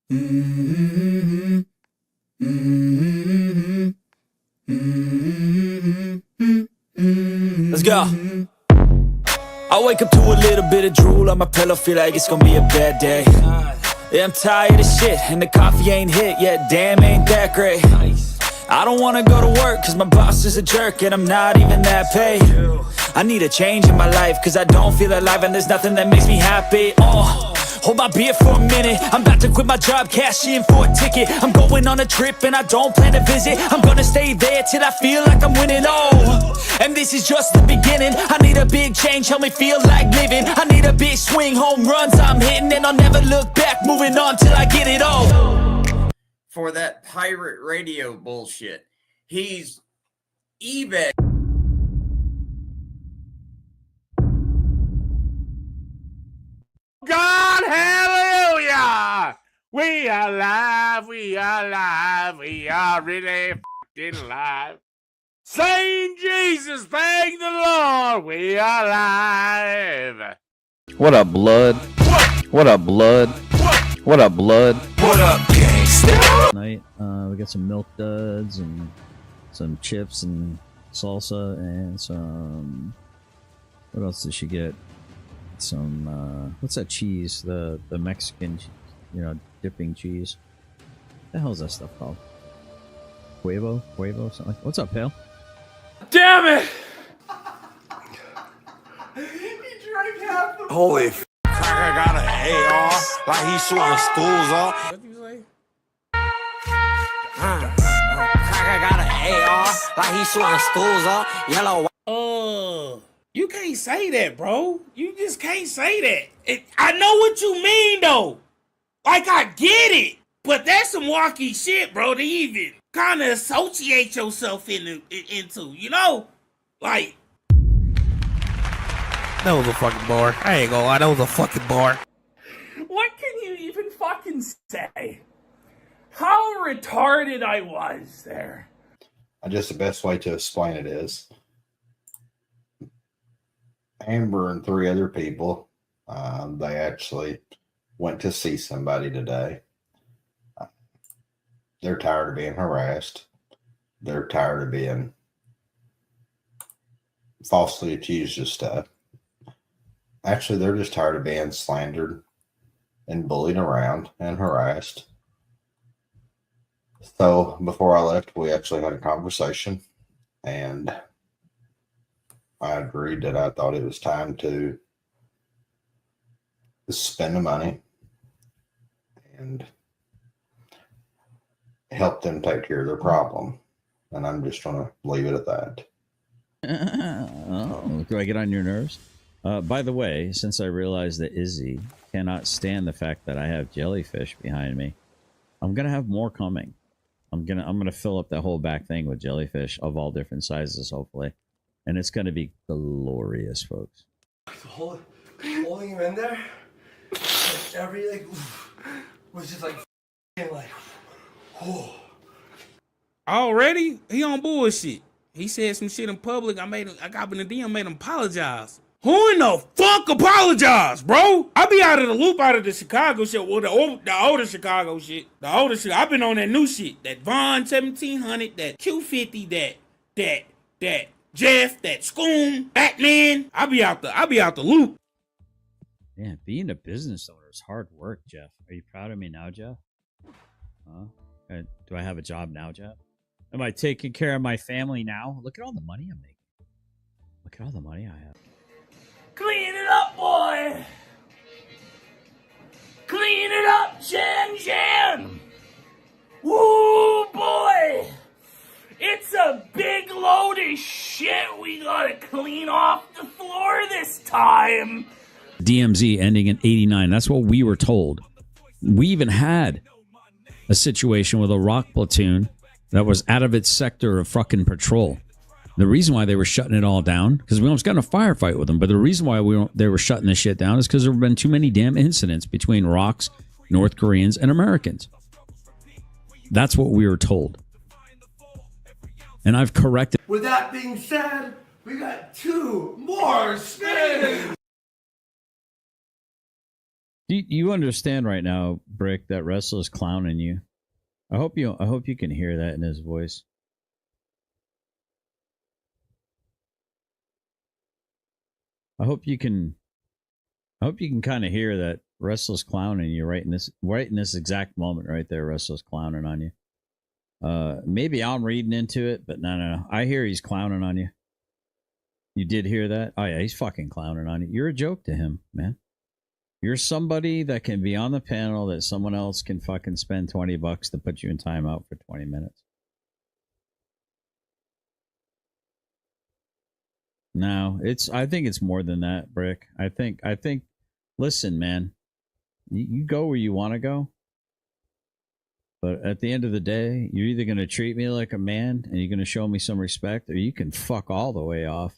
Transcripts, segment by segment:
Mm-hmm. Mm-hmm. Mm-hmm. Let's go. I wake up to a little bit of drool on my pillow, feel like it's gonna be a bad day. Yeah, I'm tired of shit, and the coffee ain't hit yet, damn, ain't that great. I don't wanna go to work, cause my boss is a jerk, and I'm not even that paid. I need a change in my life, cause I don't feel alive, and there's nothing that makes me happy. Hold my beer for a minute, I'm about to quit my job, cash in for a ticket. I'm going on a trip and I don't plan to visit. I'm gonna stay there till I feel like I'm winning, and this is just the beginning. I need a big change, help me feel like living. I need a big swing, home runs I'm hitting, and I'll never look back, moving on till I get it all. For that pirate radio bullshit. He's eBay. God, hallelujah! We are alive, we are alive, we are really f***ing alive. Saying Jesus, thank the Lord, we are alive. What up, blood? What up, blood? What up, blood? What up, gangsta? Night, we got some milk duds and some chips and salsa and some. What else did she get? Some what's that cheese? The Mexican, dipping cheese. What the hell is that stuff called? Huevo, something like. What's up, pal? Damn it! He drank half the. Holy f***. I got an AR like he's shooting schools up. What did you say? I got an AR like he's shooting schools up. Yellow. You can't say that, bro. You just can't say that. I know what you mean, though. Like, I get it. But that's some wacky shit, bro, to even kind of associate yourself into, you know? Like, that was a fucking bar. I ain't gonna lie, that was a fucking bar. What can you even fucking say? How retarded I was there. I guess the best way to explain it is Amber and 3 other people, they actually went to see somebody today. They're tired of being harassed. They're tired of being falsely accused of stuff. Actually, they're just tired of being slandered and bullied around and harassed. So before I left, we actually had a conversation, and I agreed that I thought it was time to spend the money and help them take care of their problem. And I'm just going to leave it at that. Oh, do I get on your nerves? By the way, since I realized that Izzy cannot stand the fact that I have jellyfish behind me, I'm gonna have more coming. I'm gonna fill up that whole back thing with jellyfish of all different sizes, hopefully, and it's gonna be glorious, folks. Holding him in there, every was just like, oh. Already? He on bullshit. He said some shit in public. I got in the DM, made him apologize. Who in the fuck apologize, bro? I be out of the loop, out of the Chicago shit. Well, the older Chicago shit. The older shit. I've been on that new shit. That Vaughn 1700, that Q50, that Jeff, that Scoom, Batman. I be out the loop. Yeah, being a business owner is hard work, Jeff. Are you proud of me now, Jeff? Huh? Do I have a job now, Jeff? Am I taking care of my family now? Look at all the money I'm making. Look at all the money I have. Clean it up, boy! Clean it up, Jen! Woo, boy! It's a big load of shit we gotta clean off the floor this time! DMZ ending in 89. That's what we were told. We even had a situation with a rock platoon that was out of its sector of fucking patrol. The reason why they were shutting it all down, because we almost got in a firefight with them, but the reason why they were shutting this shit down is because there have been too many damn incidents between rocks, North Koreans, and Americans. That's what we were told. And I've corrected. With that being said, we got 2 more spins. You understand right now, Brick, that Russell's clowning you. I hope you can hear that in his voice. I hope you can kind of hear that Russell's clowning you right in this exact moment right there. Russell's clowning on you. Maybe I'm reading into it, but no. I hear he's clowning on you. You did hear that? Oh yeah, he's fucking clowning on you. You're a joke to him, man. You're somebody that can be on the panel that someone else can fucking spend $20 to put you in timeout for 20 minutes. No, I think it's more than that, Brick. I think listen, man, you go where you want to go. But at the end of the day, you're either going to treat me like a man and you're going to show me some respect, or you can fuck all the way off.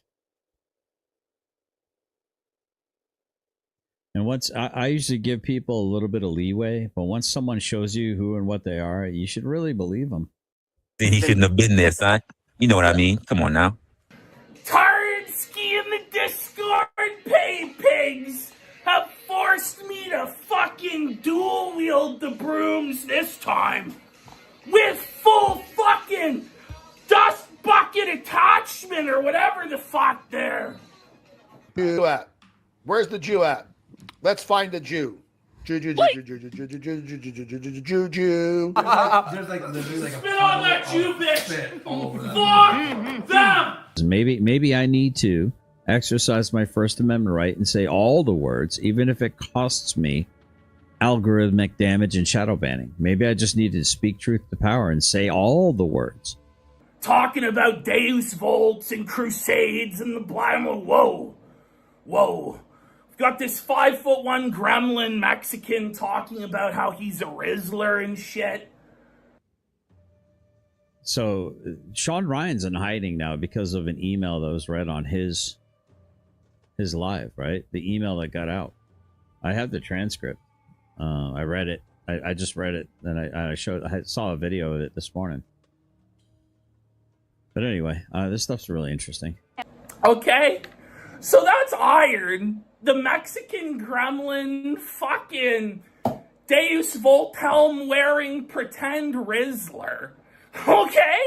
And once I usually give people a little bit of leeway, but once someone shows you who and what they are, you should really believe them. Then he shouldn't have been there, son. You know what I mean? Come on now. Tardsky and the Discord pay pigs have forced me to fucking dual wield the brooms this time with full fucking dust bucket attachment or whatever the fuck there. Jew at? Where's the Jew at? Let's find the Jew. Jew. There's like literally like Spit on that Jew, bitch! all over that. Fuck them! Maybe I need to exercise my First Amendment right and say all the words, even if it costs me algorithmic damage and shadow banning. Maybe I just need to speak truth to power and say all the words. Talking about Deus Volts and Crusades and the blammo. Whoa. Got this 5'1" gremlin Mexican talking about how he's a Rizzler and shit. So Sean Ryan's in hiding now because of an email that was read on his live, right? The email that got out. I have the transcript. I read it. I just read it, and I saw a video of it this morning. But anyway, this stuff's really interesting. Okay, so that's Iron, the Mexican gremlin, fucking Deus Volthelm wearing pretend Rizzler. Okay?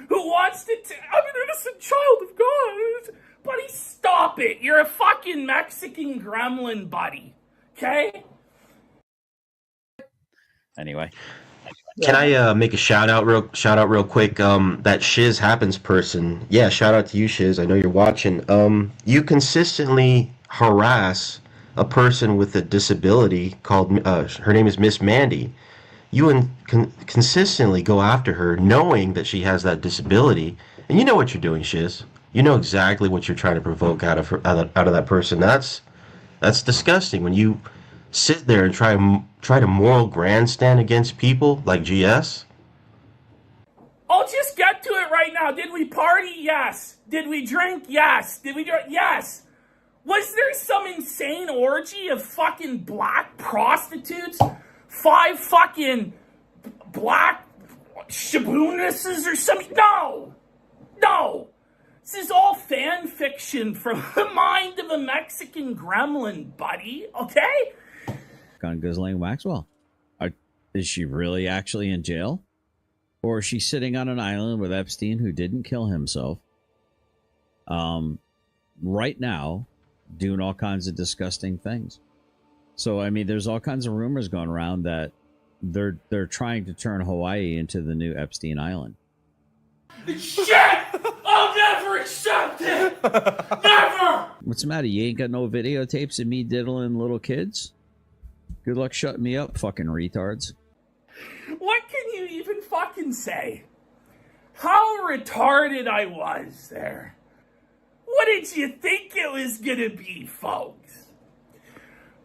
Who wants to I'm an innocent child of God. Buddy, stop it. You're a fucking Mexican gremlin, buddy. Okay? Anyway. Can I make a shout out real quick? That Shiz Happens person. Yeah, shout out to you, Shiz. I know you're watching. You consistently harass a person with a disability called her name is Miss Mandy. You consistently go after her, knowing that she has that disability, and you know what you're doing, Shiz. You know exactly what you're trying to provoke out of that person. That's disgusting. When you sit there and try to moral grandstand against people like GS. I'll just get to it right now. Did we party? Yes. Did we drink? Yes. Did we do it? Yes. Was there some insane orgy of fucking black prostitutes? 5 fucking black shaboonesses or something? No. This is all fan fiction from the mind of a Mexican gremlin, buddy. Okay? On Ghislaine Maxwell. Is she really actually in jail? Or is she sitting on an island with Epstein, who didn't kill himself, right now, doing all kinds of disgusting things? So, I mean, there's all kinds of rumors going around that they're trying to turn Hawaii into the new Epstein Island. Shit! I'll never accept it! Never! What's the matter? You ain't got no videotapes of me diddling little kids? Good luck shutting me up, fucking retards. What can you even fucking say? How retarded I was there. What did you think it was gonna be, folks?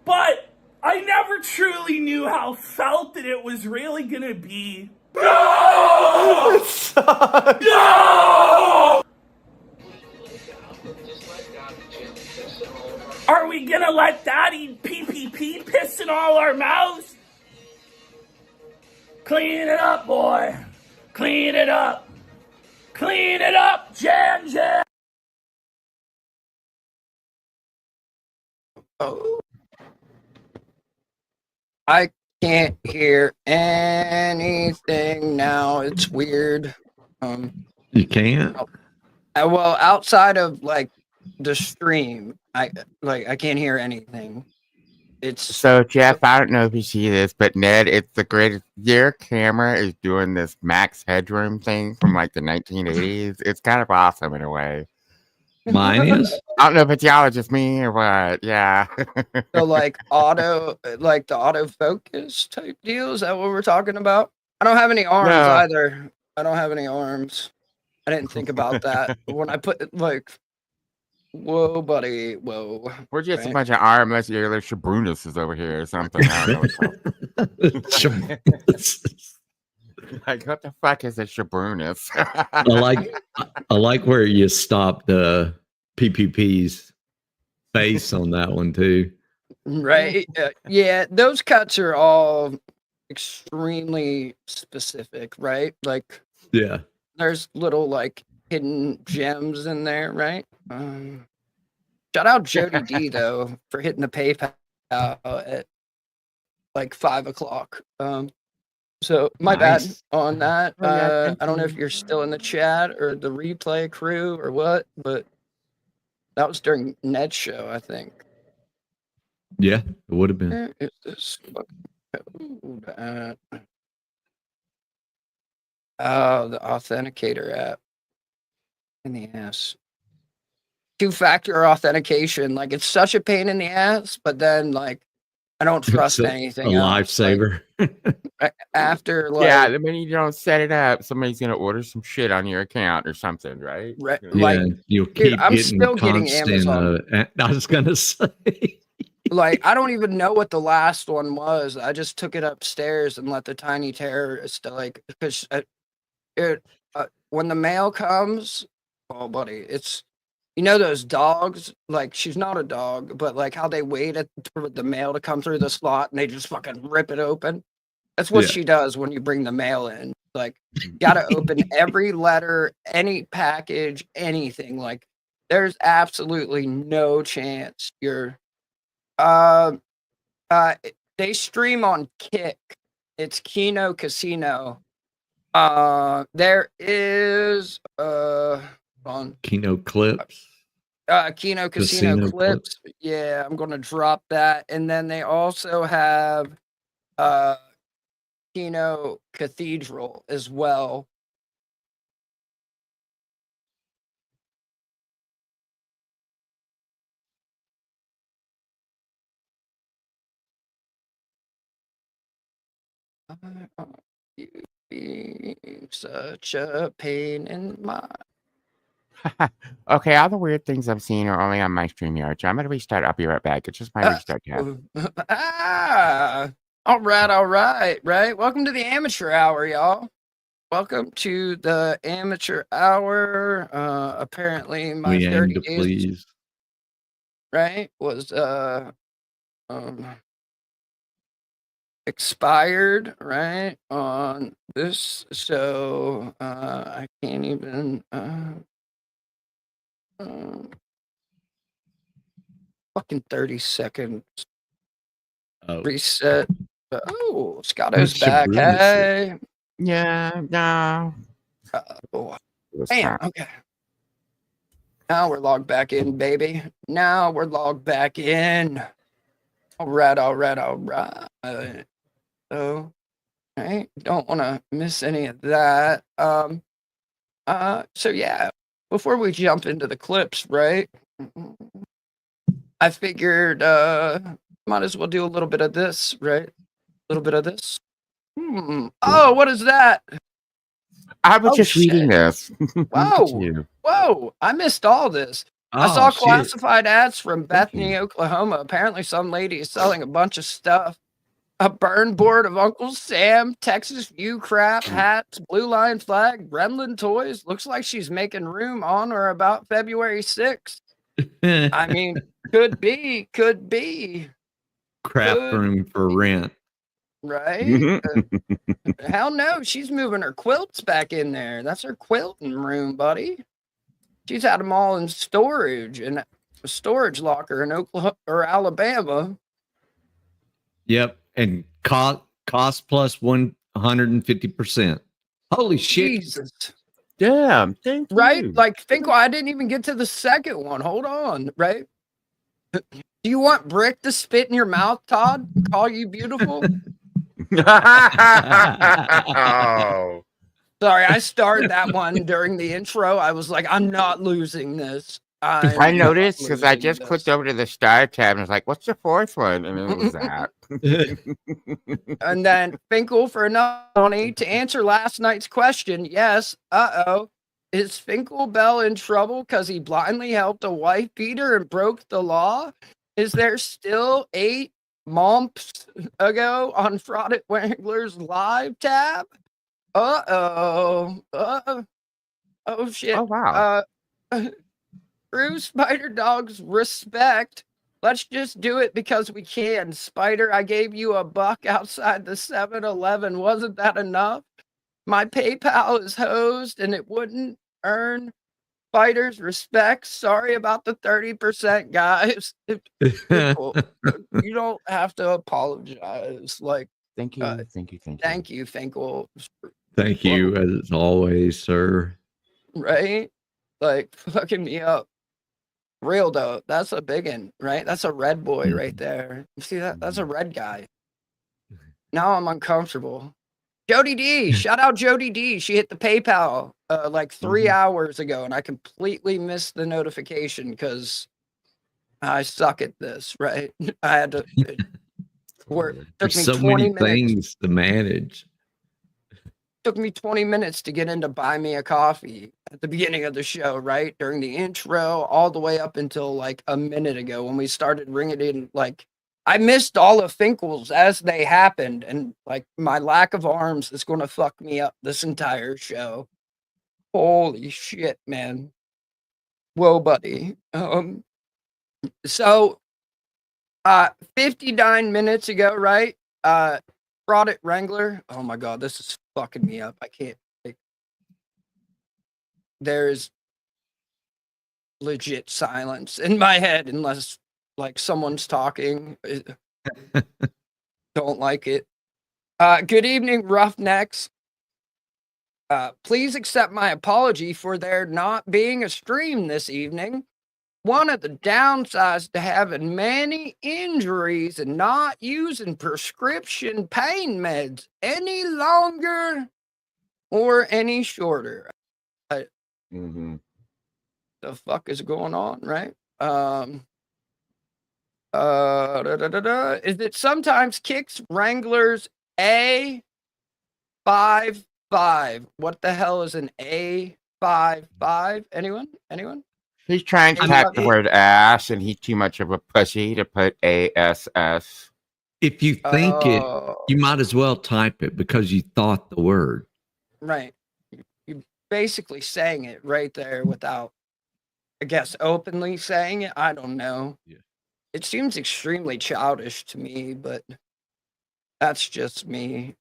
But I never truly knew how felt that it was really gonna be. No! No! Are we gonna let Daddy PPP piss in all our mouths? Clean it up, boy. Clean it up. Clean it up, Jan. Oh. I can't hear anything now. It's weird. You can't? Well, outside of like the stream, I can't hear anything. It's So Jeff, I don't know if you see this, but Ned, it's the greatest. Your camera is doing this max headroom thing from like the 1980s. It's kind of awesome in a way. Mine is? I don't know if it's y'all or just me or what. Yeah. so like the autofocus type deal. Is that what we're talking about? I don't have any arms No. either. I don't have any arms. I didn't think about that when I put like. Whoa, buddy! Whoa. We're just a Right? bunch of armless, earless shabrunuses over here or something. I don't know what's like, what the fuck is a shabrunus? I like where you stopped PPP's face on that one too. Right? Yeah, those cuts are all extremely specific, right? Like, Yeah. there's little like hidden gems in there, right? Shout out Jody D though for hitting the PayPal at like 5 o'clock. So my bad Nice. on that. Oh, yeah, I don't know if you're still in the chat or the replay crew or what, but that was during Ned's show, I think. Yeah, it would have been. Where is this fucking code at? Oh, the authenticator app. In the ass. Two-factor authentication. Like, it's such a pain in the ass, but then, like, I don't trust It's anything a else. Like, lifesaver. after, like, Yeah, the minute you don't set it up, somebody's gonna order some shit on your account or something, right? Right, You know? Yeah, like, you'll dude, keep I'm getting still getting constant. Amazon. I was gonna say. Like, I don't even know what the last one was. I just took it upstairs and let the tiny terrorist, like, because when the mail comes, oh, buddy, it's, you know, those dogs, like, she's not a dog, but like how they wait for the mail to come through the slot and they just fucking rip it open. That's what Yeah. she does when you bring the mail in. Like, gotta open every letter, any package, anything. Like, there's absolutely no chance you're. They stream on Kick. It's Kino Casino. There is on Kino clips. Kino Casino Casino clips. Yeah, I'm gonna drop that. And then they also have Kino Cathedral as well. You being such a pain in my. Okay, all the weird things I'm seeing are only on my StreamYard. So I'm gonna restart. I'll be right back. It's just my restart tab. All right, right. Welcome to the amateur hour, y'all. Welcome to the amateur hour. Apparently my We aim 30 to days, please. right, was expired, right, on this, so I can't even fucking 30 seconds reset. Oh, Scotto's back. Hey. Yeah, no. Oh, damn. Okay. Now we're logged back in, baby. Now we're logged back in. All right. So, right, don't want to miss any of that. So yeah, before we jump into the clips, right? I figured might as well do a little bit of this, right? A little bit of this. Oh, what is that? I was just reading this. Whoa, I missed all this. I Oh, saw shit. classified ads from Bethany, Oklahoma. Apparently, some lady is selling a bunch of stuff. A burn board of Uncle Sam, Texas View crap, hats, Blue Line flag, Gremlin toys. Looks like she's making room on or about February 6th. I mean, could be. Craft Could room for rent. Right? Hell no, she's moving her quilts back in there. That's her quilting room, buddy. She's had them all in storage in a storage locker in Oklahoma or Alabama. Yep. And Cost plus 150%. Holy shit. Jesus. Damn. Thank Right? you. Like, Finkel, I didn't even get to the second one. Hold on, right? Do you want Brick to spit in your mouth, Todd? Call you beautiful? Oh. Sorry, I started that one during the intro. I was like, I'm not losing this. I I'm noticed not because I losing just this. clicked over to the star tab and was like, what's the fourth one? And it was that. And then Finkel for another money to answer last night's question. Yes. Is Finkel Bell in trouble because he blindly helped a wife beater and broke the law? Is there still 8 months ago on Fraudit Wrangler's live tab? Oh shit. Oh, wow. True Spider Dogs respect. Let's just do it because we can. Spider, I gave you $1 outside the 7-Eleven. Wasn't that enough? My PayPal is hosed and it wouldn't earn Spider's respect. Sorry about the 30%, guys. Cool. You don't have to apologize. Like, Thank you. Thank you. thank you, Finkel. Thank you, as always, sir. Right? Like, fucking me up. Real though, that's a big one, right? That's a red boy right there. You see that? That's a red guy. Now I'm uncomfortable. Jody D, shout out Jody D. She hit the PayPal like 3 hours ago, and I completely missed the notification because I suck at this, right? I had to work. Took There's me so 20 many minutes. things to manage. Took me 20 minutes to get into Buy Me a Coffee at the beginning of the show, right? During the intro, all the way up until like a minute ago when we started ringing in. Like, I missed all of Finkel's as they happened, and like my lack of arms is going to fuck me up this entire show. Holy shit, man. Whoa, buddy. So 59 minutes ago, right? Fraudit Wrangler. Oh my god, this is fucking me up. I can't. There's legit silence in my head unless like someone's talking. Don't like it. Good evening, Roughnecks. Please accept my apology for there not being a stream this evening. One of the downsides to having many injuries and not using prescription pain meds any longer or any shorter. The fuck is going on, right? Is it sometimes kicks Wranglers A55? What the hell is an A55? Anyone? He's trying to type the word ass, and he's too much of a pussy to put ASS. If you think it, you might as well type it because you thought the word. Right. You're basically saying it right there without, I guess, openly saying it. I don't know. Yeah. It seems extremely childish to me, but that's just me.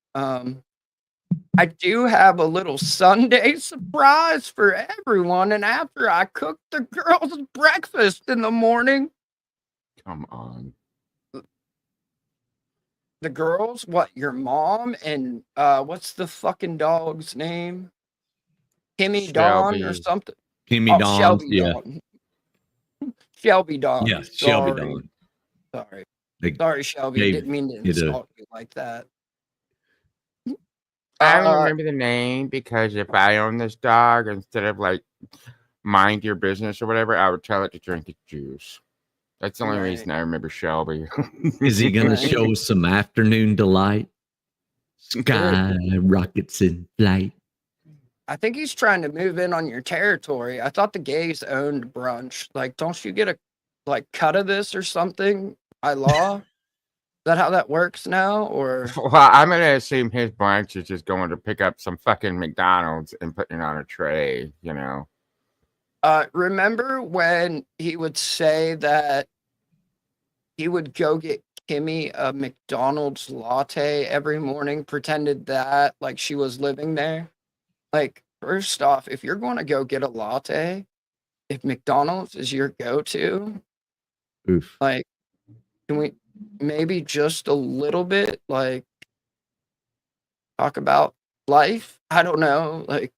I do have a little Sunday surprise for everyone, and after I cook the girls' breakfast in the morning. Come on. The girls? What, your mom and what's the fucking dog's name? Kimmy Dawn or something? Kimmy Dawn, Shelby yeah. Dawn. Shelby Dawn. Yeah, Shelby Dawn. Sorry. They Sorry, Shelby. gave Didn't mean to it a- insult you like that. I don't remember the name because if I own this dog, instead of like mind your business or whatever, I would tell it to drink its juice. That's the only reason I remember Shelby. Is he going to show us some afternoon delight? Sky rockets in flight. I think he's trying to move in on your territory. I thought the gays owned brunch. Like, don't you get a cut of this or something by law? Is that how that works now? Or Well, I'm going to assume his brunch is just going to pick up some fucking McDonald's and putting it on a tray, you know? Remember when he would say that he would go get Kimmy a McDonald's latte every morning, pretended that like she was living there? Like, first off, if you're going to go get a latte, if McDonald's is your go-to, Oof. like, can we maybe just a little bit, like, talk about life. I don't know, like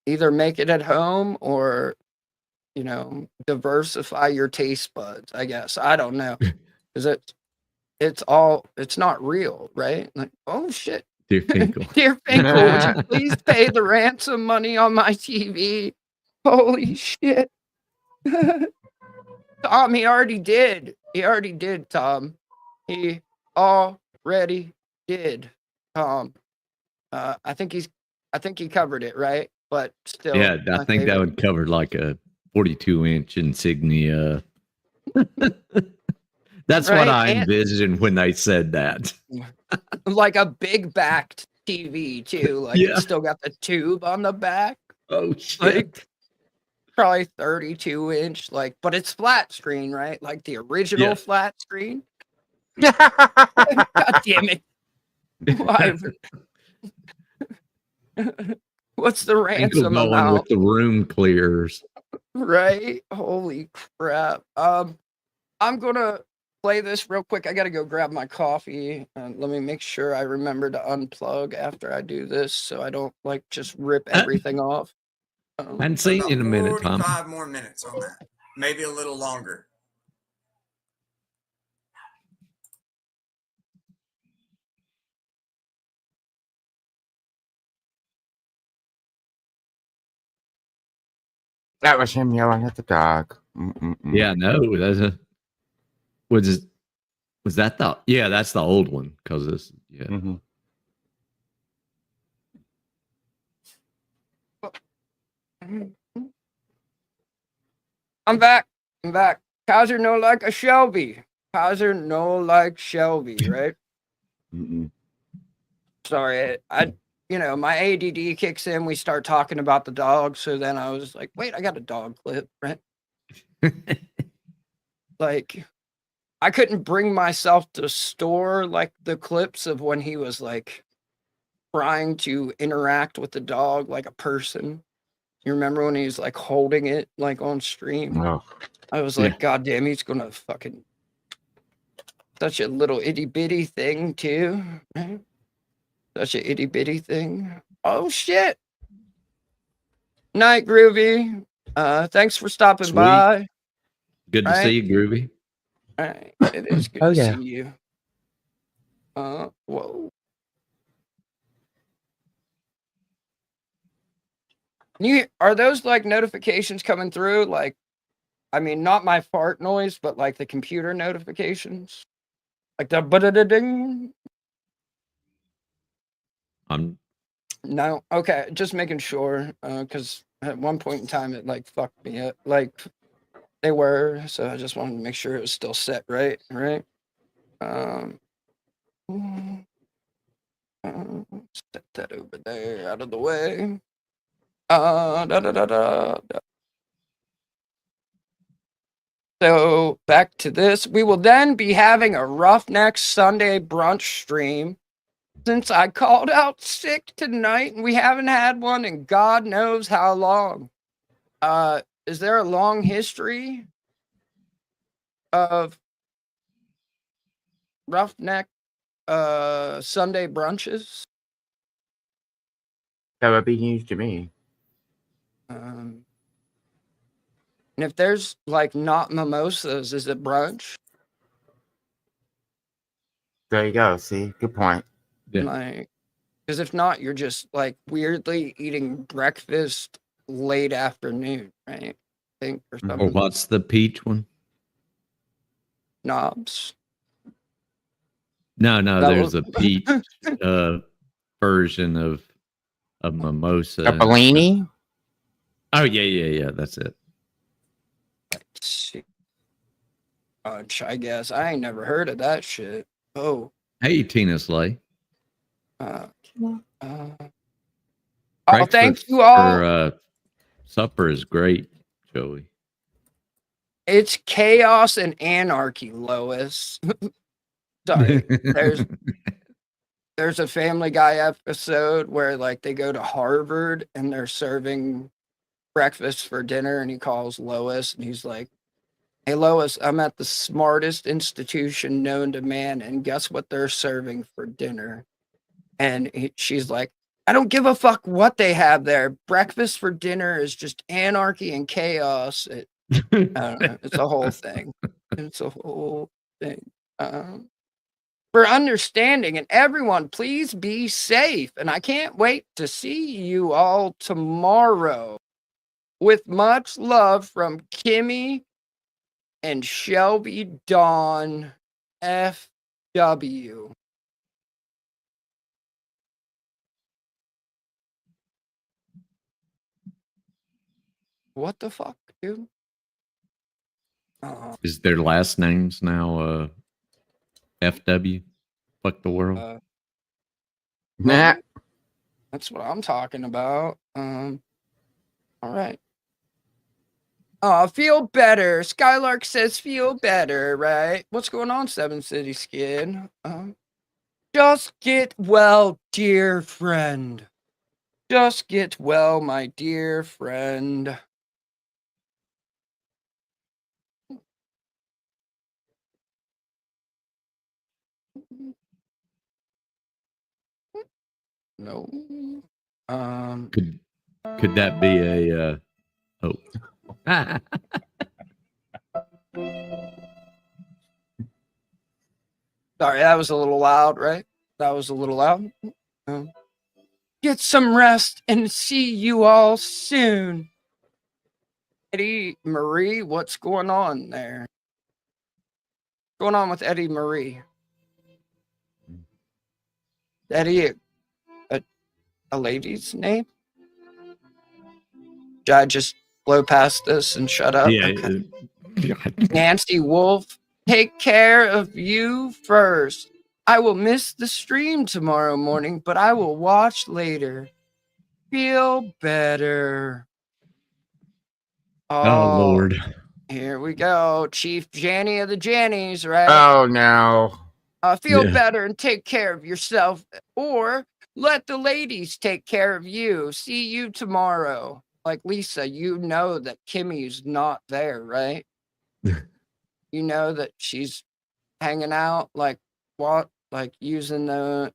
either make it at home or, diversify your taste buds, I guess. I don't know. Because it's not real, right? Like, oh shit. Dear Finkel. Dear Finkel, would you please pay the ransom money on my TV? Holy shit. Tom, he already did. He already did, Tom. He already did, Tom. I think he covered it, right? But still. Yeah, I my think that favorite. would cover like a 42-inch insignia. That's what Right, I and- envisioned when they said that. Like a big backed TV too. Like Yeah. it's still got the tube on the back. Oh shit. Like probably 32-inch, like, but it's flat screen, right? Like the original Yeah. flat screen. God damn it. Why? What's the Finkel ransom going amount? with the room clears. Right? Holy crap. I'm gonna play this real quick. I gotta go grab my coffee. Let me make sure I remember to unplug after I do this so I don't like just rip everything off. I hadn't seen you in a minute, Tom. 45 more minutes on that. Maybe a little longer. That was him yelling at the dog. Yeah, no, that's a was that the that's the old one because this I'm back. Kaiser no like a Shelby. Kaiser no like Shelby, right? Sorry, my ADD kicks in. We start talking about the dog. So then I was like, wait, I got a dog clip, right? Like, I couldn't bring myself to store like the clips of when he was like trying to interact with the dog like a person. You remember when he was like holding it like on stream? Oh. I was like, God damn, he's gonna fucking such a little itty bitty thing too. Right? Such a itty bitty thing. Oh shit. Night, Groovy. Thanks for stopping Sweet. by. Good to Right? see you, Groovy. All right. It is good to see you. Whoa. Are those like notifications coming through? Like, I mean, not my fart noise, but like the computer notifications? Like the ba-da-da-ding? No. Okay. Just making sure. Because at one point in time, it like fucked me up. Like, they were. So I just wanted to make sure it was still set right. Right. Set that over there out of the way. So back to this. We will then be having a Roughneck Sunday brunch stream. Since I called out sick tonight and we haven't had one in God knows how long. Is there a long history of Roughneck Sunday brunches? That would be news to me. And if there's like not mimosas, is it brunch? There you go. See, good point. Like, because if not, you're just like weirdly eating breakfast late afternoon, right? I think or something. Or what's the peach one? Knobs. No, That there's was- a peach version of a mimosa. A Bellini? Oh yeah. That's it. Let's see. I guess I ain't never heard of that shit. Oh. Hey, Tina Slay. Thank you all. For, supper is great, Joey. It's chaos and anarchy, Lois. Sorry. There's a Family Guy episode where like they go to Harvard and they're serving breakfast for dinner and he calls Lois and he's like, "Hey Lois, I'm at the smartest institution known to man and guess what they're serving for dinner?" And she's like, I don't give a fuck what they have there. Breakfast for dinner is just anarchy and chaos. I don't know. It's a whole thing. It's a whole thing. For understanding, and everyone, please be safe. And I can't wait to see you all tomorrow. With much love from Kimmy and Shelby Dawn FW. What the fuck, dude? Is their last names now FW? Fuck the world. Nah. That's what I'm talking about. All right. Oh, feel better. Skylark says feel better, right? What's going on, Seven City Skid? Just get well, dear friend. Just get well, my dear friend. No. Could that be a oh. Sorry, that was a little loud, right? That was a little loud. Get some rest and see you all soon. Eddie Marie, what's going on there? What's going on with Eddie Marie? Eddie, a lady's name? Should I just blow past this and shut up? Yeah. Okay. Nancy Wolf, take care of you first. I will miss the stream tomorrow morning, but I will watch later. Feel better. Oh, Lord. Here we go. Chief Janny of the Jannies, right? Oh, no. Feel better and take care of yourself, or let the ladies take care of you. See you tomorrow. Like Lisa, you know that Kimmy's not there, right? You know that she's hanging out, like what? Like using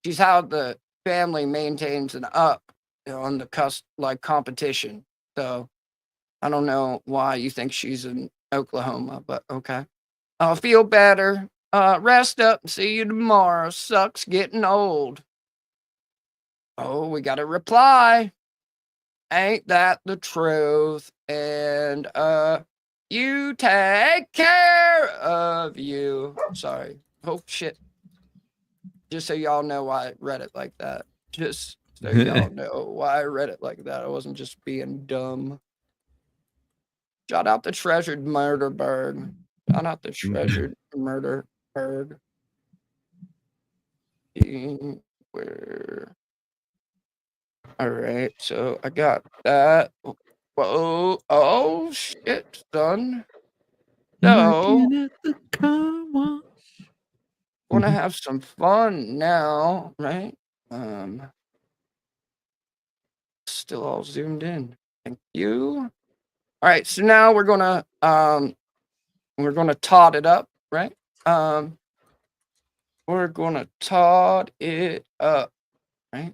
she's how the family maintains an up on the like competition. So I don't know why you think she's in Oklahoma, but okay. I'll feel better. Rest up and see you tomorrow. Sucks getting old. Oh, we got a reply. Ain't that the truth? And you take care of you. Sorry. Oh shit. Just so y'all know why I read it like that. Just so y'all know why I read it like that. I wasn't just being dumb. Shout out the treasured murder bird. Shout out the treasured murder bird. Where? All right, so I got that. Whoa! Oh shit, son. So, want to have some fun now, right? Still all zoomed in. Thank you. All right, so now we're gonna tot it up, right? We're gonna tot it up, right?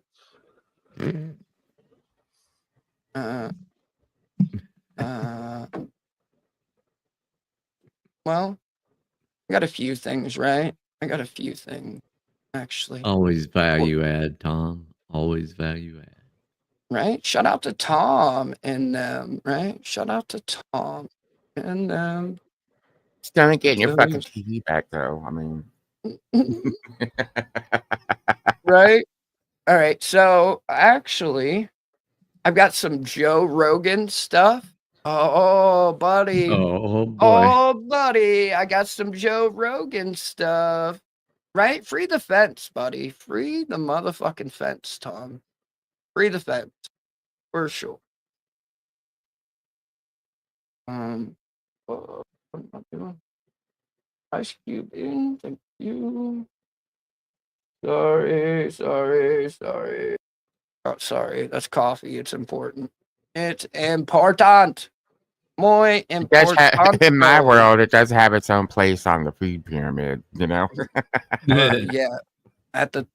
Well, I got a few things, right? I got a few things, actually. Always value add, Tom. Always value add. Right? Shout out to Tom and them, right? Shout out to Tom and them. Still ain't getting your fucking TV back, though. I mean, right? All right. So actually, I've got some Joe Rogan stuff. Oh, buddy. Oh, boy. Oh, buddy. I got some Joe Rogan stuff. Right? Free the fence, buddy. Free the motherfucking fence, Tom. Free the fence. For sure. What am I doing? Ice Cube in. Thank you. Sorry. Oh, sorry. That's coffee. It's important. It's important. Muy important. in my world, it does have its own place on the food pyramid, you know? Yeah. At the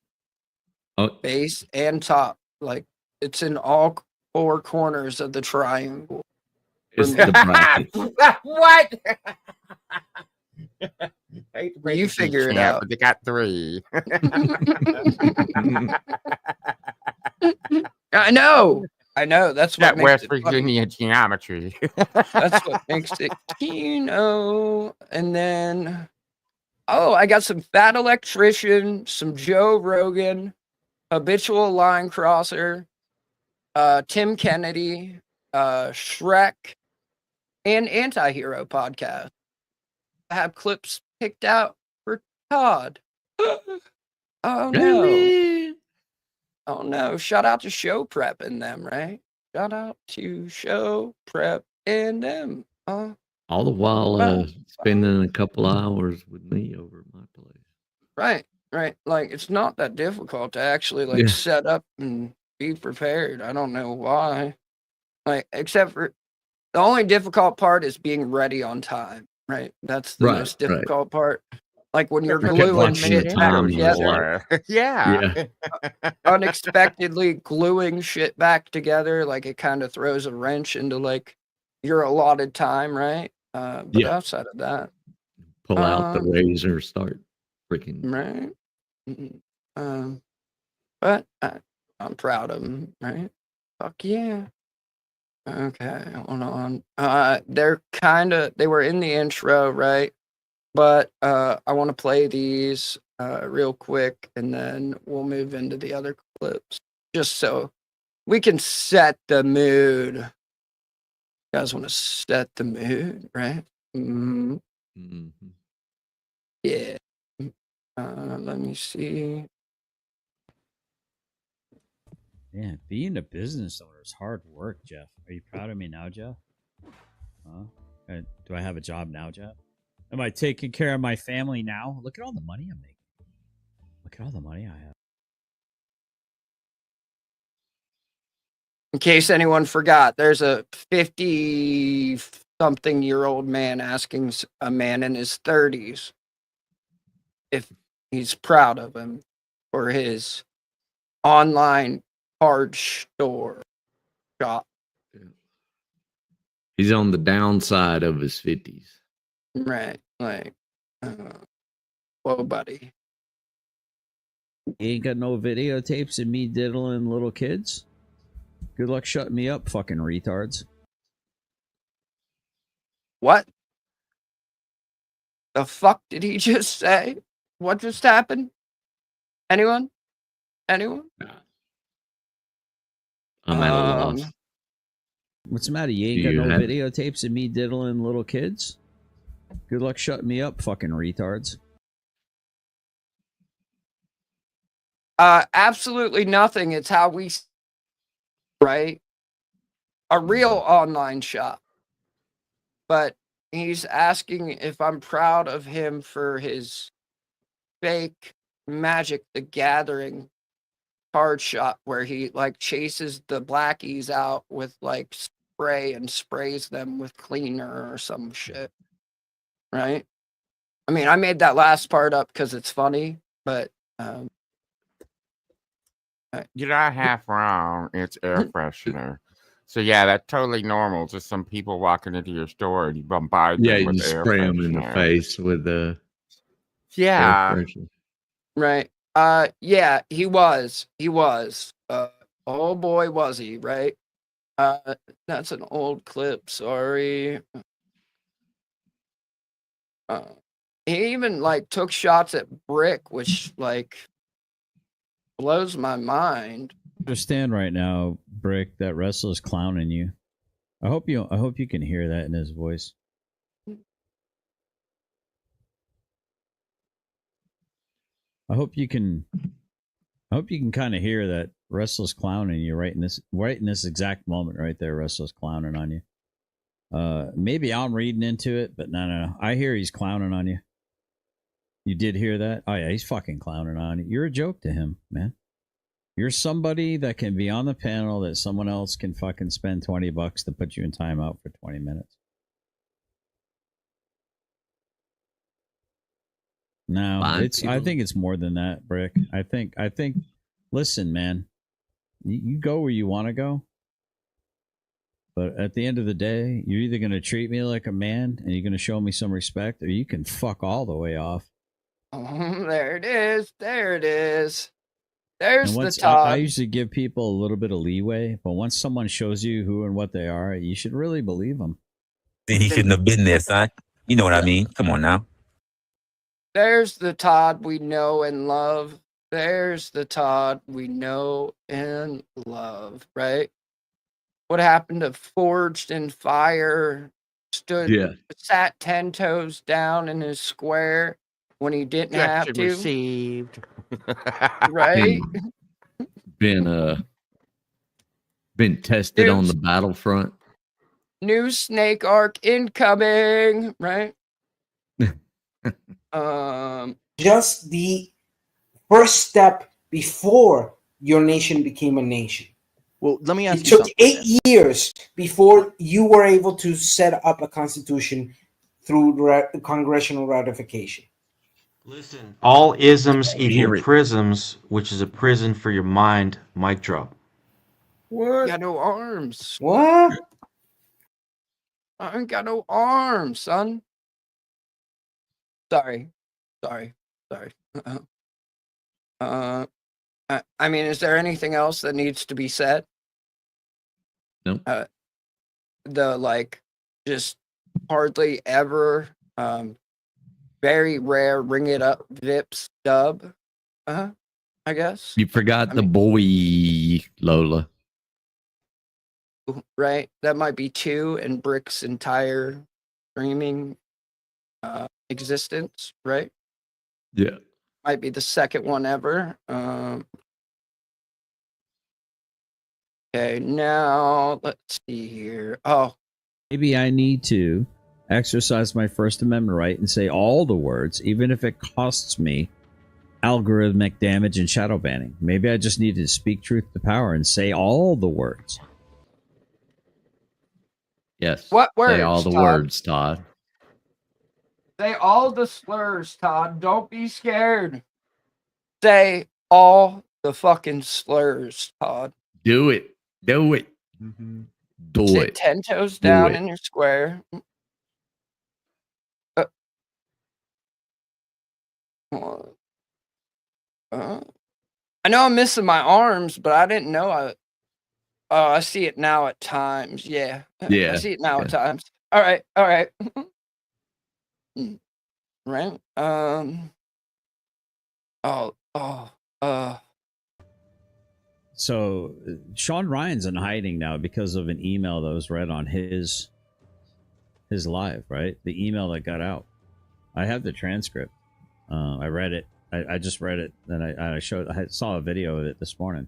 base and top. Like it's in all four corners of the triangle. It's the bracket. What? You figure it out. But they got 3. I know. That's what That makes West it funny. Virginia geometry. That's what makes it Keno. And then, I got some Fat Electrician, some Joe Rogan, Habitual Line Crosser, Tim Kennedy, Shrek, and Anti-Hero podcast. I have clips picked out for Todd. Oh no. Oh no. Shout out to Show Prep and them, right? Shout out to Show Prep and them. All the while spending a couple hours with me over at my place. Right. Like it's not that difficult to actually set up and be prepared. I don't know why. Like, except for the only difficult part is being ready on time, right? That's the most difficult part. Like when you're gluing shit back together. Yeah. Unexpectedly gluing shit back together, like it kind of throws a wrench into like your allotted time, right? But outside of that, pull out the razor, start freaking right. But I'm proud of them, right? Fuck yeah. Okay, hold on. They were in the intro, right? But I want to play these real quick, and then we'll move into the other clips, just so we can set the mood. You guys want to set the mood, right? Yeah. Let me see. Yeah, being a business owner is hard work, Jeff. Are you proud of me now, Jeff? Do I have a job now, Jeff? Am I taking care of my family now? Look at all the money I'm making. Look at all the money I have. In case anyone forgot, there's a 50-something-year-old man asking a man in his 30s if he's proud of him for his online card store shop. He's on the downside of his 50s. Right. Like, whoa, buddy. You ain't got no videotapes of me diddling little kids? Good luck shutting me up, fucking retards. What? The fuck did he just say? What just happened? Anyone? I'm at a loss. What's the matter? You ain't got no videotapes of me diddling little kids? Good luck shutting me up, fucking retards. Absolutely nothing. It's how we, right? A real online shop. But he's asking if I'm proud of him for his fake Magic the Gathering card shop where he like chases the blackies out with like spray and sprays them with cleaner or some shit. Right? I mean, I made that last part up because it's funny, but you're not half wrong. It's air freshener. So yeah, that's totally normal. Just some people walking into your store and you bombard them with you air spray freshener. them in the face with the yeah. air freshener. Right. Yeah, he was. Oh boy, was he, right? That's an old clip, sorry. He even like took shots at Brick, which like blows my mind. Understand right now, Brick, that Wrestler's clowning you. I hope you can hear that in his voice. I hope you can kind of hear that Wrestler's clowning you right in this exact moment right there. Wrestler's clowning on you. Maybe I'm reading into it, but no. I hear he's clowning on you. You did hear that? Oh yeah, he's fucking clowning on you. You're a joke to him, man. You're somebody that can be on the panel that someone else can fucking spend $20 to put you in timeout for 20 minutes. No, I think it's more than that, Brick. I think listen, man, you go where you want to go. But at the end of the day, you're either going to treat me like a man and you're going to show me some respect, or you can fuck all the way off. There it is. There it is. And There's the once I Todd. usually give people a little bit of leeway, but once someone shows you who and what they are, you should really believe them. Then he shouldn't have been there, son. You know what I mean? Come on now. There's the Todd we know and love. There's the Todd we know and love, right? What happened to Forged in Fire? Sat 10 toes down in his square when he didn't have Objection to. received. Right? Been tested on the battlefront. New snake arc incoming, right? Just the first step before your nation became a nation. Well, let me ask It you took something. 8 years before you were able to set up a constitution through congressional ratification. Listen, all isms Hear equal it. prisms, which is a prison for your mind. Mic drop. What? Got no arms. What? I ain't got no arms, son. Sorry. I mean, is there anything else that needs to be said? Nope. Just hardly ever, very rare ring it up Vips dub. I guess. You forgot the boy, Lola. Right? That might be 2 in Brick's entire streaming existence, right? Yeah. Might be the second one ever. Okay, now let's see here. Oh, Maybe I need to exercise my First Amendment right and say all the words, even if it costs me algorithmic damage and shadow banning. Maybe I just need to speak truth to power and say all the words. Yes. What Say all words, the Todd? words, Todd. say all the slurs, Todd. Don't be scared. Say all the fucking slurs, Todd. Do it. Do it. Do Sit it. 10 toes Do down it. in your square. I know I'm missing my arms, but I didn't know I see it now at times. Yeah. Yeah. I see it now at times. All right. All right. Right. So Sean Ryan's in hiding now because of an email that was read on his live, right? The email that got out. I have the transcript. I read it. I just read it, and I saw a video of it this morning.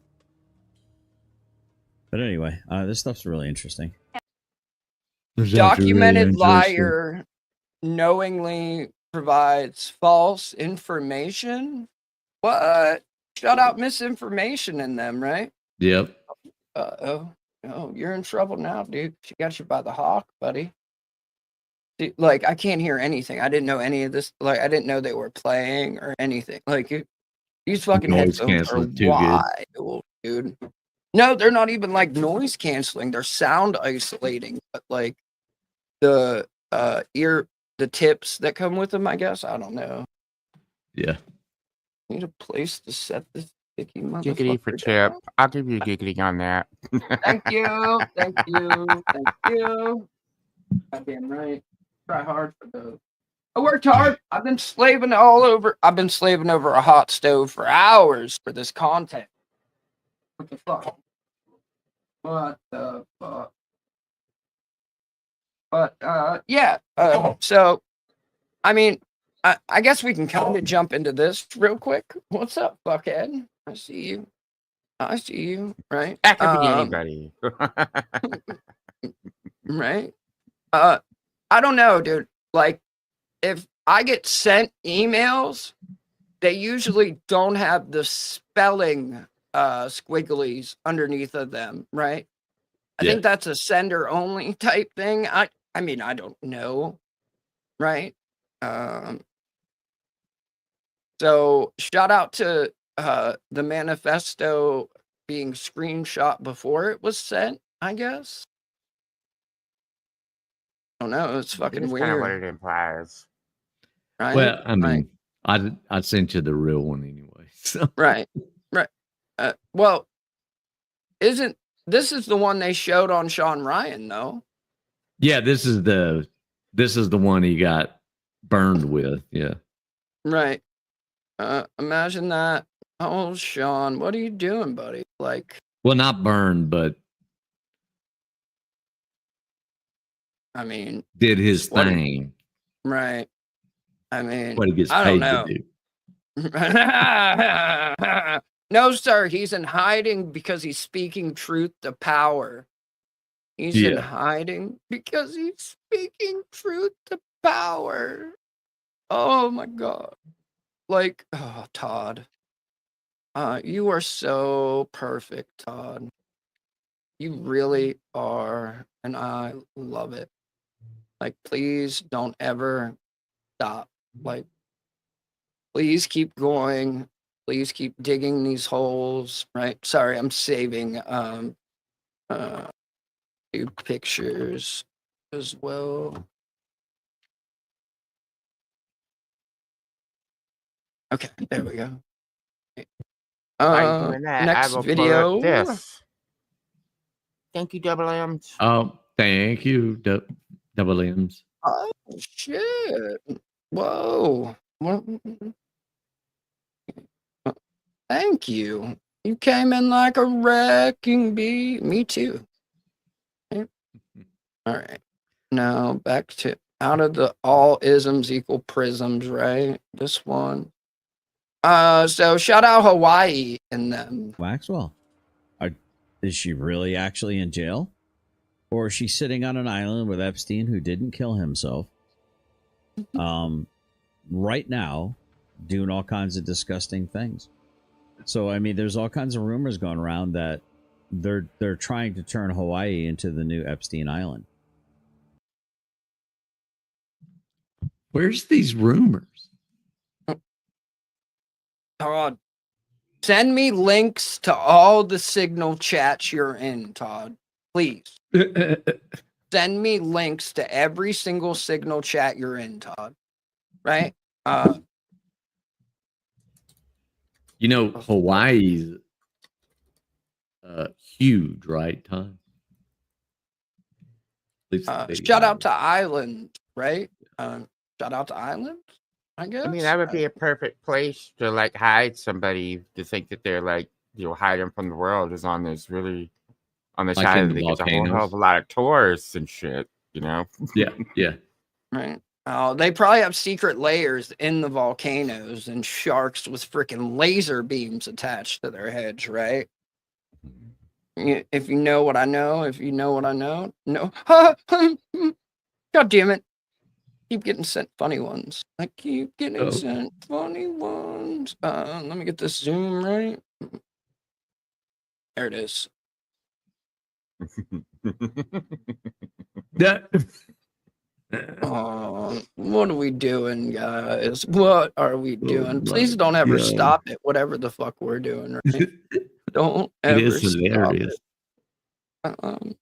But anyway, this stuff's really interesting. Documented liar knowingly provides false information. What? Shut out misinformation in them, right? Yep. Oh, you're in trouble now, dude. She got you by the hawk, buddy. Dude, like, I can't hear anything. I didn't know any of this. Like, I didn't know they were playing or anything. Like, these fucking Noise headphones are canceling too good. wild, dude. No, they're not even like noise canceling. They're sound isolating. But like the the tips that come with them, I guess. I don't know. Yeah. Need a place to set this sticky motherfucker Giggity for down. Chip. I'll give you a giggity on that. Thank you. Thank you. Thank you. Goddamn right. Try hard for those. I worked hard. I've been slaving over a hot stove for hours for this content. What the fuck? What the fuck? But yeah. So I mean, I guess we can kind of jump into this real quick. What's up, fuckhead? I see you. I see you. Right? That could be anybody. Right? I don't know, dude. Like, if I get sent emails, they usually don't have the spelling squigglies underneath of them, right? I think that's a sender only type thing. I mean, I don't know, right? So shout out to the manifesto being screenshot before it was sent, I guess. I don't know. It's fucking It's kind of what weird. it implies. Right? Well, I Right. mean, I sent you the real one anyway. So Right. Well, isn't this is the one they showed on Sean Ryan though? yeah, this is the one he got burned with. Yeah. Right. Imagine that. Oh, Sean, what are you doing, buddy? Like, Well, not burned, but I mean, did his what he- thing. right. I mean, What he gets I don't paid to know. do. No, sir, he's in hiding because he's speaking truth to power. He's in Yeah. hiding because he's speaking truth to power. Oh my God. Like, oh, Todd. You are so perfect, Todd. You really are, and I love it. Like, please don't ever stop. Like, please keep going. Please keep digging these holes, right? Sorry, I'm saving few pictures as well. Okay, there we go. While you're doing that, I Next will pull video. up this. Thank you, Double M's. Oh, thank you, Double M's. Oh shit! Whoa! Thank you. You came in like a wrecking bee. Me too. All right. Now back to out of the all isms equal prisms, right? This one. So shout out Hawaii in them. Waxwell, is she really actually in jail? Or is she sitting on an island with Epstein, who didn't kill himself? Right now, doing all kinds of disgusting things. So, I mean, there's all kinds of rumors going around that they're trying to turn Hawaii into the new Epstein Island. Where's these rumors? Todd, send me links to all the Signal chats you're in, Todd. Please. Send me links to every single Signal chat you're in, Todd. Right? You know, Hawaii's huge, right, Tom? Shout out to Island, right? Shout out to Island, I guess. I mean, that would be a perfect place to like hide somebody to think that they're like, hide them from the world is on this really on the Like side in of the the it's a whole hell volcanoes? of a lot of tourists and shit, Yeah. Right. Oh, they probably have secret layers in the volcanoes and sharks with freaking laser beams attached to their heads, right? If you know what I know, no. God damn it. Keep getting sent funny ones. I keep getting sent funny ones. Let me get this zoom right. There it is. What are we doing, guys? What are we doing? Please don't ever stop it, whatever the fuck we're doing, right? Don't ever It is stop hilarious. it.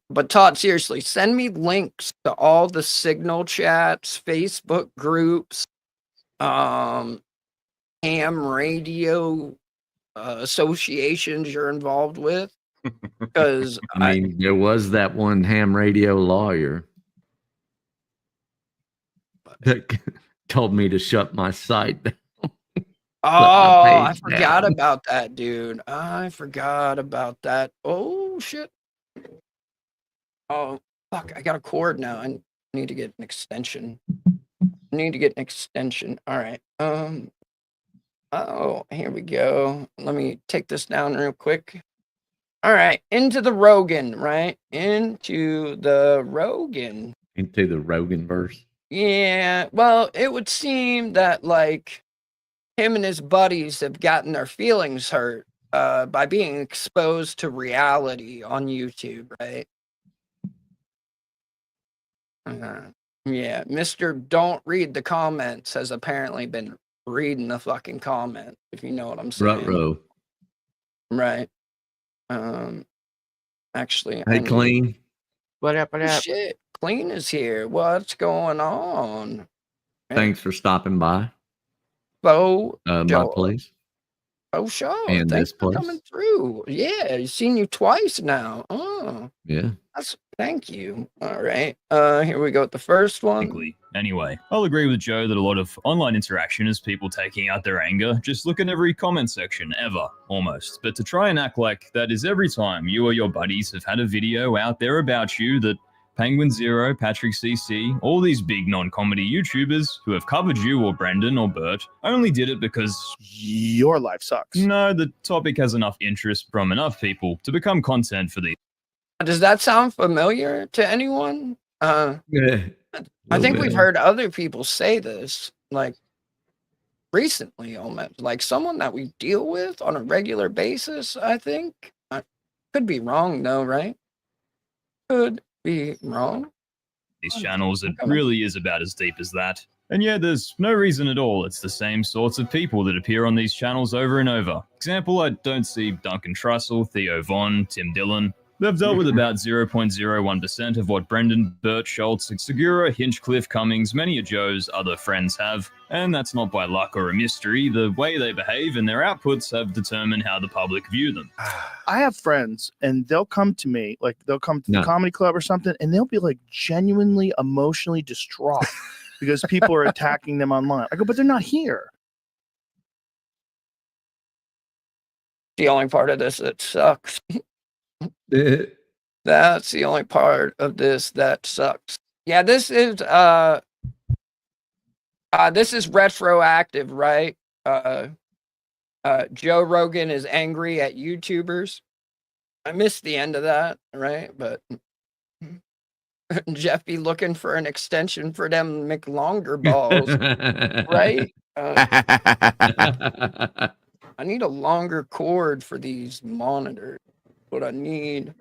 But Todd, seriously, send me links to all the Signal chats, Facebook groups, ham radio associations you're involved with. Because I mean, there was that one ham radio lawyer that told me to shut my site down. I forgot about that, dude. I forgot about that. Oh shit. Oh fuck! I got a cord now. I need to get an extension. All right. Oh, here we go. Let me take this down real quick. All right, into the Rogan, right? Into the Rogan. Into the Rogan verse. Yeah, well, it would seem that like him and his buddies have gotten their feelings hurt by being exposed to reality on YouTube, right? Yeah, Mr. Don't Read the Comments has apparently been reading the fucking comment, if you know what I'm saying. Rutro. Right. Actually, I Hey, need Clean. What up? What Oh, up? shit. Clean is here. What's going on? Thanks for stopping by. Bo, My Joe. place. Oh, sure. And Thanks this for place. coming through. Yeah, I've seen you twice now. Oh, Yeah. thank you. All right. Here we go with the first one. Anyway, I'll agree with Joe that a lot of online interaction is people taking out their anger. Just look at every comment section ever, almost. But to try and act like that is every time you or your buddies have had a video out there about you that Penguin Zero, Patrick CC, all these big non-comedy YouTubers who have covered you or Brendan or Bert only did it because your life sucks. No, the topic has enough interest from enough people to become content for these. Does that sound familiar to anyone? Yeah. I think we've heard other people say this, like recently, almost like someone that we deal with on a regular basis. I think I could be wrong, though, right? Could be wrong. These channels, it really is about as deep as that. And yeah, there's no reason at all. It's the same sorts of people that appear on these channels over and over. Example, I don't see Duncan Trussell, Theo Von, Tim Dillon. They've dealt with about 0.01% of what Brendan, Bert, Schultz, Segura, Hinchcliffe, Cummings, many of Joe's other friends have. And that's not by luck or a mystery. The way they behave and their outputs have determined how the public view them. I have friends, and they'll come to me, like they'll come to the comedy club or something, and they'll be like genuinely emotionally distraught because people are attacking them online. I go, but they're not here. The only part of this that sucks. That's the only part of this that sucks. Yeah, this is retroactive, right? Joe Rogan is angry at YouTubers. I missed the end of that, right? But Jeff be looking for an extension for them McLonger balls, right? I need a longer cord for these monitors. What I need,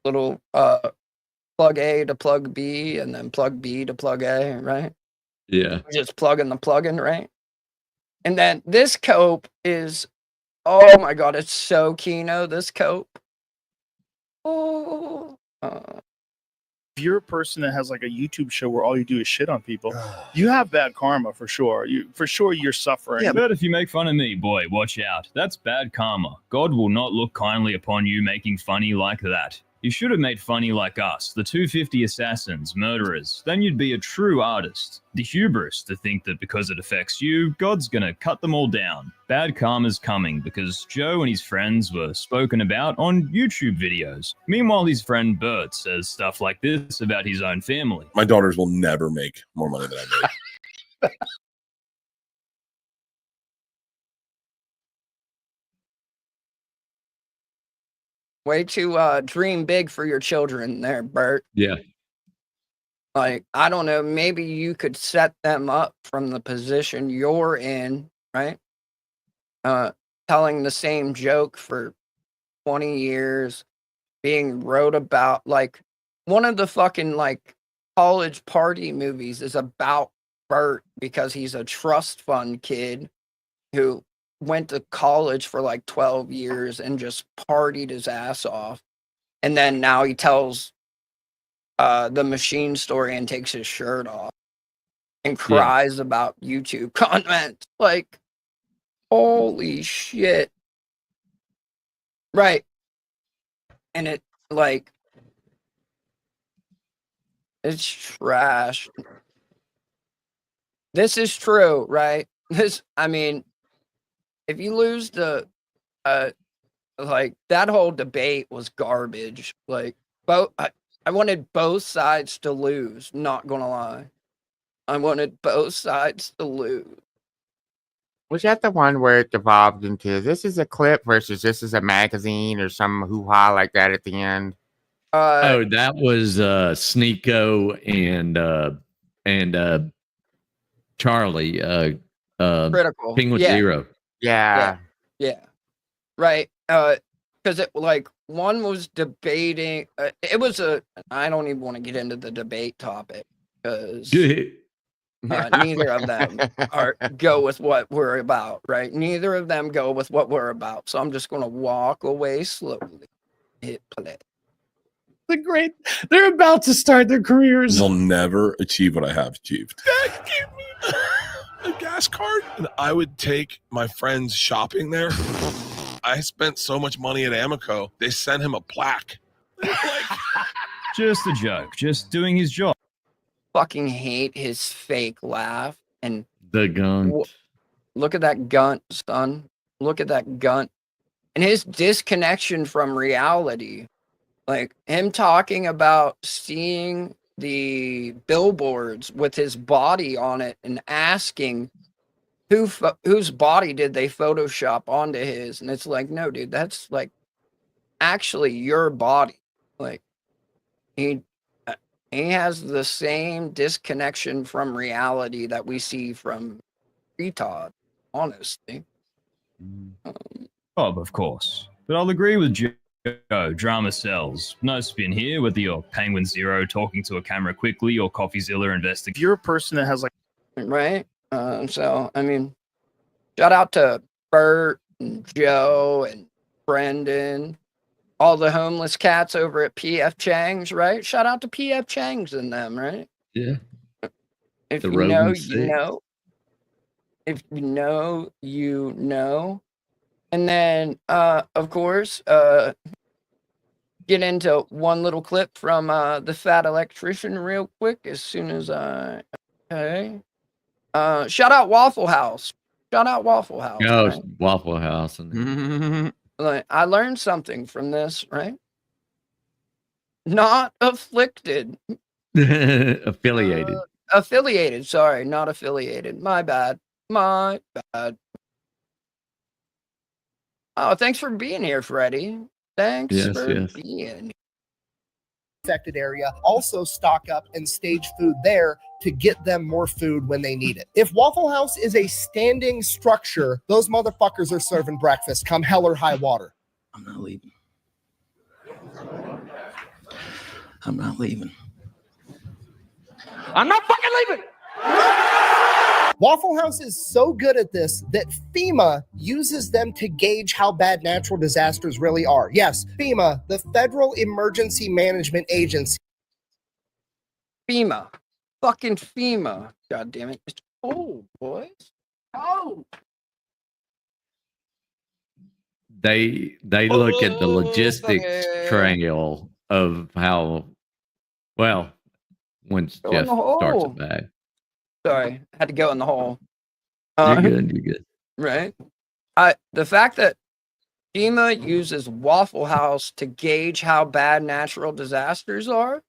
little plug A to plug B, and then plug B to plug A, right? Yeah. Just plugging the plug-in, right? And then this cope is, oh my god, it's so Kino, this cope. Oh. If you're a person that has like a YouTube show where all you do is shit on people, you have bad karma for sure. You're suffering. Yeah, but if you make fun of me, boy, watch out. That's bad karma. God will not look kindly upon you making funny like that. You should have made funny like us, the 250 assassins, murderers. Then you'd be a true artist. The hubris to think that because it affects you, God's gonna cut them all down. Bad karma's coming because Joe and his friends were spoken about on YouTube videos. Meanwhile, his friend Bert says stuff like this about his own family. My daughters will never make more money than I make. Way to dream big for your children there, Bert. Yeah. Like, I don't know, maybe you could set them up from the position you're in, right? Telling the same joke for 20 years, being wrote about, like, one of the fucking, like, college party movies is about Bert because he's a trust fund kid who went to college for like 12 years and just partied his ass off. And then now he tells the machine story and takes his shirt off and cries about YouTube content. Like, holy shit. Right. And it, like, it's trash. This is true, right? I mean, if you lose the, like, that whole debate was garbage. Like, I wanted both sides to lose, not gonna lie. I wanted both sides to lose. Was that the one where it devolved into this is a clip versus this is a magazine or some hoo-ha like that at the end? Oh, that was Sneeko and Charlie, Critical. Penguin Yeah. Zero. Yeah. Yeah. Right. Because it, like, one was debating, it was I don't even want to get into the debate topic because Neither of them go with what we're about, right? Neither of them go with what we're about. So I'm just going to walk away slowly. Hit play. They're about to start their careers. They'll never achieve what I have achieved. Dad, give me a gas card, and I would take my friends shopping there. I spent so much money at Amoco. They sent him a plaque. Just a joke. Just doing his job. Fucking hate his fake laugh. And The gun. Look at that gunt, son. Look at that gunt. And his disconnection from reality. Like him talking about seeing the billboards with his body on it and asking whose body did they Photoshop onto his? And it's like, no, dude, that's like actually your body. Like he has the same disconnection from reality that we see from retard, honestly. Bob, of course. But I'll agree with Joe. Drama sells. No spin here, whether you're Penguin Zero talking to a camera quickly or CoffeeZilla investigating. If you're a person that has like... Right? So, I mean, shout out to Bert and Joe and Brendan, all the homeless cats over at PF Chang's, right? Shout out to PF Chang's and them, right? Yeah. If The you know, Rogan you sticks. know. If you know, you know. And then, of course, get into one little clip from the Fat Electrician real quick as soon as I... Okay. Shout out Waffle House. Shout out Waffle House. Oh, right? Waffle House. And Like, I learned something from this, right? Not afflicted. affiliated. Affiliated, sorry, not affiliated. My bad. My bad. Oh, thanks for being here, Freddie. Thanks Yes, for yes. being here. Affected area, also stock up and stage food there to get them more food when they need it. If Waffle House is a standing structure, those motherfuckers are serving breakfast come hell or high water. I'm not leaving. I'm not leaving. I'm not fucking leaving. Waffle House is so good at this that FEMA uses them to gauge how bad natural disasters really are. Yes, FEMA, the Federal Emergency Management Agency. FEMA. Fucking FEMA. God damn it. It's cold, boys. Oh. They look at the logistics trail of how, well, once Go in Jeff the hole. starts it back. Sorry, had to go in the hole. You're good. You're good. Right. The fact that FEMA uses Waffle House to gauge how bad natural disasters are,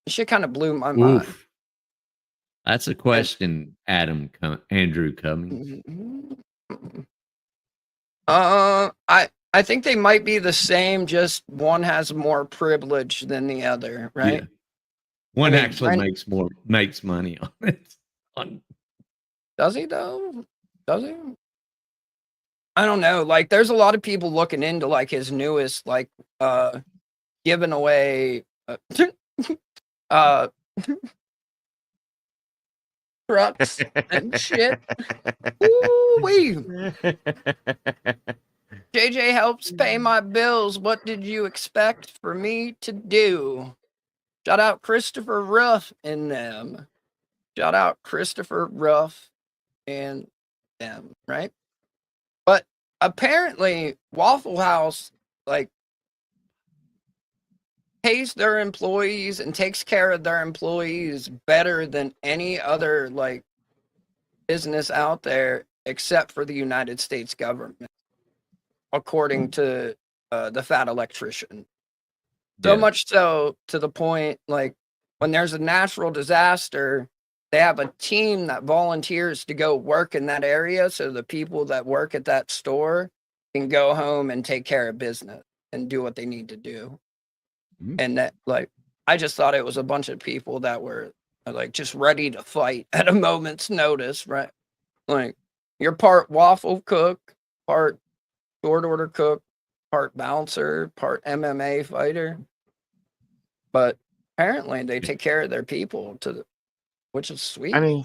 shit kind of blew my mind. Oof. That's a question, Andrew Cummings. I think they might be the same, just one has more privilege than the other, right? Yeah. One I mean, actually makes money on it. Does he though? Does he? I don't know. Like, there's a lot of people looking into like his newest, like, giving away, trucks and shit. Ooh-wee. JJ helps pay my bills. What did you expect for me to do? Shout out Christopher Ruff and them. Shout out Christopher Ruff and them, right? But apparently Waffle House like pays their employees and takes care of their employees better than any other like business out there except for the United States government, according to the Fat Electrician. So much so to the point, like, when there's a natural disaster, they have a team that volunteers to go work in that area so the people that work at that store can go home and take care of business and do what they need to do. And that, like, I just thought it was a bunch of people that were, like, just ready to fight at a moment's notice, right? Like, you're part waffle cook, part short order cook, part bouncer, part MMA fighter. But apparently they take care of their people which is sweet. I mean,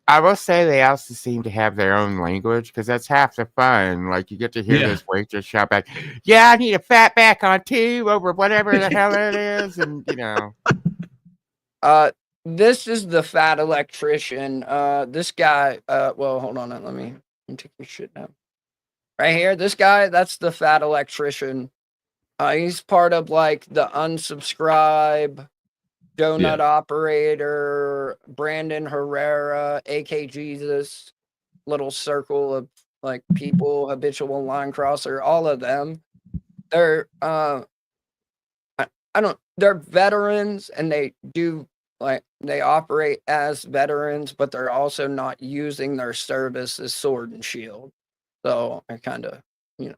I will say they also seem to have their own language because that's half the fun. Like you get to hear this waitress shout back, "Yeah, I need a fat back on two over whatever the hell it is," and you know. This is the fat electrician. This guy. Well, hold on. Let me take your shit down. Right here, this guy. That's the fat electrician. He's part of like the unsubscribe, donut operator, Brandon Herrera, AK Jesus, little circle of like people, habitual line crosser, all of them. They're they're veterans and they do like they operate as veterans, but they're also not using their service as sword and shield. So I kind of, you know.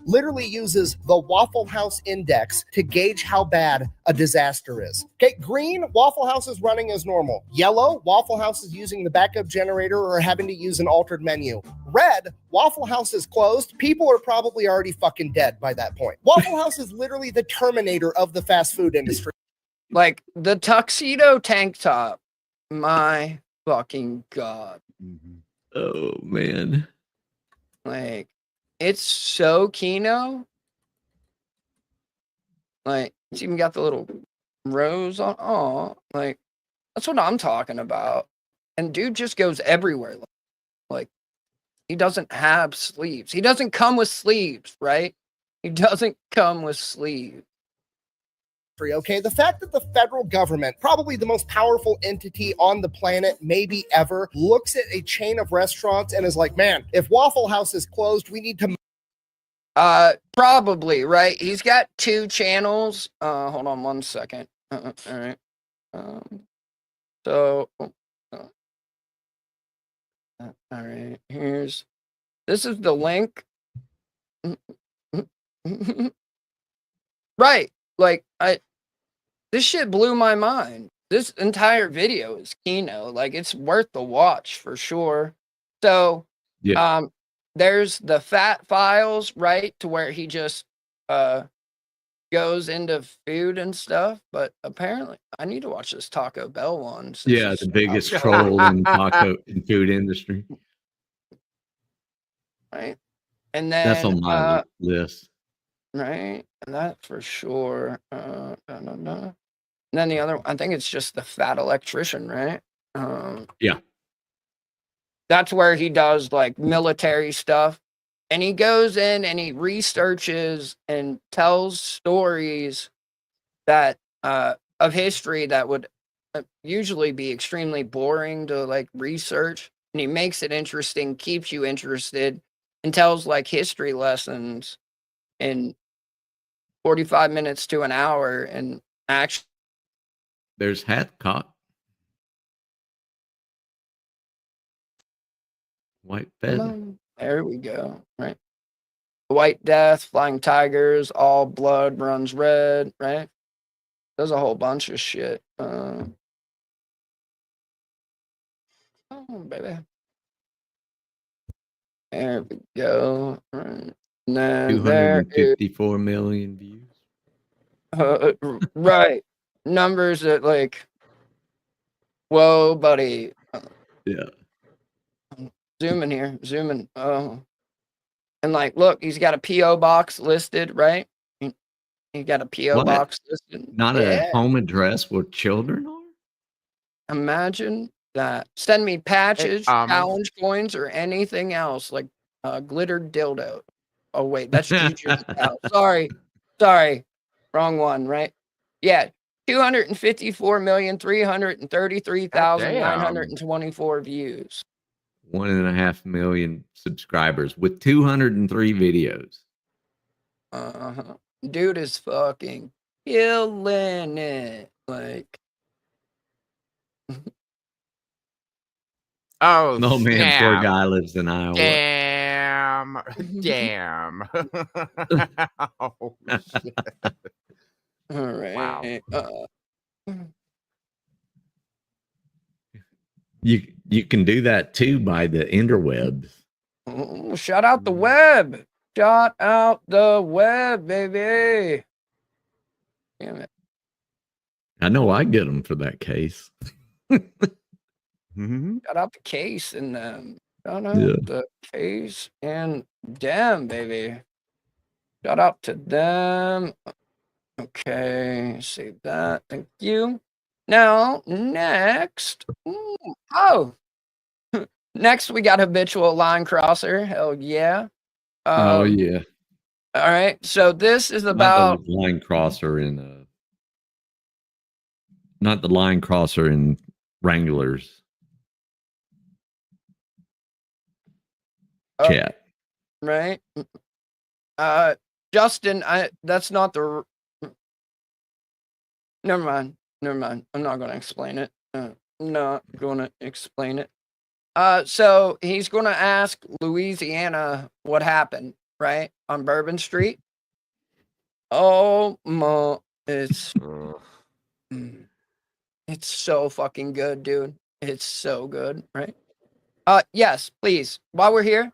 Literally uses the Waffle House index to gauge how bad a disaster is. Okay, green, Waffle House is running as normal. Yellow, Waffle House is using the backup generator or having to use an altered menu. Red, Waffle House is closed. People are probably already fucking dead by that point. Waffle House is literally the Terminator of the fast food industry. Like the tuxedo tank top. My fucking God. Oh, man. Like, it's so Kino. Like, it's even got the little rose on. Oh, like, that's what I'm talking about. And dude just goes everywhere. Like, he doesn't have sleeves. He doesn't come with sleeves, right? He doesn't come with sleeves. Okay, the fact that the federal government, probably the most powerful entity on the planet, maybe ever, looks at a chain of restaurants and is like, man, if Waffle House is closed, we need to. Probably, right? He's got 2 channels. Hold on 1 second. All right. So, all right. This is the link. Right. Like, this shit blew my mind. This entire video is Kino. Like, it's worth the watch for sure. So, there's the fat files, right? To where he just goes into food and stuff. But apparently, I need to watch this Taco Bell one. Yeah, the biggest troll in taco and food industry. Right. And then That's on my list. Right. And that's for sure. And then the other, I think it's just the fat electrician, right? Yeah. That's where he does like military stuff. And he goes in and he researches and tells stories that of history that would usually be extremely boring to like research. And he makes it interesting, keeps you interested, and tells like history lessons in 45 minutes to an hour. And actually, there's Hathcock. White Feather. There we go. Right. White Death, Flying Tigers, All Blood Runs Red, right? There's a whole bunch of shit. Oh, baby. There we go. Right. And then 254 million views. Right. Numbers that like, whoa, buddy. Yeah. Zoom in here. Zoom in. Oh. And like, look, he's got a P.O. box listed, right? He got a P.O. box listed. Not a home address where children are? Imagine that. Send me patches, challenge coins, or anything else, like glittered dildo. Oh, wait, that's Juju's house. Sorry. Wrong one, right? Yeah. 254,333,924 views. 1.5 million subscribers with 203 videos. Dude is fucking killing it. Like, oh no man, snap. poor guy lives in Iowa. Damn. Oh, shit. All right. Wow. You can do that too by the interwebs. Shout out the web. Shout out the web, baby. Damn it. I know I get them for that case. Shout out the case and them. Shout out the case and them, baby. Shout out to them. Okay, save that. Thank you. Now, next. Next we got habitual line crosser. Hell yeah. Oh yeah. All right. So this is Not about the line crosser in not the line crosser in Wranglers chat. right. Justin, that's not the. Never mind. Never mind. I'm not going to explain it. Not going to explain it. So he's going to ask Louisiana what happened, right? On Bourbon Street. Oh my, it's so fucking good, dude. It's so good, right? Yes, please. While we're here,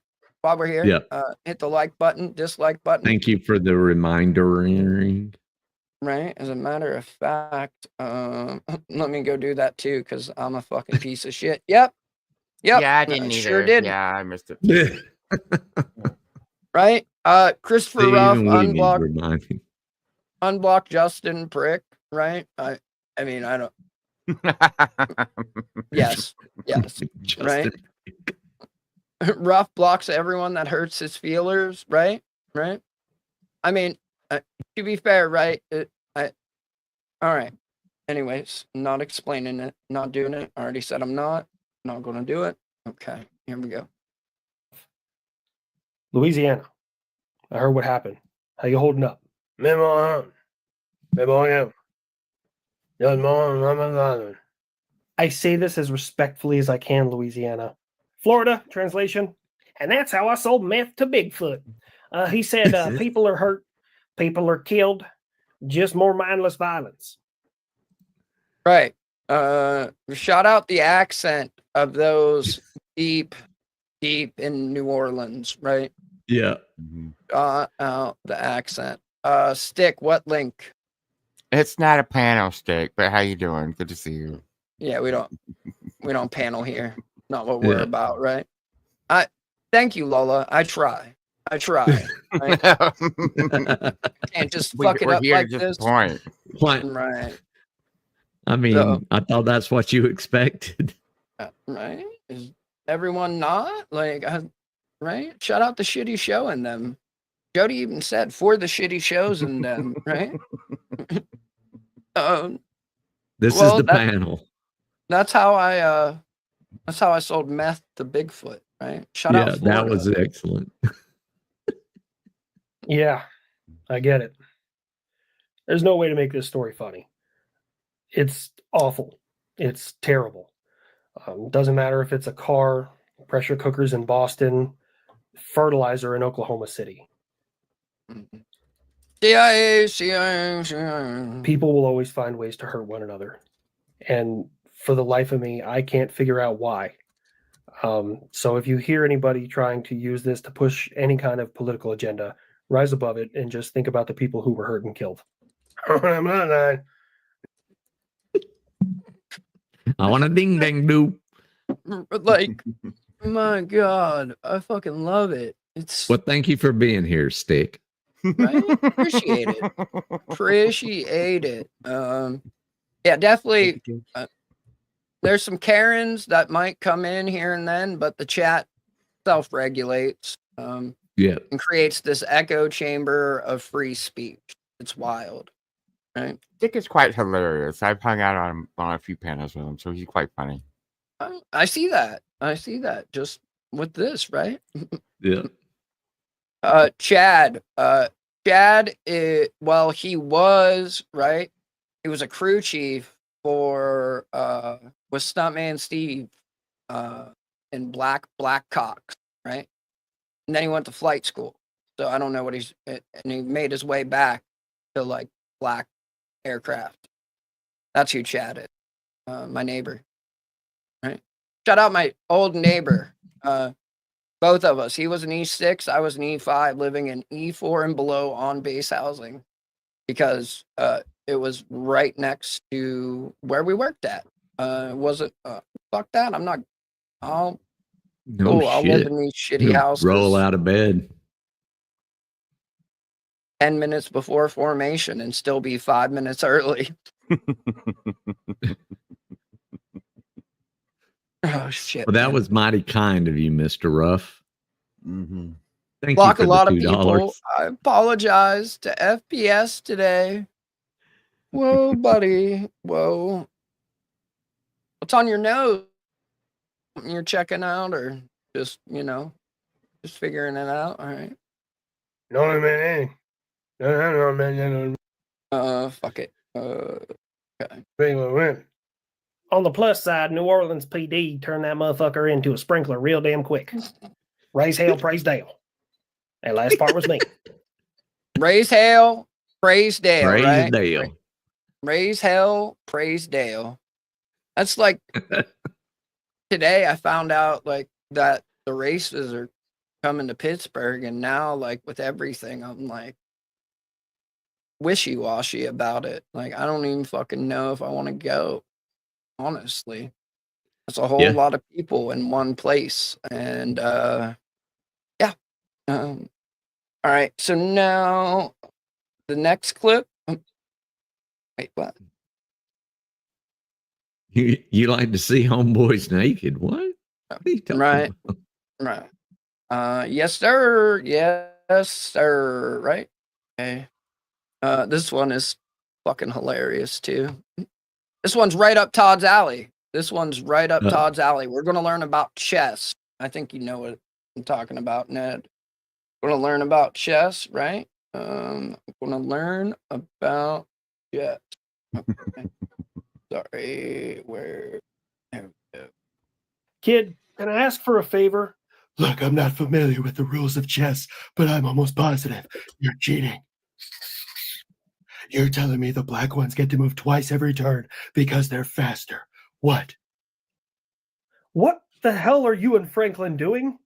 Yeah. hit the like button, dislike button. Thank you for the reminder. Right. As a matter of fact, let me go do that too, because I'm a fucking piece of shit. Yep. Yeah, I didn't either. Sure did. Yeah, I missed it. Right. Christopher See, Ruff even we need unblocked reminding. Justin prick. Right. I mean, I don't. Yes. Right. Ruff blocks everyone that hurts his feelers. Right. I mean, to be fair, right? All right. Anyways, not explaining it, not doing it. I already said I'm not going to do it. Okay, here we go. Louisiana. I heard what happened. How you holding up? I say this as respectfully as I can, Louisiana. Florida, translation. And that's how I sold meth to Bigfoot. He said people are hurt, people are killed, just more mindless violence. Right. Shout out the accent of those deep in New Orleans, right? Yeah. Out the accent. Stick, what link? It's not a panel, Stick, but how you doing? Good to see you. Yeah, we don't panel here. Not what we're about, right? Thank you, Lola. I try. Right? Can't just fuck it up like this. Point. Right. I mean, I thought that's what you expected. Right? Is everyone not? Like, right? Shout out the shitty show in them. Jody even said for the shitty shows in them, right? This is the panel. That's how I sold meth to Bigfoot, right? Shout out Florida. That was excellent. Yeah, I get it. There's no way to make this story funny. It's awful. It's terrible. Doesn't matter if it's a car, pressure cookers in Boston, fertilizer in Oklahoma City. CIA. People will always find ways to hurt one another. And for the life of me, I can't figure out why. So if you hear anybody trying to use this to push any kind of political agenda, rise above it and just think about the people who were hurt and killed. I'm not lying. I want a ding dang do. Like, my God, I fucking love it. It's Well, thank you for being here, Stick. right. Appreciate it. Yeah, definitely. There's some Karens that might come in here and then, but the chat self-regulates. And creates this echo chamber of free speech. It's wild, right? Dick is quite hilarious. I've hung out on a few panels with him, so he's quite funny. I see that. Just with this, right? Yeah. Chad. Chad. Well, he was right. He was a crew chief for with Stuntman Steve in Black Cox, right? And then he went to flight school. So I don't know what and he made his way back to like Black Aircraft. That's who Chad is. My neighbor. Right? Shout out my old neighbor. Both of us. He was an E6, I was an E5, living in E4 and below on base housing because it was right next to where we worked at. wasn't fuck that. I'm not. I'll No cool. I'll live shit. in these shitty You houses. roll out of bed. 10 minutes before formation and still be 5 minutes early. Oh shit! Well, that man. was mighty kind of you, Mr. Ruff. Mm-hmm. Thank Block you a for lot the of people. $2. I apologize to FPS today. Whoa, buddy. Whoa. What's on your nose? Something you're checking out, or just just figuring it out? All right. No, man. No, man. Fuck it. Okay. On the plus side, New Orleans PD turned that motherfucker into a sprinkler real damn quick. Raise hell, praise Dale. That last part was me. Raise hell, praise Dale, Praise right? Dale. Raise hell, praise Dale. That's like today I found out like that the races are coming to Pittsburgh, and now like with everything, I'm like wishy-washy about it. Like I don't even fucking know if I want to go. Honestly, it's a whole lot of people in one place, and yeah. All right, so now the next clip. Wait, what? You like to see homeboys naked? What? What are you talking Right, about? right. Yes, sir. Yes, sir. Right. Okay. This one is fucking hilarious too. This one's right up Todd's alley. This one's right up Todd's alley. We're gonna learn about chess. I think you know what I'm talking about, Ned. We're gonna learn about chess, right? I'm gonna learn about chess. Okay. Sorry, where? There we go. Kid, can I ask for a favor? Look, I'm not familiar with the rules of chess, but I'm almost positive you're cheating. You're telling me the black ones get to move twice every turn because they're faster. What? What the hell are you and Franklin doing?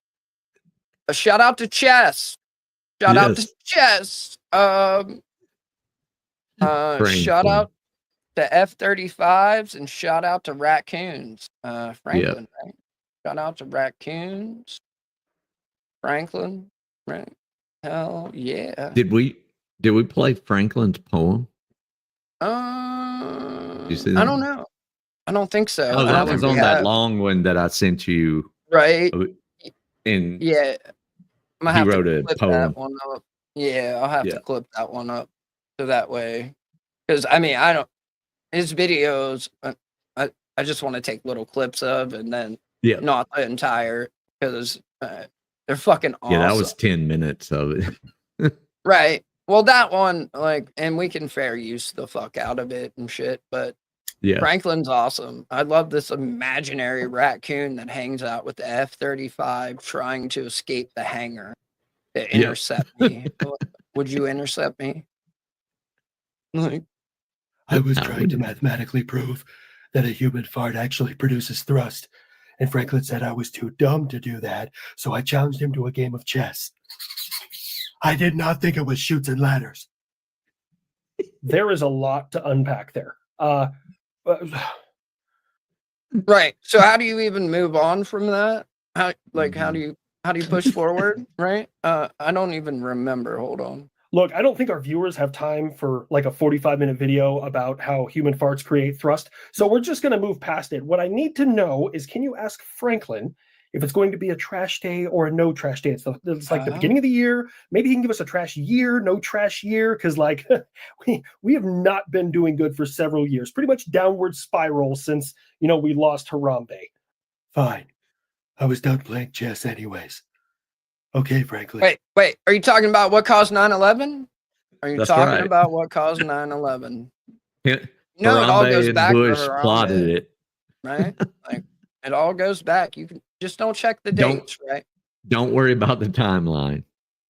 A shout out to chess. Shout out to chess. Shout out to F-35s and shout out to raccoons. Franklin, right? Shout out to raccoons. Franklin, right? Hell yeah. Did we play Franklin's poem? Did you see that? I don't know. I don't think so. Oh, I that don't was think on we that have. long one that I sent you. Right. And Yeah. I'm gonna he have wrote to a clip poem. that one up. Yeah, I'll have to clip that one up so that way. Because I mean, I don't. His videos, I just want to take little clips of and then not the entire because they're fucking awesome. Yeah, that was 10 minutes of it. Right. Well, that one, like, and we can fair use the fuck out of it and shit, but Yeah. Franklin's awesome. I love this imaginary raccoon that hangs out with the F-35 trying to escape the hangar to intercept me. Would you intercept me? Like, I was trying to mathematically prove that a human fart actually produces thrust, and Franklin said I was too dumb to do that, so I challenged him to a game of chess. I did not think it was chutes and ladders. There is a lot to unpack there. Right. So how do you even move on from that? How do you push forward? Right. I don't even remember. Hold on. Look, I don't think our viewers have time for like a 45-minute video about how human farts create thrust. So we're just going to move past it. What I need to know is, can you ask Franklin if it's going to be a trash day or a no trash day? It's like the beginning of the year. Maybe he can give us a trash year, no trash year. Cause like we have not been doing good for several years, pretty much downward spiral since, we lost Harambe. Fine. I was done playing chess anyways. Okay, Franklin. Wait. Are you talking about what caused 9/11? Are you That's talking right. about what caused 9/11? Yeah. No, it all goes and back Bush to Harambe, plotted it. right? Like it all goes back. You can just don't check the dates, right? Don't worry about the timeline.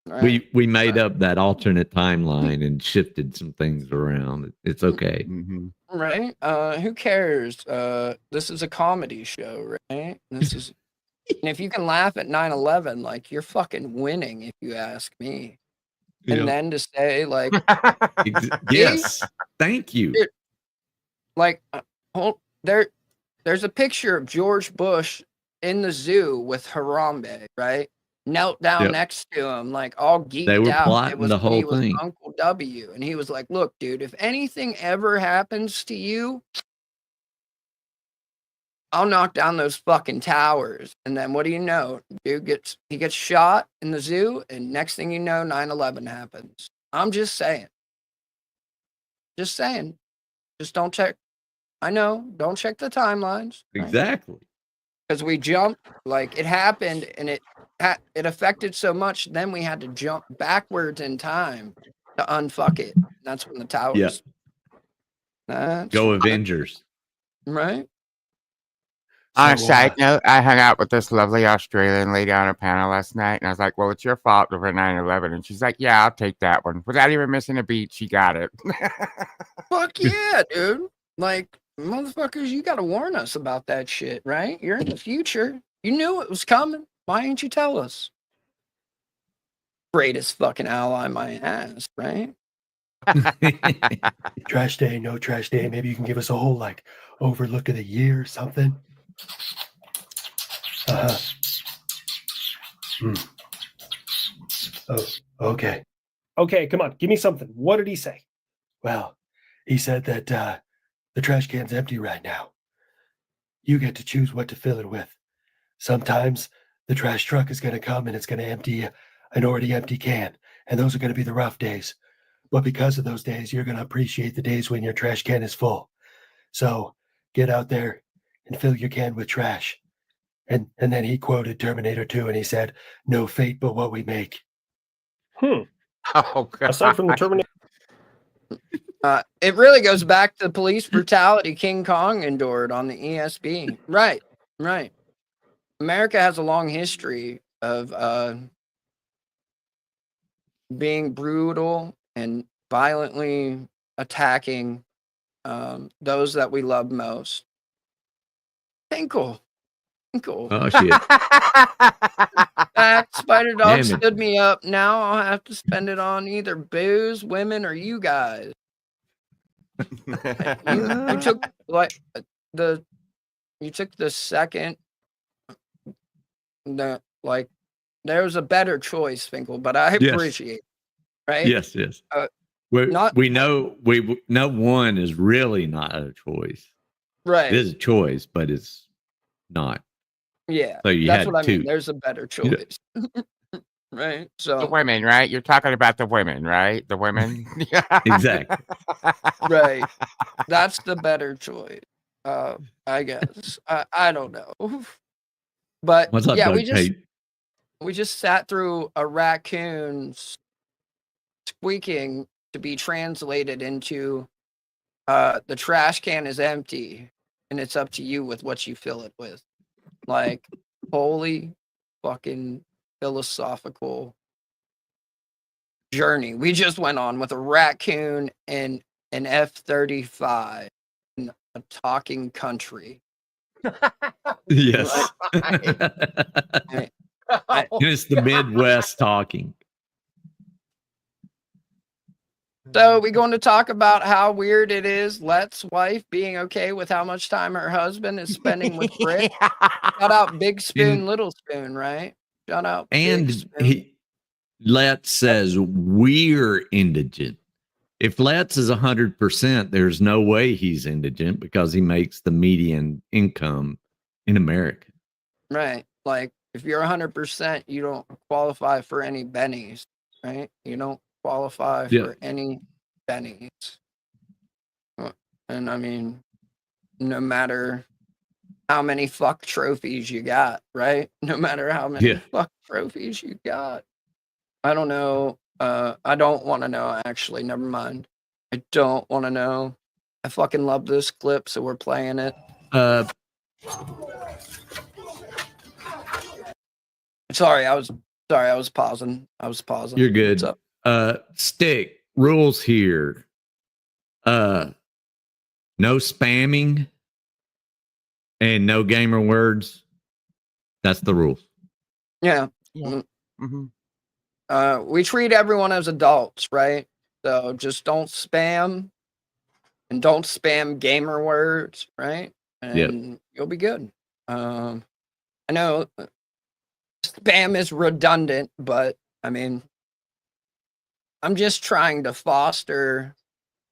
Right. We made up that alternate timeline and shifted some things around. It's okay. Right? Who cares? This is a comedy show, right? This is, and if you can laugh at 9/11, like you're fucking winning, if you ask me. And then to say like, yes, thank you. Dude, like, there, there's a picture of George Bush in the zoo with Harambe, right? Knelt down Yep. next to him, like all geeked They were out. It plotting was the when he whole was thing. Uncle W, and he was like, "Look, dude, if anything ever happens to you, I'll knock down those fucking towers." And then what do you know? Dude gets shot in the zoo, and next thing you know, 9/11 happens. I'm just saying. Just saying. Just don't check. I know. Don't check the timelines. Right? Exactly. Because we jumped, like it happened, and it affected so much. Then we had to jump backwards in time to unfuck it. And that's when the towers. Go Avengers. Right. On a side note, I hung out with this lovely Australian lady on a panel last night, and I was like, "Well, it's your fault for 9/11," and she's like, "Yeah, I'll take that one." Without even missing a beat, she got it. Fuck yeah, dude. Like, motherfuckers, you got to warn us about that shit, right? You're in the future. You knew it was coming. Why didn't you tell us? Greatest fucking ally my ass, right? Trash day, no trash day. Maybe you can give us a whole like overlook of the year or something. Oh, okay. Okay, come on, give me something. What did he say? Well, he said that the trash can's empty right now. You get to choose what to fill it with. Sometimes the trash truck is going to come and it's going to empty an already empty can, and those are going to be the rough days. But because of those days, you're going to appreciate the days when your trash can is full. So get out there and fill your can with trash. And then he quoted Terminator 2 and he said, "No fate but what we make." Oh, God. Aside from the Terminator. It really goes back to the police brutality King Kong endured on the ESB. Right, right. America has a long history of being brutal and violently attacking those that we love most. Tinkle. Oh shit. Spider Dog Damn it. stood me up. Now I'll have to spend it on either booze, women, or you guys. You took the second. There was a better choice, Finkel, but I Yes. appreciate it, right? Yes. we not- know one is really not a choice. Right. It is a choice, but it's not. Yeah, So you that's had what I mean. two. There's a better You know- choice. Right. The So women, right? You're talking about the women, right? The women. Exactly. right. That's the better choice. I guess. I don't know. But What's up, yeah, Doug we Tate? just sat through a raccoon squeaking to be translated into the trash can is empty and it's up to you with what you fill it with. Like, holy fucking philosophical journey we just went on with a raccoon and an F-35 in a talking country. Yes. I- It's the Midwest talking. So we going to talk about how weird it is Let's wife being okay with how much time her husband is spending with Britt. Shout out Big Spoon, Little Spoon, right? Shout out Big And Spoon. Let's says we're indigent. If Let's is 100%, there's no way he's indigent because he makes the median income in America. Right. Like if you're 100%, you don't qualify for any bennies, right? You don't qualify for any bennies. And I mean, no matter how many fuck trophies you got, right? No matter how many fuck trophies you got. I don't know. I don't want to know, actually. Never mind. I don't want to know. I fucking love this clip, so we're playing it. Sorry, I was pausing. You're good. What's up? Stick rules here. No spamming and no gamer words. That's the rules. Yeah. We treat everyone as adults, right? So just don't spam and don't spam gamer words, right? and you'll be good. I know spam is redundant, but I mean, I'm just trying to foster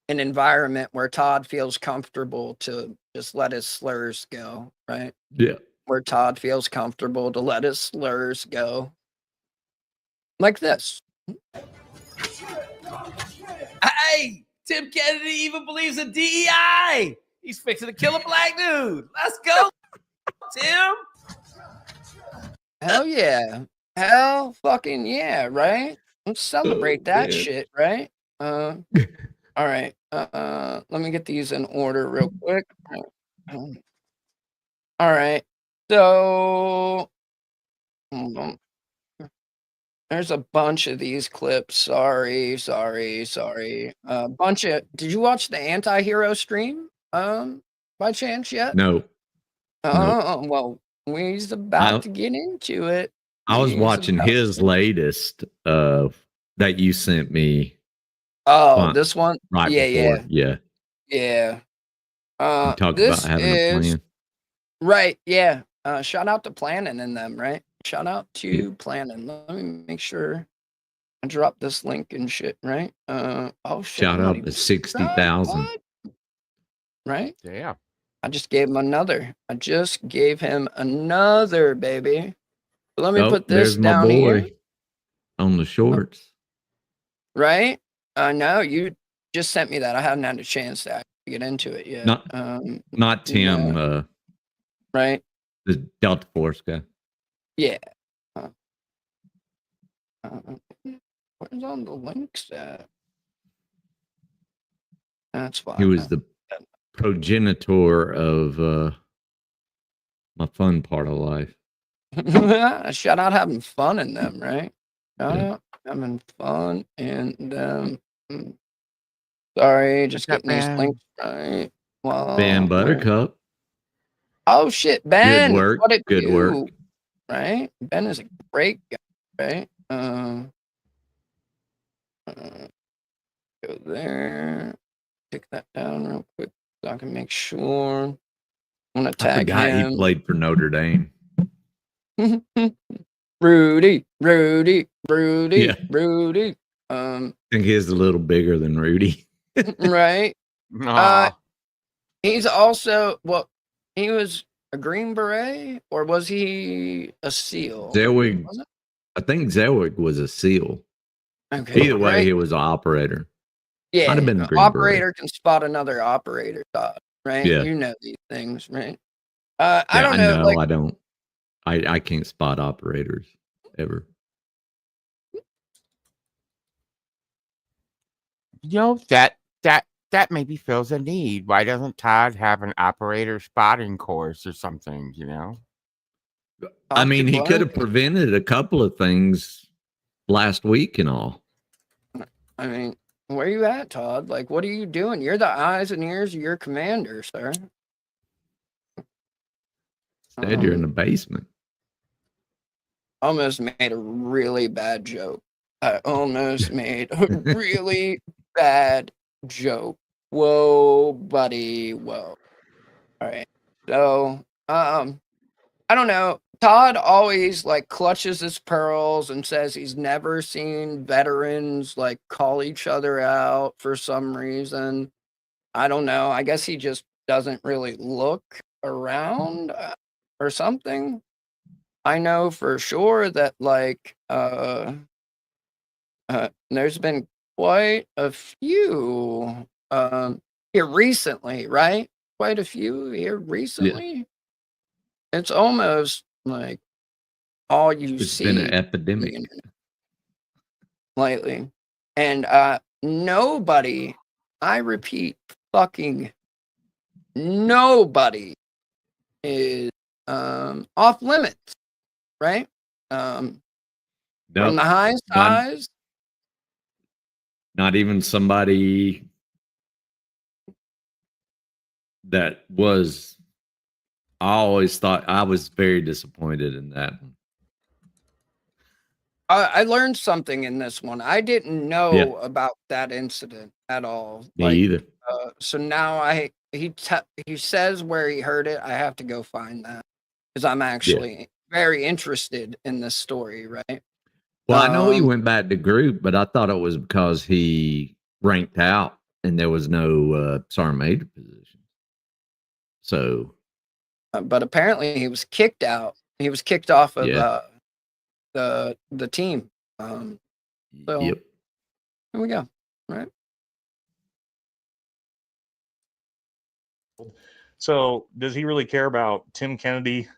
an environment where Todd feels comfortable to just let his slurs go, right? Yeah. Where Todd feels comfortable to let his slurs go. Like this. Hey, Tim Kennedy even believes in DEI. He's fixing to kill a black dude. Let's go, Tim. Hell yeah. Hell fucking yeah, right? Let's celebrate that shit, right? All right. Let me get these in order real quick. All right. So hold on. There's a bunch of these clips. Sorry. Bunch of Did you watch the anti-hero stream? By chance yet? No. Oh, well, we's about to get into it. I was We's watching about his to- latest that you sent me. Oh, this one? Right before. Yeah. Yeah. You talked about This having a is plan. right. Yeah. Shout out to Planning in them, right? Shout out to Planning. Let me make sure I drop this link and shit, right? Oh shit. Shout I'm not out even to 60,000. right? Yeah. I just gave him another. Baby. Let me put this There's my down boy here. on the shorts. Right? No, you just sent me that. I haven't had a chance to actually get into it yet. Not Tim, no. Right? the Delta Force guy. Yeah. Where's all the links at? That's fine. He was the progenitor of my fun part of life. Shout out having fun in them, right? Shout out having fun in them. Sorry, just What's up, getting these man? links right. Well, Ben Buttercup. Oh shit, Ben! Good work. What it Good do? work. Right? Ben is a great guy, right? Go there. Take that down real quick so I can make sure. I'm gonna I tag forgot him. he played for Notre Dame. Rudy. Yeah. Rudy. I think he's a little bigger than Rudy. Right. Aw. He's also he was a Green Beret, or was he a SEAL? Zellwig, Was it? I think Zellwig was a SEAL. Okay, Either way, right. he was an operator. Yeah, Might have been a an Green operator can spot another operator, Todd, right? Yeah. You know these things, right? Beret. I don't know. Like, I don't. I can't spot operators ever. You know, that maybe fills a need. Why doesn't Todd have an operator spotting course or something, you know? I mean, he could have prevented a couple of things last week and all. I mean, where you at, Todd? Like, what are you doing? You're the eyes and ears of your commander, sir. Instead, you're in the basement. Almost made a really bad joke. I almost made a really bad joke. Whoa, buddy. Whoa. All right. So, I don't know. Todd always like clutches his pearls and says he's never seen veterans like call each other out for some reason. I don't know. I guess he just doesn't really look around or something. I know for sure that like there's been quite a few here recently, right? Quite a few here recently. It's almost like all you It's see been an on the epidemic. internet lately. And nobody, I repeat, fucking nobody is off limits, right? From Nope. the highest highs. Not even somebody that was. I always thought I was very disappointed in that. I learned something in this one. I didn't know about that incident at all. Me either. So now he says where he heard it. I have to go find that because I'm actually very interested in this story, right? Well, I know he went back to group, but I thought it was because he ranked out and there was no sergeant major position. So, but apparently he was kicked out. He was kicked off of the team. So yep. here we go. Right. So does he really care about Tim Kennedy?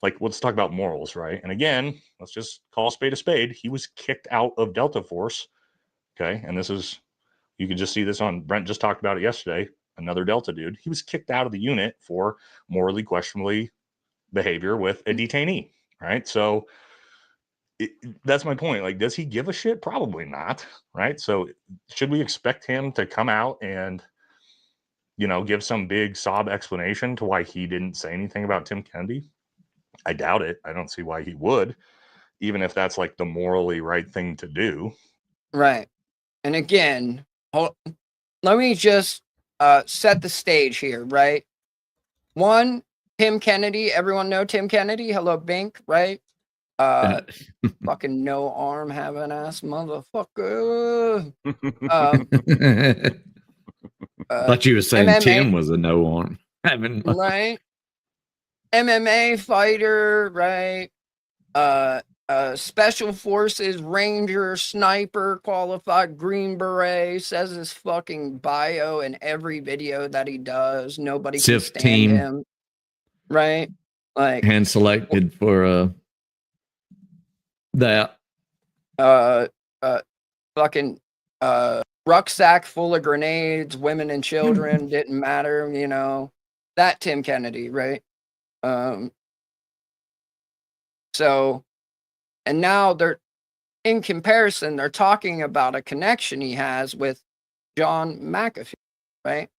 Like, let's talk about morals, right? And again, let's just call a spade a spade. He was kicked out of Delta Force. Okay. And this is, you can just see this on, Brent just talked about it yesterday. Another Delta dude. He was kicked out of the unit for morally questionably behavior with a detainee, right? So that's my point. Like, does he give a shit? Probably not, right? So should we expect him to come out and, you know, give some big sob explanation to why he didn't say anything about Tim Kennedy? I doubt it. I don't see why he would, even if that's like the morally right thing to do. Right. And again, let me just set the stage here, right? One, Tim Kennedy. Everyone know Tim Kennedy? Hello, Bink, right? Fucking no arm having ass motherfucker. Thought you were saying MMA, Tim was a no arm. right? MMA fighter, right? Special Forces Ranger Sniper qualified Green Beret, says his fucking bio in every video that he does. Nobody can SIF stand team. him, right? Like Hand selected for that. Fucking rucksack full of grenades, women and children didn't matter, you know. That Tim Kennedy, right? So, and now they're in comparison, they're talking about a connection he has with John McAfee, right?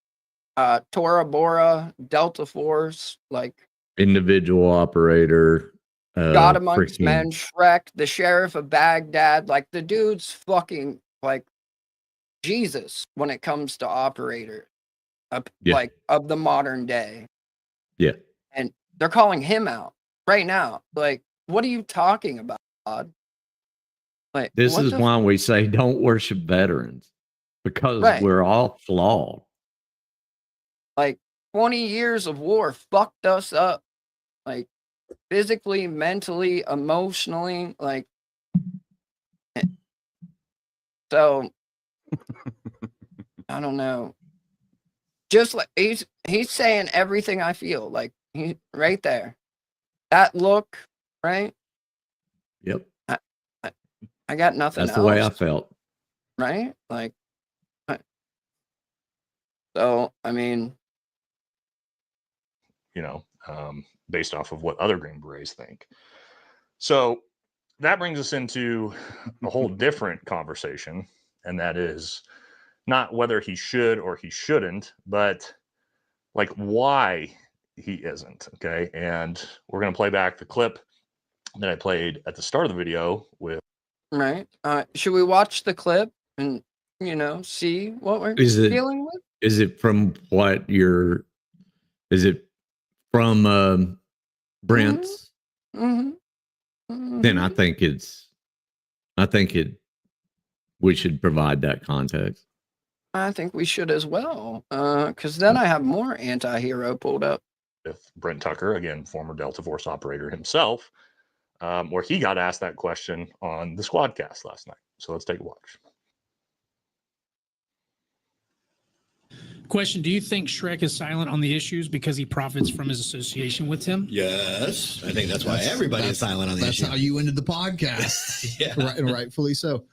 Tora Bora, Delta Force, like Individual operator. God Amongst Men, Shrek, the Sheriff of Baghdad. Like the dude's fucking like Jesus when it comes to operator, like of the modern day. Yeah. And they're calling him out right now. Like, what are you talking about, God? Like, This is why we say don't worship veterans, because we're all flawed. Like 20 years of war fucked us up, like physically, mentally, emotionally, like. So I don't know. Just like he's saying everything I feel, like he right there. That look, right? Yep. I got nothing That's else. the way I felt. Right? Like, so, I mean, you know, based off of what other Green Berets think. So that brings us into a whole different conversation, and that is not whether he should or he shouldn't, but like why he isn't. Okay. And we're going to play back the clip that I played at the start of the video with. Right. Should we watch the clip and, you know, see what we're dealing with? Is it from what you're, is it from Brent's? Mm-hmm. Then I think we should provide that context. I think we should as well, because then I have more anti-hero pulled up. With Brent Tucker, again, former Delta Force operator himself, where he got asked that question on the Squadcast last night. So let's take a watch. Question: do you think Shrek is silent on the issues because he profits from his association with him? Yes, I think that's why everybody is silent on the issue. That's how you ended the podcast. Yeah, right, and rightfully so.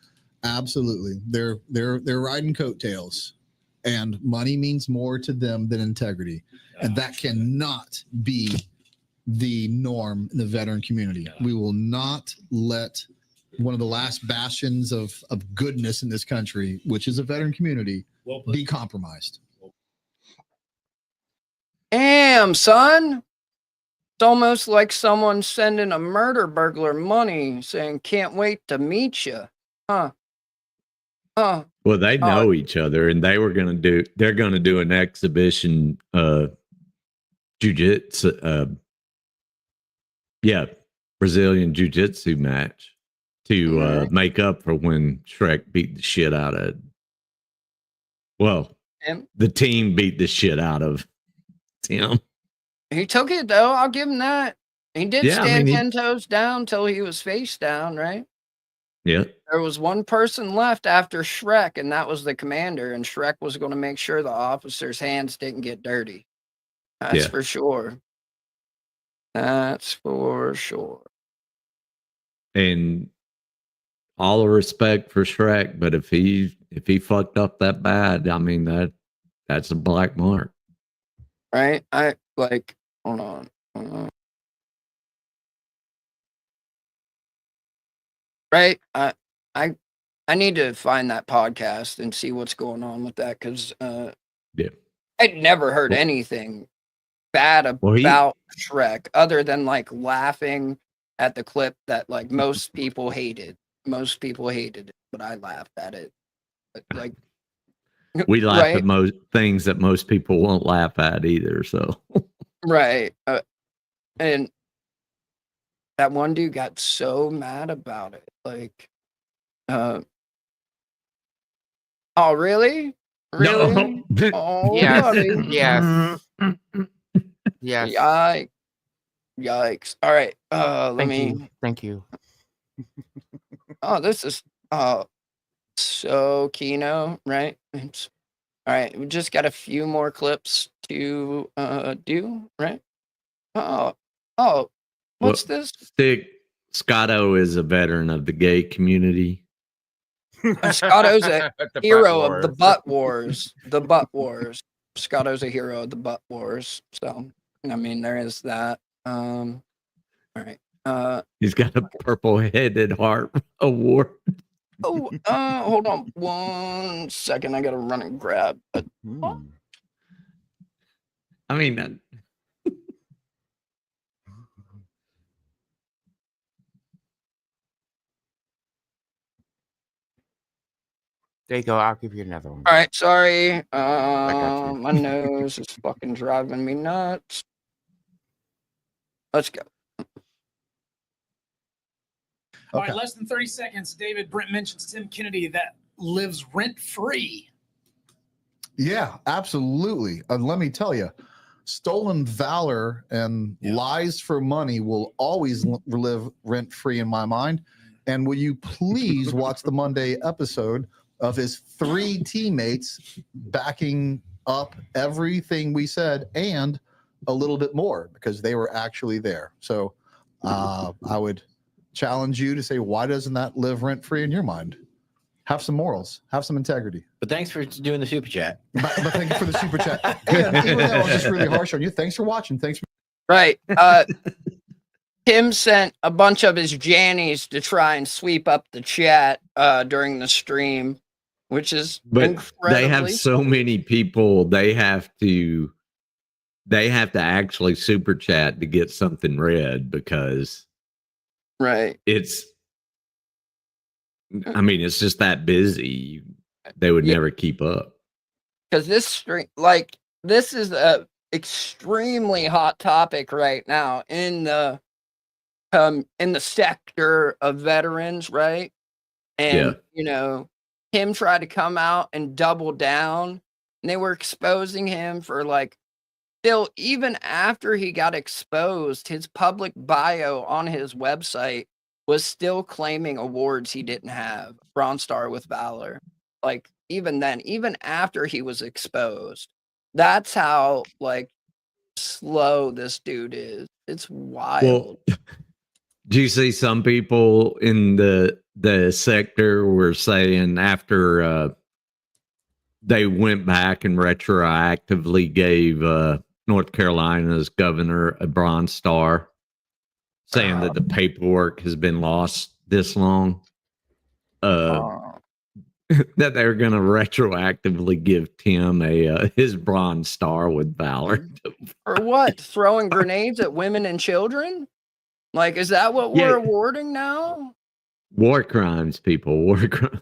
Absolutely, they're riding coattails, and money means more to them than integrity, and that cannot be the norm in the veteran community. We will not let one of the last bastions of goodness in this country, which is a veteran community, be compromised. Damn, son. It's almost like someone sending a murder burglar money saying, can't wait to meet you. Huh. Well, they know each other, and they're gonna do an exhibition jiu-jitsu Brazilian jiu-jitsu match to make up for when Shrek beat the shit out of the team beat the shit out of Tim. He took it though. I'll give him that. He did Yeah, I stand mean, 10 toes down till he was face down, right? Yeah. There was one person left after Shrek, and that was the commander. And Shrek was going to make sure the officers' hands didn't get dirty. That's for sure. That's for sure. And all the respect for Shrek, but if he fucked up that bad, I mean that's a black mark. Right? Hold on. Right? I need to find that podcast and see what's going on with that because I'd never heard anything bad about Shrek other than like laughing at the clip that like most people hated. Most people hated it, but I laughed at it. Like we laugh at most things that most people won't laugh at either. So right, and that one dude got so mad about it. Like, oh really? Really? No. Oh, Yes. buddy. Yes. Yes. Yikes. All right. Thank you. Oh, this is so Kino, right? All right, we just got a few more clips to do, right? What's this? Scotto is a veteran of the gay community. Scotto's a The hero butt of the wars. butt wars. The butt wars. Scotto's a hero of the butt wars. So, I mean, there is that. All right. He's got a purple-headed heart award. Hold on 1 second. I gotta run and grab. I mean, There you go. I'll give you another one. All right, sorry. got you. My nose is fucking driving me nuts. Let's go. All right, less than 30 seconds. David, Brent mentions Tim Kennedy that lives rent free. Yeah, absolutely. And let me tell you, stolen valor and lies for money will always live rent free in my mind. And will you please watch the Monday episode of his 3 teammates backing up everything we said and a little bit more because they were actually there. So I would challenge you to say, why doesn't that live rent free in your mind? Have some morals, have some integrity. But thanks for doing the super chat. But thank you for the super chat. And even though I was just really harsh on you, thanks for watching. Thanks for Right. Tim sent a bunch of his Jannies to try and sweep up the chat during the stream, which is they have so many people. They have to actually super chat to get something read because it's. I mean, it's just that busy. They would never keep up. Because this stream, like, this is a extremely hot topic right now in the sector of veterans, right? And you know, him tried to come out and double down, and they were exposing him for like. Still, even after he got exposed, his public bio on his website was still claiming awards he didn't have. Bronze Star with Valor. Like, even then, even after he was exposed, that's how, like, slow this dude is. It's wild. Well, do you see some people in the sector were saying after they went back and retroactively gave North Carolina's governor a Bronze Star, saying that the paperwork has been lost this long, that they're going to retroactively give Tim his Bronze Star with Valor. For what? Throwing grenades at women and children? Like, is that what we're awarding now? War crimes, people. War crimes.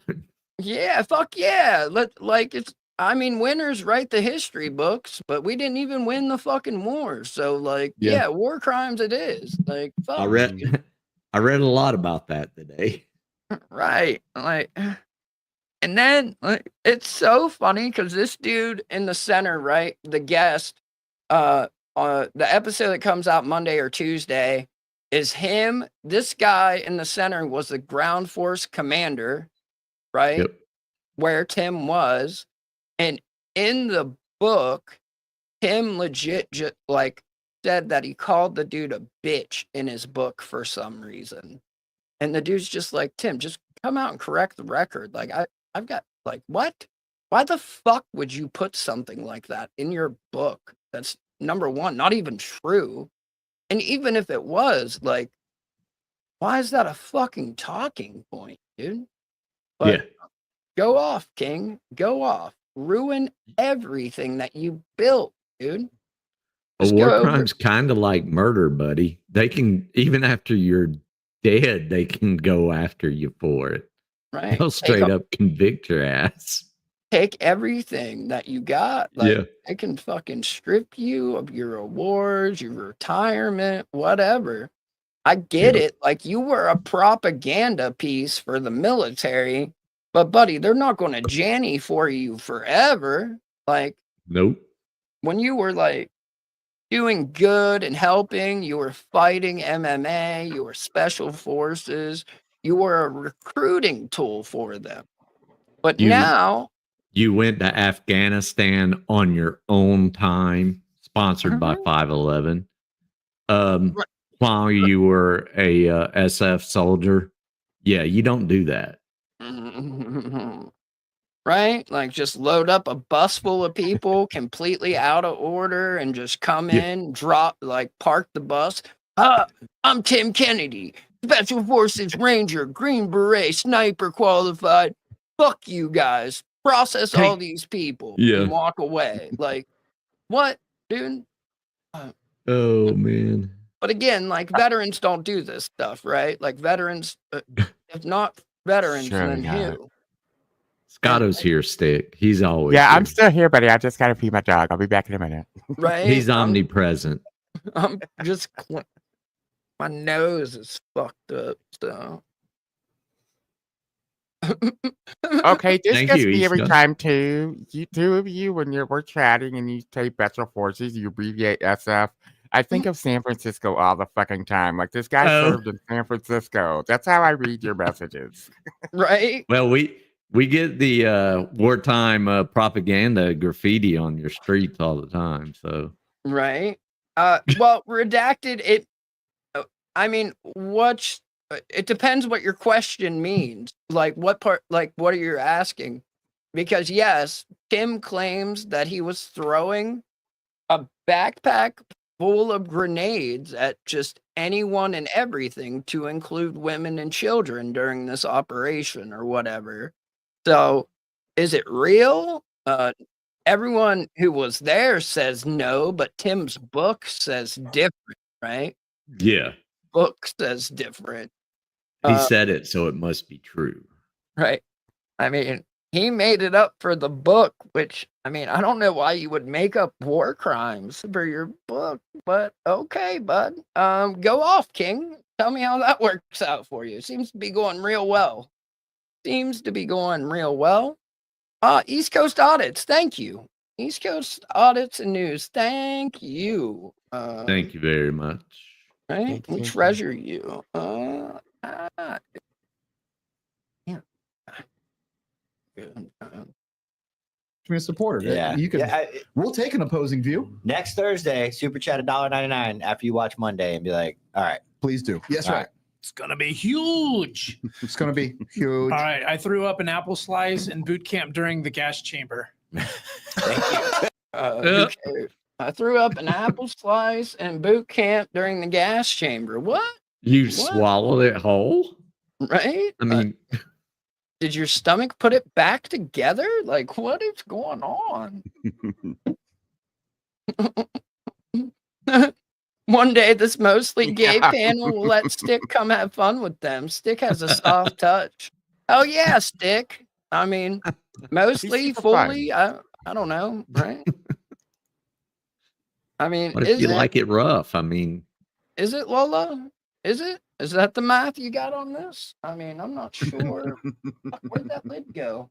Yeah, fuck yeah. It's I mean, winners write the history books, but we didn't even win the fucking war. So Yeah. war crimes it is. Like I fuck. read I read a lot about that today. Right. And then it's so funny because this dude in the center, right? The guest, the episode that comes out Monday or Tuesday is him. This guy in the center was the ground force commander, right? Yep. Where Tim was. And in the book, Tim legit said that he called the dude a bitch in his book for some reason. And the dude's just like, Tim, just come out and correct the record. I've got what? Why the fuck would you put something like that in your book? That's number one, not even true. And even if it was, why is that a fucking talking point, dude? But go off, King. Go off. Ruin everything that you built, dude. A war crime's kind of like murder, buddy. They can, even after you're dead, they can go after you for it. Right. They'll straight up convict your ass. Take everything that you got. Yeah. They can fucking strip you of your awards, your retirement, whatever. I get it. Like, you were a propaganda piece for the military, but buddy, they're not going to Janny for you forever. Nope. When you were doing good and helping, you were fighting MMA, you were special forces, you were a recruiting tool for them. But now you went to Afghanistan on your own time, sponsored by 511. While you were a SF soldier, yeah, you don't do that. Right? Just load up a bus full of people completely out of order and just come in, drop, park the bus. I'm Tim Kennedy, Special Forces Ranger, Green Beret, Sniper qualified. Fuck you guys. Process all these people and walk away. What, dude? Oh, man. But again, veterans don't do this stuff, right? Veterans, if not veterans, then who? Scotto's here, Stick. He's always Yeah, here. I'm still here, buddy. I just got to pee my dog. I'll be back in a minute. Right? He's omnipresent. I'm just... My nose is fucked up, so... Okay, this Thank gets you, me every Easco. time too. You two of you, when we're chatting and you say Special Forces, you abbreviate SF. I think of San Francisco all the fucking time. This guy served in San Francisco. That's how I read your messages. Right? Well, we get the wartime propaganda graffiti on your streets all the time. So Right? Well, redacted, it... I mean, it depends what your question means. What part, what are you asking? Because yes, Tim claims that he was throwing a backpack full of grenades at just anyone and everything, to include women and children, during this operation or whatever. So, is it real? Everyone who was there says no, but Tim's book says different, right? yeah, Book says different. he said it, so it must be true. Right. I mean, he made it up for the book, which, I mean, I don't know why you would make up war crimes for your book, but okay, bud. Go off, King. Tell me how that works out for you. Seems to be going real well. East Coast Audits, thank you. East Coast Audits and News, thank you. Thank you very much. Right? We treasure you. Community supporter. Yeah. You can. We'll take an opposing view. Next Thursday, super chat $1.99 after you watch Monday and be like, all right. Please do. Yes, All right. It's gonna be huge. It's going to be huge. All right, I threw up an apple slice in boot camp during the gas chamber. Okay. I threw up an apple slice in boot camp during the gas chamber. What? You swallowed it whole? Right? I mean, did your stomach put it back together? What is going on? One day, this mostly gay panel will let Stick come have fun with them. Stick has a soft touch. Oh, yeah, Stick. I mean, mostly, super fun. fully. I don't know, right? I mean, What if is you it? like it rough? I mean, Is it Lola? Is it? Is that the math you got on this? I mean, I'm not sure. Fuck, where'd that lid go?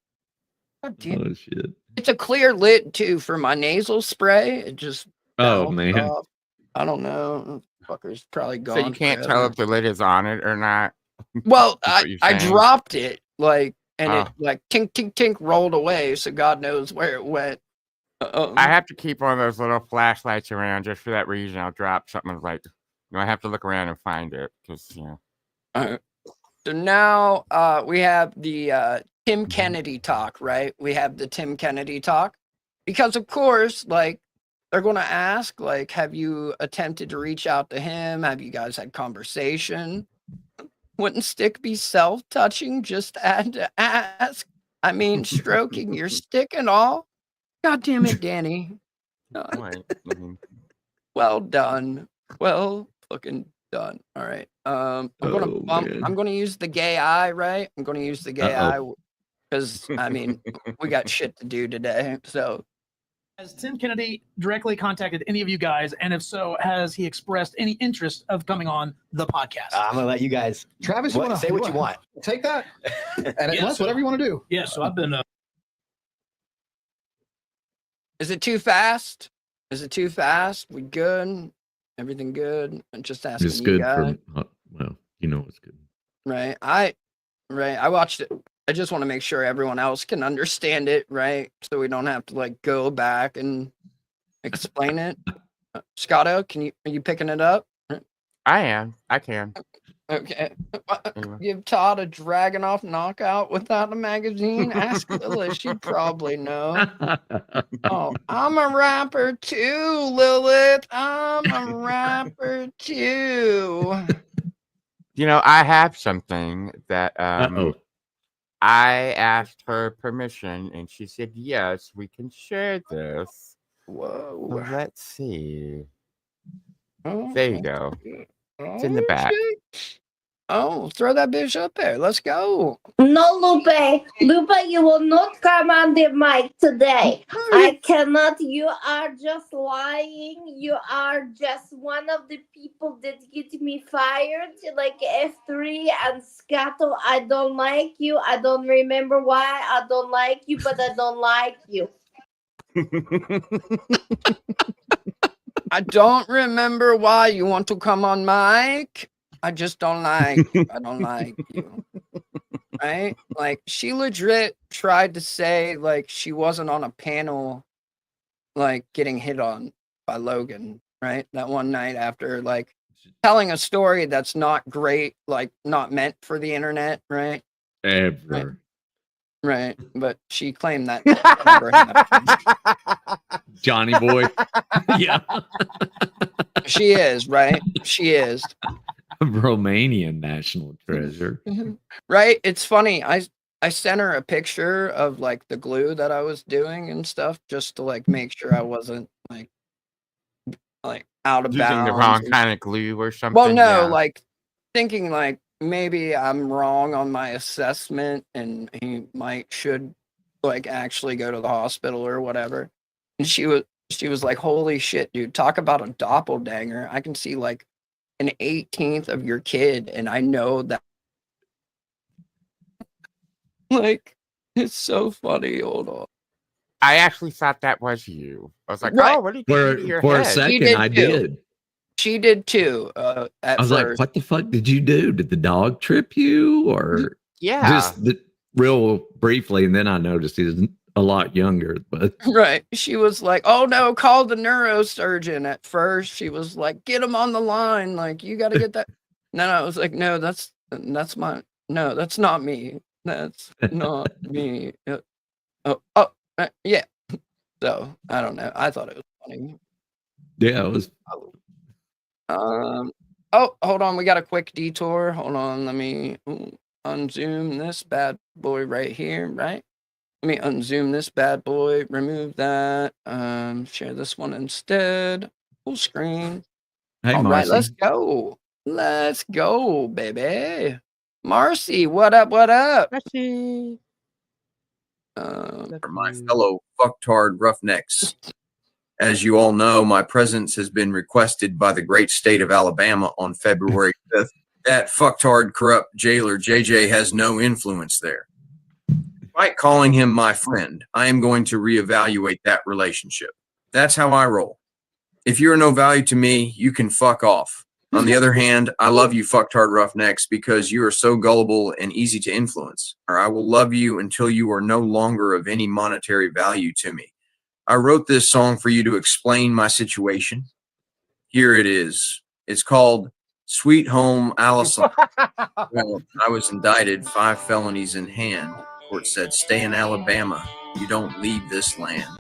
God damn. oh shit. It's a clear lid too for my nasal spray. It just Oh bounced man. off. I don't know. Fucker's probably So you gone can't tell forever. if the lid is on it or not. Well, Is what you're I saying? dropped it like, and it Oh. like tink tink tink rolled away. So God knows where it went. I have to keep one of those little flashlights around just for that reason. I'll drop something like, I have to look around and find it because So now we have the Tim Kennedy talk, right? We have the Tim Kennedy talk because, of course, like they're going to ask, like, have you attempted to reach out to him? Have you guys had conversation? Wouldn't stick be self-touching? Just had to ask. I mean, stroking your stick and all. God damn it, Danny. Well done. Well fucking done. All right. I'm gonna use the gay eye, right? I'm gonna use the gay eye because I mean we got shit to do today. So Has Tim Kennedy directly contacted any of you guys? And if so, has he expressed any interest of coming on the podcast? I'm gonna let you guys. Travis, say what you want. Take that. And Yeah, Les, whatever you want to do. Yeah, so I've been. is it too fast? Is it too fast? We good? Everything good? I'm just asking It's you good guys. for well, you know it's good. Right. I watched it. I just want to make sure everyone else can understand it, right? So we don't have to like go back and explain it. Scotto, are you picking it up? I am. I can. Okay. Give Todd a Dragonoff knockout without a magazine? Ask Lilith. She'd probably know. Oh, I'm a rapper too, Lilith. I'm a rapper too. I have something that I asked her permission and she said, yes, we can share this. Whoa. So let's see. Oh, There you go. It's in the back. shit. Oh, throw that bitch up there. Let's go. No, Lupe. Lupe, you will not come on the mic today. I cannot. You are just lying. You are just one of the people that get me fired, like F3 and Scato. I don't like you. I don't remember why I don't like you, but I don't like you. I don't remember why you want to come on mic. I just don't like you. I don't like you. Right? Like, she legit tried to say, like, she wasn't on a panel, like, getting hit on by Logan, right? That one night after, like, telling a story that's not great, like, not meant for the internet, right? Ever. Right. But she claimed that never happened. Johnny boy. Yeah. She is, right? She is. Romanian national treasure. Right? It's funny. I sent her a picture of like the glue that I was doing and stuff just to like make sure I wasn't like out of Using bounds. the wrong kind of glue or something. Well, no, yeah. like thinking like maybe I'm wrong on my assessment and he should like actually go to the hospital or whatever. And she was like, holy shit, dude, talk about a doppelganger. I can see like an 18th of your kid and I know that. Like, it's so funny. Hold on. I actually thought that was you. I was like, Right. oh, what did you do to your For a head? second, I did. She did too. At I was first. like, what the fuck did you do? Did the dog trip you? Or Yeah. just real briefly, and then I noticed he was a lot younger. But Right. She was like, oh no, call the neurosurgeon. At first, she was like, get him on the line. Like, you got to get that. And then I was like, no, that's not me. That's not me. Yeah. So I don't know. I thought it was funny. yeah, it was. Oh, hold on. We got a quick detour. Hold on. Let me unzoom this bad boy right here. Right. Let me unzoom this bad boy. Remove that. Share this one instead. Full screen. Hey, All right, Marcy. let's go. Let's go, baby. Marcy, what up? What up? Marcy. For my fellow fucktard roughnecks. As you all know, my presence has been requested by the great state of Alabama on February 5th. That fucktard corrupt jailer JJ has no influence there. Despite calling him my friend, I am going to reevaluate that relationship. That's how I roll. If you're no value to me, you can fuck off. On the other hand, I love you fucktard roughnecks because you are so gullible and easy to influence, or I will love you until you are no longer of any monetary value to me. I wrote this song for you to explain my situation. Here it is. It's called Sweet Home Allison. Well, I was indicted, 5 felonies in hand. Court said, stay in Alabama. You don't leave this land.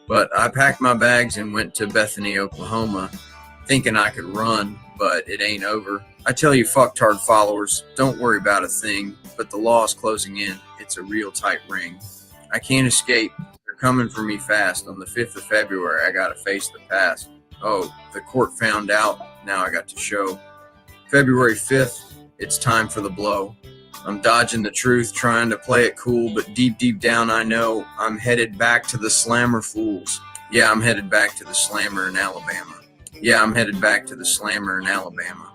But I packed my bags and went to Bethany, Oklahoma, thinking I could run, but it ain't over. I tell you, fucktard followers, don't worry about a thing, but the law is closing in. It's a real tight ring. I can't escape. They're coming for me fast. On the 5th of February, I gotta face the past. Oh, the court found out. Now I got to show. February 5th, it's time for the blow. I'm dodging the truth, trying to play it cool, but deep down I know I'm headed back to the slammer fools. Yeah, I'm headed back to the slammer in Alabama. Yeah, I'm headed back to the slammer in Alabama.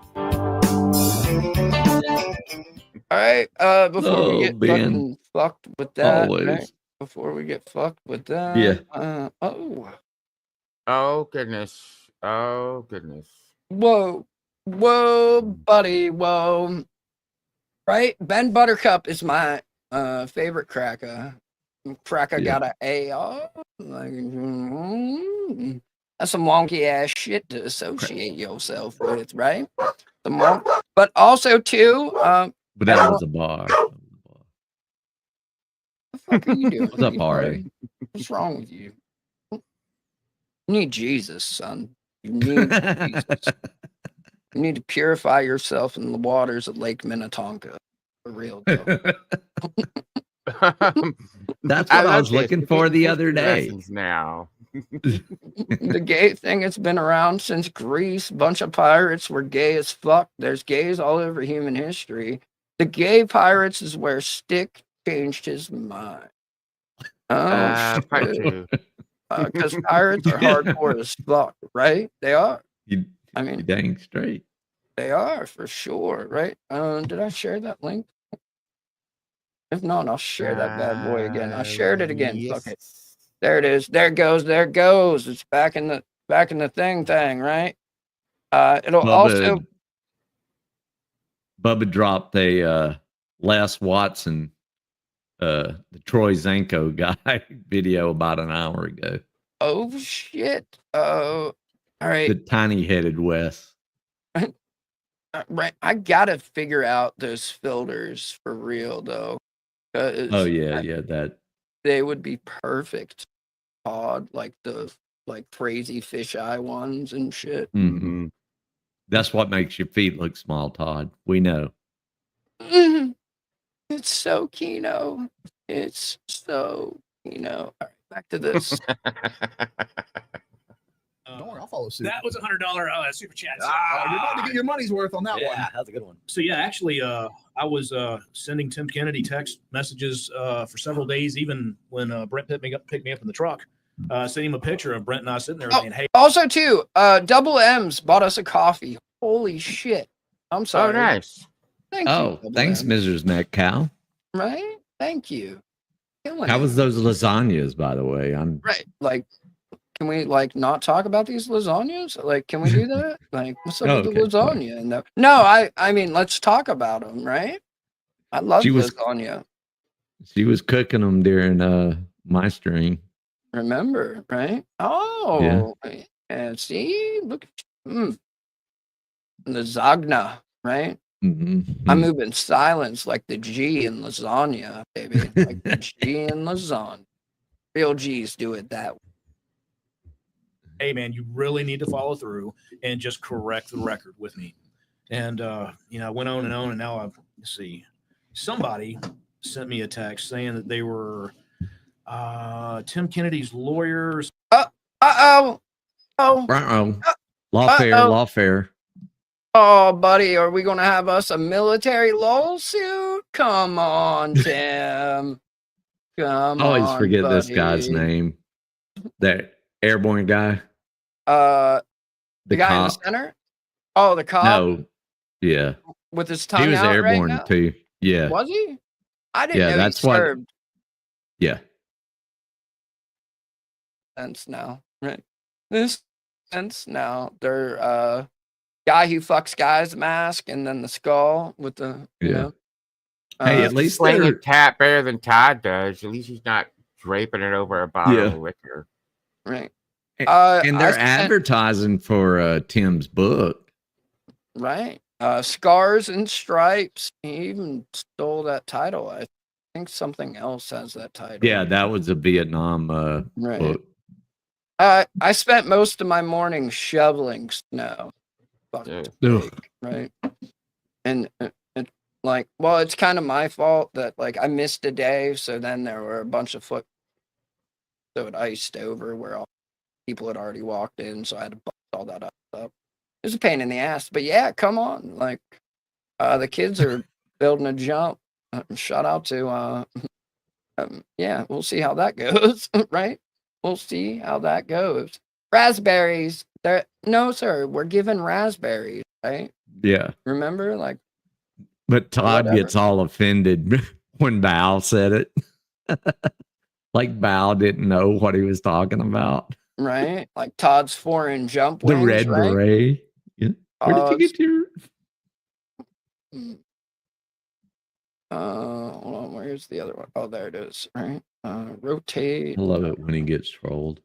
All right, before we get fucking fucked with that, Always. right? Before we get fucked with that, Yeah. Oh goodness. Oh goodness. Whoa, buddy, whoa. Right, Ben Buttercup is my favorite cracker. Cracker got an AR. Like, that's some wonky ass shit to associate yourself with, right? But also too. But that was a bar. What the fuck are you doing? What's up, Ari? What's wrong with you? You need Jesus, son. You need Jesus. You need to purify yourself in the waters of Lake Minnetonka. For real, though. That's what I was looking for the other day. Now. The gay thing has been around since Greece. Bunch of pirates were gay as fuck. There's gays all over human history. The gay pirates is where Stick changed his mind. Part two. Because pirates are hardcore as fuck, right? They are. I mean, dang straight. They are for sure, right? Did I share that link? If not, I'll share that bad boy again. I shared it again. Yes. Fuck it. There it is. There it goes. There it goes. It's back in the thing, right? It'll also. Bubba dropped a Les Watson, the Troy Zanko guy video about an hour ago. Oh shit. Oh, all right. The tiny-headed Wes. Right. I gotta figure out those filters for real though. Oh yeah, that they would be perfect. Todd, like the crazy fisheye ones and shit. Mm-hmm. That's what makes your feet look small, Todd. We know. It's so Kino. It's so Kino. All right, back to this. Don't worry, I'll follow suit. That was $100 super chat. You're about to get your money's worth on that one. Yeah, that's a good one. So yeah, actually, I was sending Tim Kennedy text messages for several days, even when Brent picked me up in the truck. Sent him a picture of Brent and I sitting there saying, "Hey." Also, too, Double M's bought us a coffee. Holy shit! I'm sorry. Oh, nice. Thank you. Thanks, Mrs. Metcalf. Right? Thank you. How was those lasagnas, by the way? Right. Like, can we not talk about these lasagnas? Like, can we do that? Like, what's up with the lasagna? And no, I mean, let's talk about them, right? I love lasagna. She was cooking them during my stream. Remember, right? Oh, and see, look at you. Lasagna, right? Mm-hmm. I move in silence like the G in lasagna, baby. Like the G in lasagna. Real G's do it that way. Hey man, you really need to follow through and just correct the record with me. And I went on, and now let's see. Somebody sent me a text saying that they were Tim Kennedy's lawyers. Lawfare. Oh, buddy, are we gonna have us a military lawsuit? Come on, Tim. I always on, forget this guy's buddy. name. That airborne guy. The guy in the cop. center? Oh, the cop No. Yeah. with his He tongue was out right airborne now? too. Yeah. Was he? I didn't Yeah, know that's he what. served. Yeah. Sense now, right? This sense now. They're guy who fucks guys mask and then the skull with the Yeah. know. Hey, at least slinging they're tap better than Todd does. At least he's not draping it over a bottle Yeah. of liquor. Right. and they're I spent- advertising for Tim's book. Right. Scars and Stripes. He even stole that title. I think something else has that title. Yeah, that was a Vietnam Right. book. I spent most of my morning shoveling snow. Fuck's sake, right? And like, well, it's kind of my fault that like I missed a day, so then there were a bunch of foot, so it iced over where all people had already walked in, so I had to bust all that up. It was a pain in the ass, but yeah, come on, like the kids are building a jump. Shout out to yeah, we'll see how that goes, right? We'll see how that goes. Raspberries, there? No, sir, we're giving raspberries, right? Yeah. Remember, like. But Todd Whatever. gets all offended when Val said it. Like Val didn't know what he was talking about. Right? Like Todd's foreign jump The wings, red right? beret. Yeah. Where did you get your hold on, where's the other one? Oh, there it is. Right. Rotate. I love it when he gets trolled.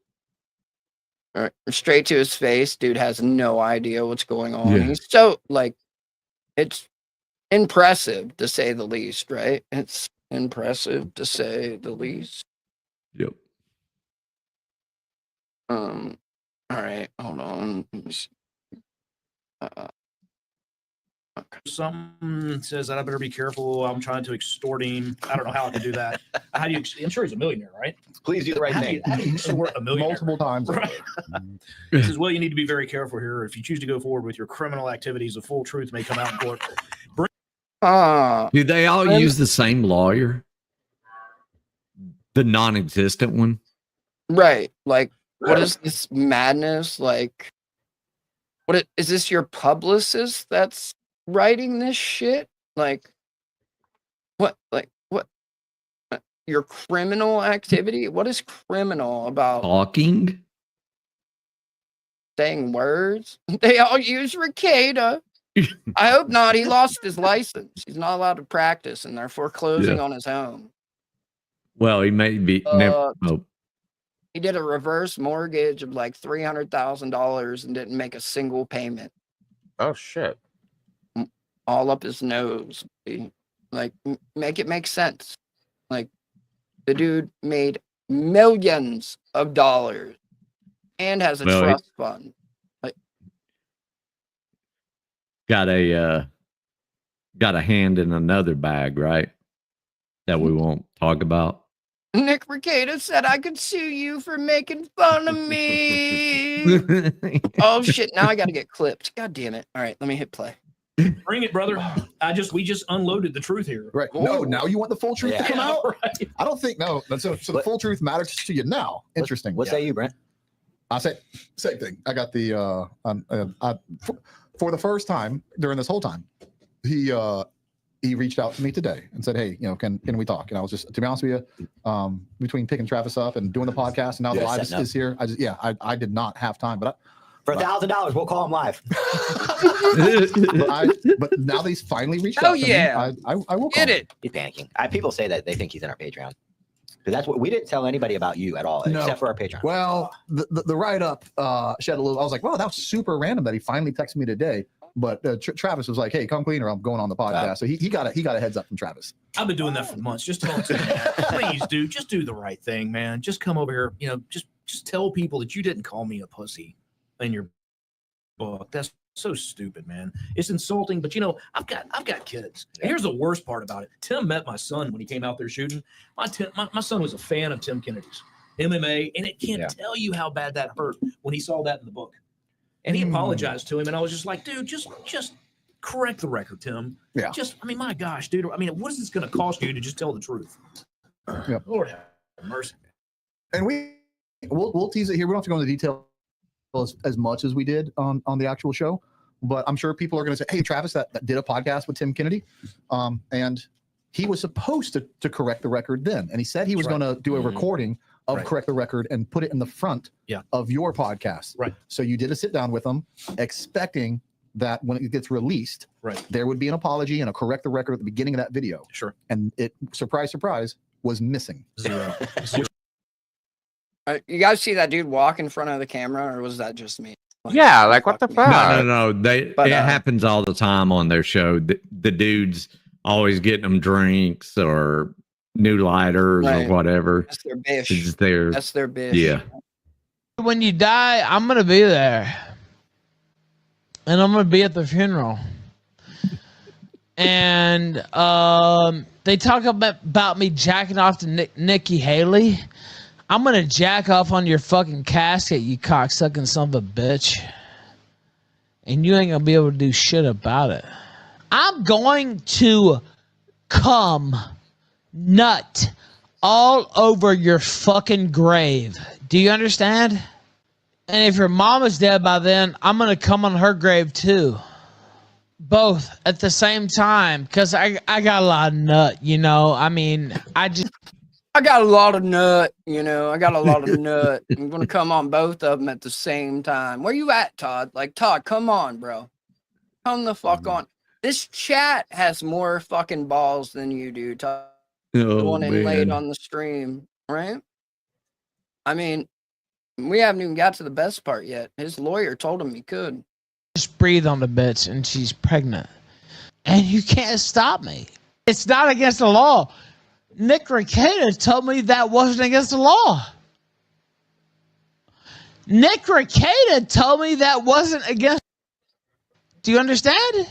All right. Straight to his face. Dude has no idea what's going on. Yeah. He's so like it's impressive to say the least, right? It's impressive to say the least. Yep. All right, hold on. Let me see. Something says that I better be careful. I'm trying to extort him. I don't know how I can do that. How do you? I'm sure he's a millionaire, right? Please do the right How do thing. you, how do you extort a millionaire? Multiple times. Right. He says, well, you need to be very careful here. If you choose to go forward with your criminal activities, the full truth may come out in court. Do they all use the same lawyer? The non-existent one? Right. Like, what is this madness? Like, is this your publicist that's writing this shit? Like, what? Like, what? Your criminal activity? What is criminal about Talking? saying words? They all use Ricada. I hope not. He lost his license. He's not allowed to practice, and they're foreclosing Yeah. on his home. Well, he may be. He did a reverse mortgage of like $300,000 and didn't make a single payment. Oh shit! All up his nose. Like, make it make sense. Like, the dude made millions of dollars and has a Well, trust fund. Like, got a hand in another bag, right? That we won't talk about. Nick Ricada said I could sue you for making fun of me. Oh shit! Now I got to get clipped. God damn it! All right, let me hit play. Bring it, brother. We just unloaded the truth here. Right. No, now you want the full truth to come out? Right. I don't think no. So the full truth matters to you now. Interesting. What say you, Brent? I say same thing. I got the for the first time during this whole time, he reached out to me today and said, "Hey, can we talk?" And I was just, to be honest with you, between picking Travis up and doing the podcast, and now the live is here. I did not have time, but For $1,000, we'll call him live. but now that he's finally reached Oh, out to yeah. me, I will Get call it. He's panicking. People say that they think he's in our Patreon. Because that's what we didn't tell anybody about you at all, No. except for our Patreon. Well, the write up shed a little. I was like, wow, that was super random that he finally texted me today. But Travis was like, "Hey, come clean or I'm going on the podcast." So he got a heads up from Travis. I've been doing that for months. Just tell them, please, dude, just do the right thing, man. Just come over here. Just tell people that you didn't call me a pussy in your book. That's so stupid, man. It's insulting, but I've got kids. And here's the worst part about it. Tim met my son when he came out there shooting. My son was a fan of Tim Kennedy's MMA, and it can't tell you how bad that hurt when he saw that in the book. And he apologized to him, and I was just like, dude, just correct the record, Tim. Yeah. My gosh, dude. What is this going to cost you to just tell the truth? Yep. Lord have mercy. And we'll tease it here. We don't have to go into detail as much as we did on the actual show, but I'm sure people are going to say, "Hey, Travis, that did a podcast with Tim Kennedy, and he was supposed to correct the record then, and he said he was going to do a recording of Correct the Record and put it in the front of your podcast. Right. So you did a sit down with him, expecting that when it gets released, there would be an apology and a Correct the Record at the beginning of that video. Sure. And it, surprise, surprise, was missing. Zero. You guys see that dude walk in front of the camera, or was that just me? Yeah, like what the fuck? No. It happens all the time on their show. The dude's always getting them drinks or new lighters or whatever. That's their bish. That's their bish. Yeah. When you die, I'm gonna be there, and I'm gonna be at the funeral. And they talk about me jacking off to Nikki Haley. I'm gonna jack off on your fucking casket, you cocksucking son of a bitch. And you ain't gonna be able to do shit about it. I'm going to come nut all over your fucking grave. Do you understand? And if your mom is dead by then, I'm gonna come on her grave too. Both at the same time, because I got a lot of nut, you know. I mean, I got a lot of nut, you know. I got a lot of nut. I'm gonna come on both of them at the same time. Where you at, Todd? Like, Todd, come on, bro. Come the fuck on. This chat has more fucking balls than you do, Todd. The one in late on the stream, right? I mean, we haven't even got to the best part yet. His lawyer told him he could. just breathe on the bitch and she's pregnant. And you can't stop me. It's not against the law. Nick Rekieta told me that wasn't against the law. Nick Rekieta told me that wasn't against. Do you understand?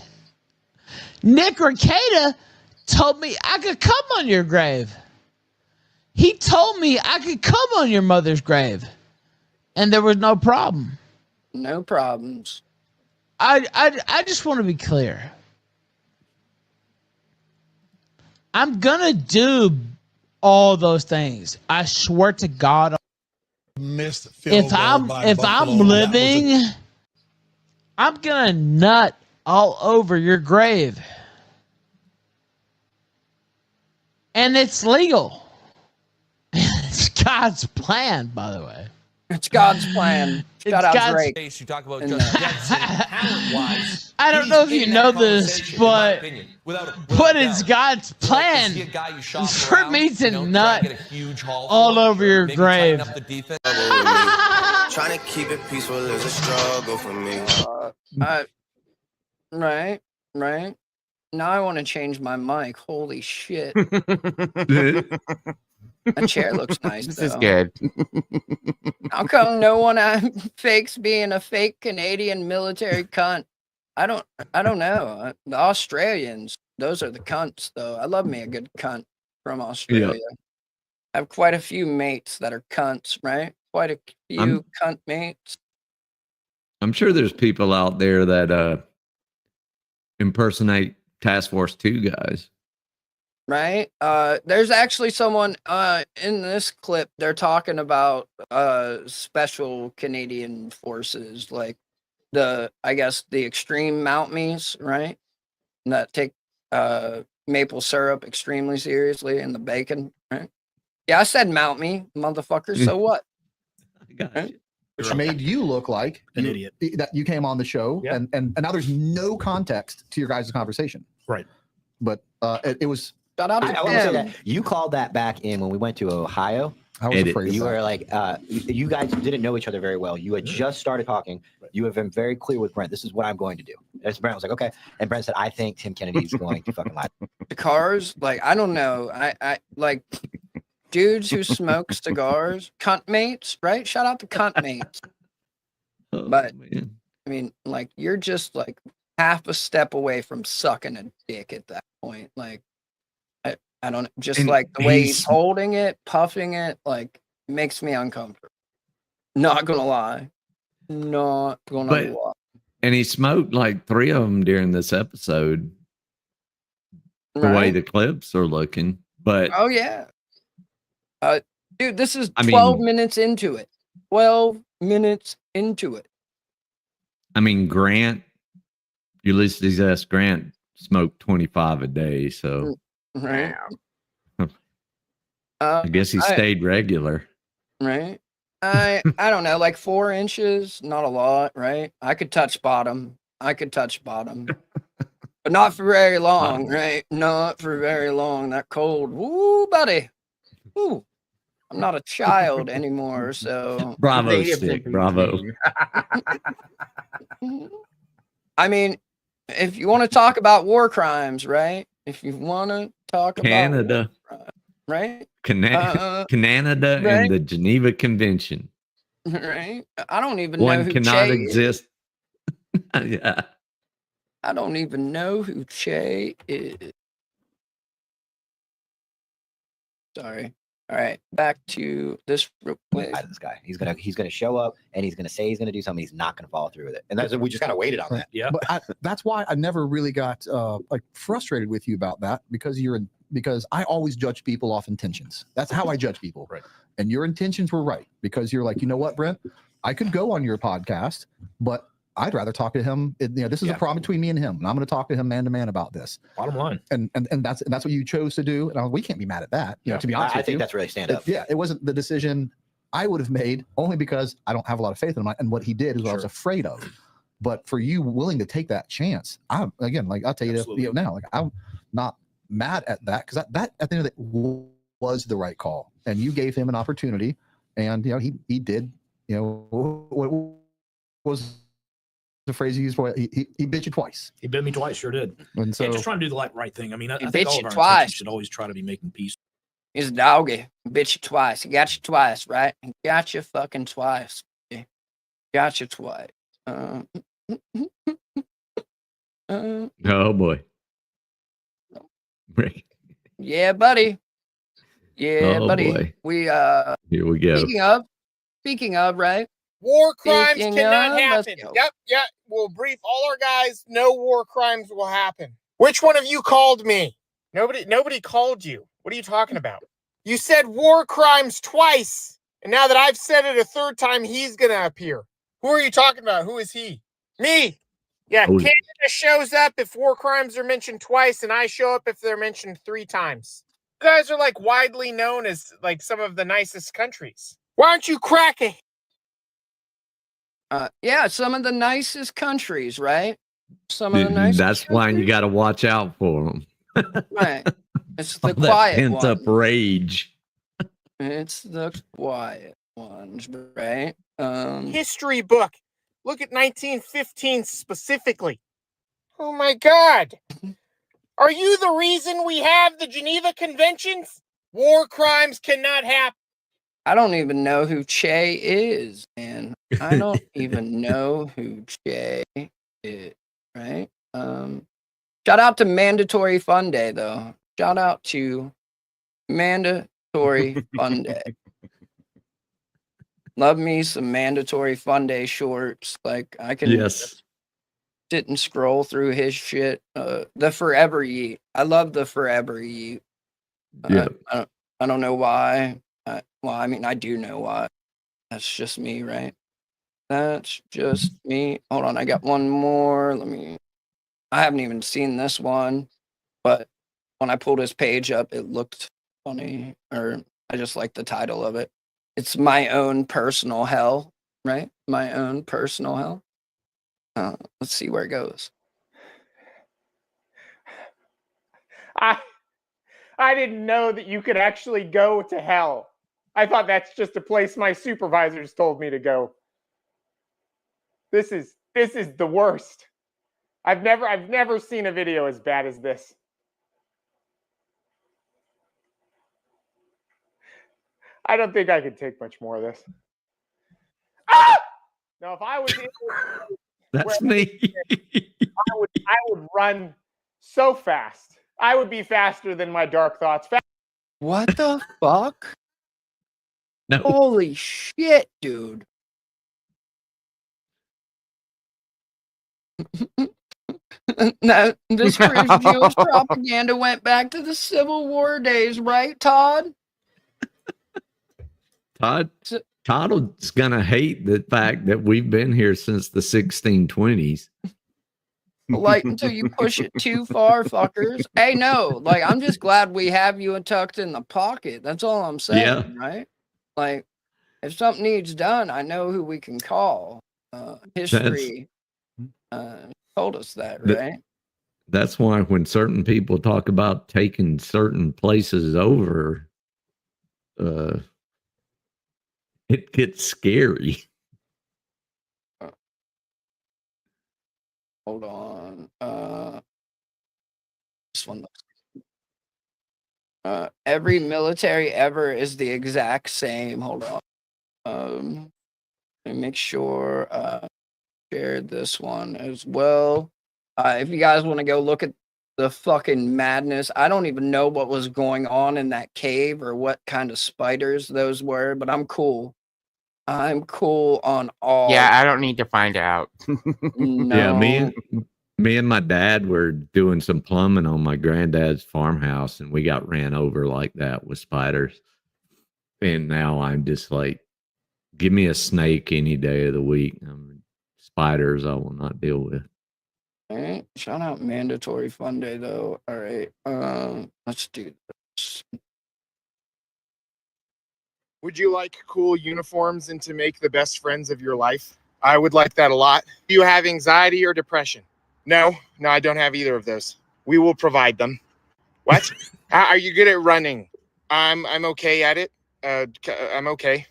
Nick Rekieta told me I could come on your grave. He told me I could come on your mother's grave. And there was no problem. No problems. I just want to be clear. I'm gonna do all those things. I swear to God. Missed field If goal I'm by Buffalo. living, I'm gonna nut all over your grave. And it's legal. It's God's plan, by the way. It's God's plan. Shout out Drake. You talk about Justin Jefferson, talent-wise. I don't know if you know this, but it's God's plan for me to nut all over your grave. Trying to keep it peaceful is a struggle for me. Right. Now I want to change my mic. Holy shit. That chair looks nice. This though. is good. How come no one fakes being a fake Canadian military cunt? I don't know. The Australians, those are the cunts, though. I love me a good cunt from Australia. I have quite a few mates that are cunts, right? Quite a few cunt mates. I'm sure there's people out there that impersonate Task Force 2 guys. Right? There's actually someone in this clip, they're talking about special Canadian forces, like the extreme Mounties, right? That take maple syrup extremely seriously and the bacon, right? Yeah, I said Mount Me, motherfucker. So what? Right? Which made you look like an idiot. That you came on the show, and now there's no context to your guys' conversation. Right. But it was. I want to say that you called that back in when we went to Ohio. I was afraid. You were like, you guys didn't know each other very well. You had just started talking. You have been very clear with Brent. This is what I'm going to do. As Brent was like, okay. And Brent said, I think Tim Kennedy is going to fucking lie. The cars, like, I don't know. I like dudes who smoke cigars, cunt mates, right? Shout out to cunt mates. But I mean, like, you're just like half a step away from sucking a dick at that point. Like, I don't just and like the way he's holding it, puffing it, like makes me uncomfortable. Not gonna lie. Not gonna lie. And he smoked like 3 of them during this episode. The way the clips are looking. But oh yeah. Dude, this is I 12 mean- minutes into it. 12 minutes into it. I mean, Grant, Ulysses S. Grant smoked 25 a day, so Right. I guess he stayed regular. Right. I don't know, like 4 inches, not a lot, right? I could touch bottom. But not for very long, right? Not for very long. That cold. Woo, buddy. Woo. I'm not a child anymore, so Bravo, stick. Bravo. I mean, if you want to talk about war crimes, right? If you want to talk Canada. about right? Canada right? and the Geneva Convention. Right? I don't even know One who cannot Che exist. Is. Yeah. I don't even know who Che is. Sorry. All right, back to this real quick. This guy, he's gonna show up and he's gonna say he's gonna do something. He's not gonna follow through with it, and that's we just kind of waited on that. Yeah, but that's why I never really got like frustrated with you about that because because I always judge people off intentions. That's how I judge people. Right. And your intentions were right because you're like, you know what, Brent, I could go on your podcast, but I'd rather talk to him. This is a problem between me and him, and I'm going to talk to him man to man about this. Bottom line. And that's what you chose to do. And we can't be mad at that. You know, to be honest I with think you, that's really stand up. It wasn't the decision I would have made only because I don't have a lot of faith in him. And what he did is what I was afraid of. But for you willing to take that chance, I'll tell you now, like I'm not mad at that because that at the end of the day was the right call, and you gave him an opportunity, and he did what was the phrase he used for it? He bit you twice. He bit me twice, sure did. And so just trying to do the right thing. I mean, I He think bit all you of our twice. intentions should always try to be making peace. He's a doggy. Bit you twice. He got you twice, right? He got you fucking twice. Got you twice. Oh boy. Right. Yeah, buddy. Yeah, Oh, buddy. boy. We Here we go. Speaking of, right? War crimes Speaking cannot of, let's happen. go. Yep. We'll brief all our guys. No war crimes will happen. Which one of you called me? Nobody called you. What are you talking about? You said war crimes twice. And now that I've said it a third time, he's going to appear. Who are you talking about? Who is he? Me. Yeah, Oh. Canada shows up if war crimes are mentioned twice, and I show up if they're mentioned 3 times. You guys are like widely known as like some of the nicest countries. Why don't you crack it? Yeah, some of the nicest countries, right? Some of the nicest. That's why you got to watch out for them. Right. It's All the that quiet pent up ones. rage. It's the quiet ones, right? History book. Look at 1915 specifically. Oh my God. Are you the reason we have the Geneva Conventions? War crimes cannot happen. I don't even know who Che is, man. I don't even know who Che is, right? Shout out to Mandatory Fun Day, though. Shout out to Mandatory Fun Day. Love me some Mandatory Fun Day shorts. Like, I can Yes. sit and scroll through his shit. The Forever Yeet. I love the Forever Yeet. Yeah. I don't know why. Well, I mean, I do know why. That's just me, right? That's just me. Hold on, I got one more. I haven't even seen this one, but when I pulled his page up, it looked funny, or I just like the title of it. It's My Own Personal Hell, right? My Own Personal Hell. Let's see where it goes. I didn't know that you could actually go to hell. I thought that's just a place my supervisors told me to go. This is the worst. I've never seen a video as bad as this. I don't think I could take much more of this. Ah! Now, if I was in That's me. I would run so fast. I would be faster than my dark thoughts. What the fuck? No. Holy shit, dude. No, this proves Jewish propaganda went back to the Civil War days, right, Todd? Todd's gonna hate the fact that we've been here since the 1620s. Like, until you push it too far, fuckers. Hey, no, like, I'm just glad we have you tucked in the pocket. That's all I'm saying, Yeah. right? Like, if something needs done, I know who we can call. History told us that, right? That's why when certain people talk about taking certain places over, it gets scary. Hold on. This one. Every military ever is the exact same. Hold on. Let me make sure share this one as well. If you guys want to go look at the fucking madness, I don't even know what was going on in that cave or what kind of spiders those were, but I'm cool. I'm cool on all. Yeah, I don't need to find out. No. Yeah, me and my dad were doing some plumbing on my granddad's farmhouse, and we got ran over like that with spiders. And now I'm just like, give me a snake any day of the week. Spiders I will not deal with. All right. Shout out mandatory fun day though. All right. Let's do this. Would you like cool uniforms and to make the best friends of your life? I would like that a lot. Do you have anxiety or depression? No, I don't have either of those. We will provide them. What? Are you good at running? I'm okay at it. I'm okay.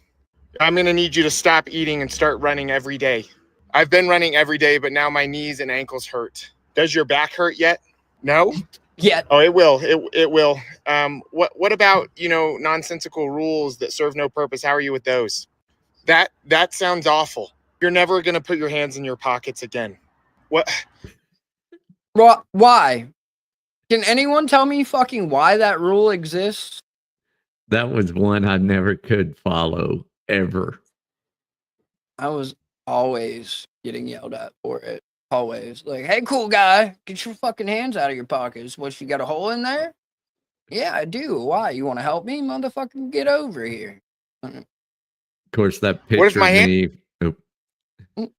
I'm gonna need you to stop eating and start running every day. I've been running every day, but now my knees and ankles hurt. Does your back hurt yet? No? Yeah. Oh, it will. It will. What about, nonsensical rules that serve no purpose? How are you with those? That sounds awful. You're never gonna put your hands in your pockets again. What? Why? Can anyone tell me fucking why that rule exists? That was one I never could follow ever. I was always getting yelled at for it. Always. Like, hey, cool guy, get your fucking hands out of your pockets. What, you got a hole in there? Yeah, I do. Why? You want to help me? Motherfucking get over here. Of course, that What if picture my of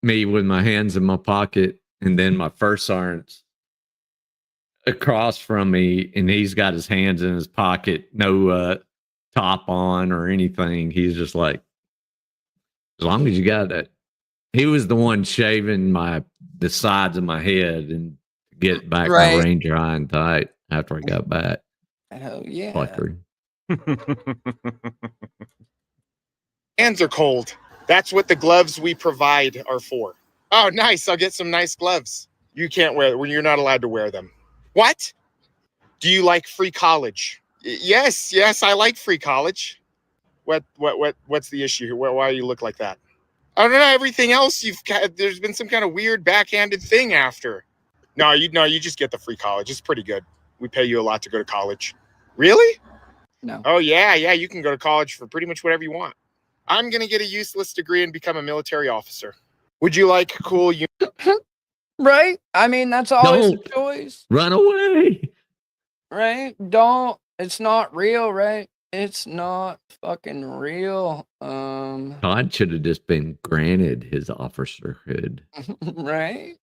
me with my hands in my pocket and then my fur sergeant's across from me and he's got his hands in his pocket, no top on or anything. He's just like, as long as you got that. He was the one shaving the sides of my head and get back my Ranger high and tight after I got back. Hell yeah. Fucker. Hands are cold. That's what the gloves we provide are for. Oh, nice. I'll get some nice gloves. You can't wear them. You're not allowed to wear them. What? Do you like free college? Yes, I like free college. What's the issue here? Why do you look like that? I don't know. Everything else there's been some kind of weird backhanded thing after. No, you just get the free college. It's pretty good. We pay you a lot to go to college. Really? No. Oh yeah, you can go to college for pretty much whatever you want. I'm gonna get a useless degree and become a military officer. Would you like cool? Right? I mean, that's always a choice. Run away. Right? Don't. It's not real, right? It's not fucking real. Todd should have just been granted his officerhood. Right?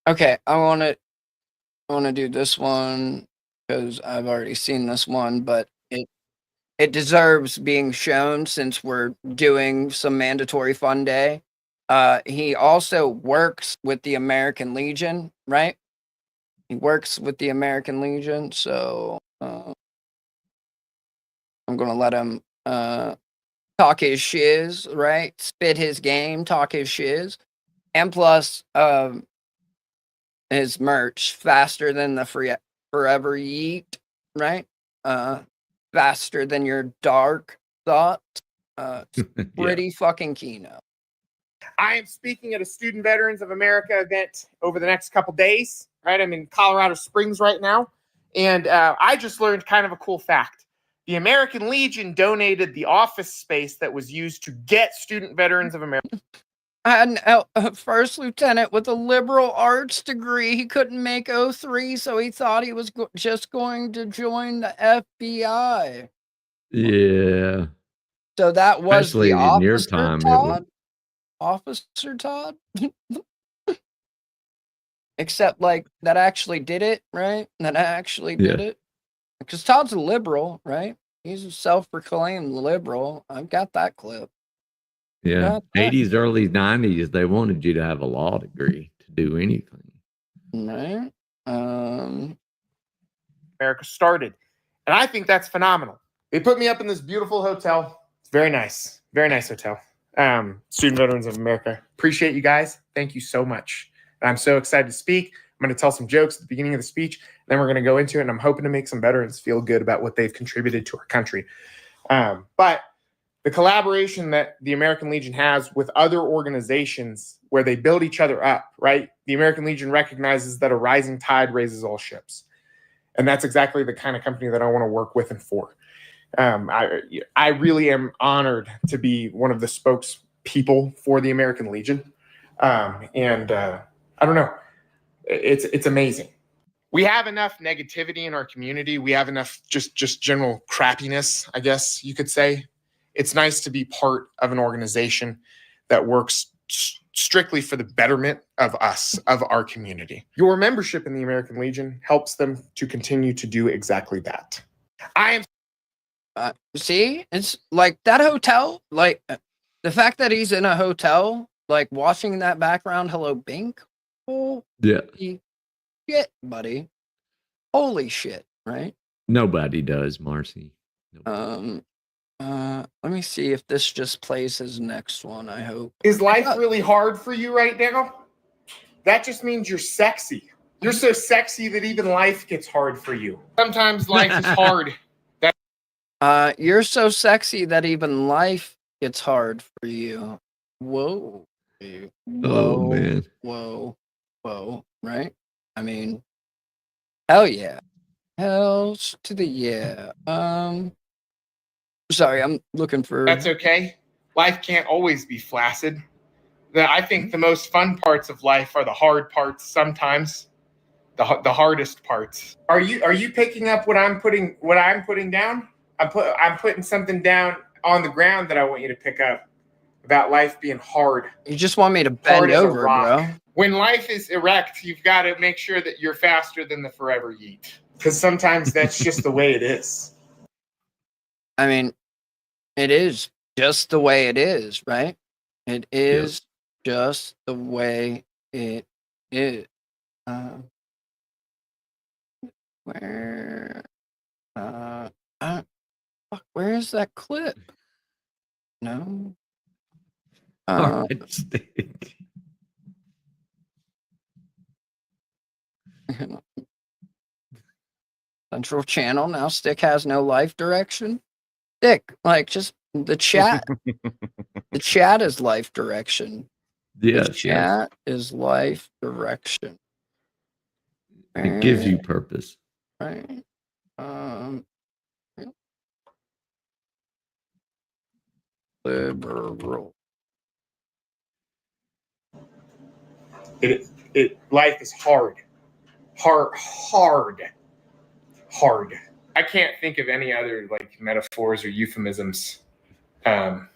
Okay, I want to do this one because I've already seen this one, but it deserves being shown since we're doing some mandatory fun day. He also works with the American Legion, right? He works with the American Legion, so I'm gonna let him talk his shiz, right? Spit his game, talk his shiz, and plus his merch, faster than the forever yeet, right? Faster than your dark thought. Pretty fucking keynote. I am speaking at a Student Veterans of America event over the next couple days, right? I'm in Colorado Springs right now. And I just learned kind of a cool fact. The American Legion donated the office space that was used to get Student Veterans of America. had a first lieutenant with a liberal arts degree. He couldn't make 03, so he thought he was just going to join the FBI. Yeah. So that was Especially the in your officer, time, it Todd? was. Officer Todd? Except, like, that actually did it, right? That actually did Yeah. it. Because Todd's a liberal, right? He's a self-proclaimed liberal. I've got that clip. Yeah. Got that 80s, early 90s, they wanted you to have a law degree to do anything. right. America started. And I think that's phenomenal. They put me up in this beautiful hotel. It's very nice. Very nice hotel. Student Veterans of America. Appreciate you guys. Thank you so much. And I'm so excited to speak. I'm going to tell some jokes at the beginning of the speech. Then we're going to go into it. And I'm hoping to make some veterans feel good about what they've contributed to our country. But the collaboration that the American Legion has with other organizations where they build each other up, right? The American Legion recognizes that a rising tide raises all ships. And that's exactly the kind of company that I want to work with and for. I really am honored to be one of the spokespeople for the American Legion. I don't know, it's amazing. We have enough negativity in our community. We have enough just general crappiness, I guess you could say. It's nice to be part of an organization that works strictly for the betterment of us, of our community. Your membership in the American Legion helps them to continue to do exactly that. I am. See, it's like that hotel, like the fact that he's in a hotel, like watching that background, hello, Bink. Holy shit, buddy. Holy shit, right? Nobody does, Marcy. Let me see if this just plays his next one, I hope. Is life really hard for you right now? That just means you're sexy. You're so sexy that even life gets hard for you. Sometimes life is hard. You're so sexy that even life gets hard for you. Whoa. Oh, man. Whoa. Right? I mean, hell yeah. Hells to the yeah. Sorry, I'm looking for. That's okay. Life can't always be flaccid. I think the most fun parts of life are the hard parts sometimes. The hardest parts. Are you picking up what I'm putting down? I'm putting something down on the ground that I want you to pick up about life being hard. You just want me to Hard bend as a over, rock. bro. When life is erect, you've got to make sure that you're faster than the forever yeet. Because sometimes that's just the way it is. I mean, it is just the way it is, right? It is just the way it is. Where? Fuck, where is that clip? No. Alright, stick. Central Channel now. Stick has no life direction. Stick, like just the chat. The chat is life direction. Yes, The chat is life direction. It gives you purpose. Right. Liberal. Life is hard. Hard. I can't think of any other like metaphors or euphemisms at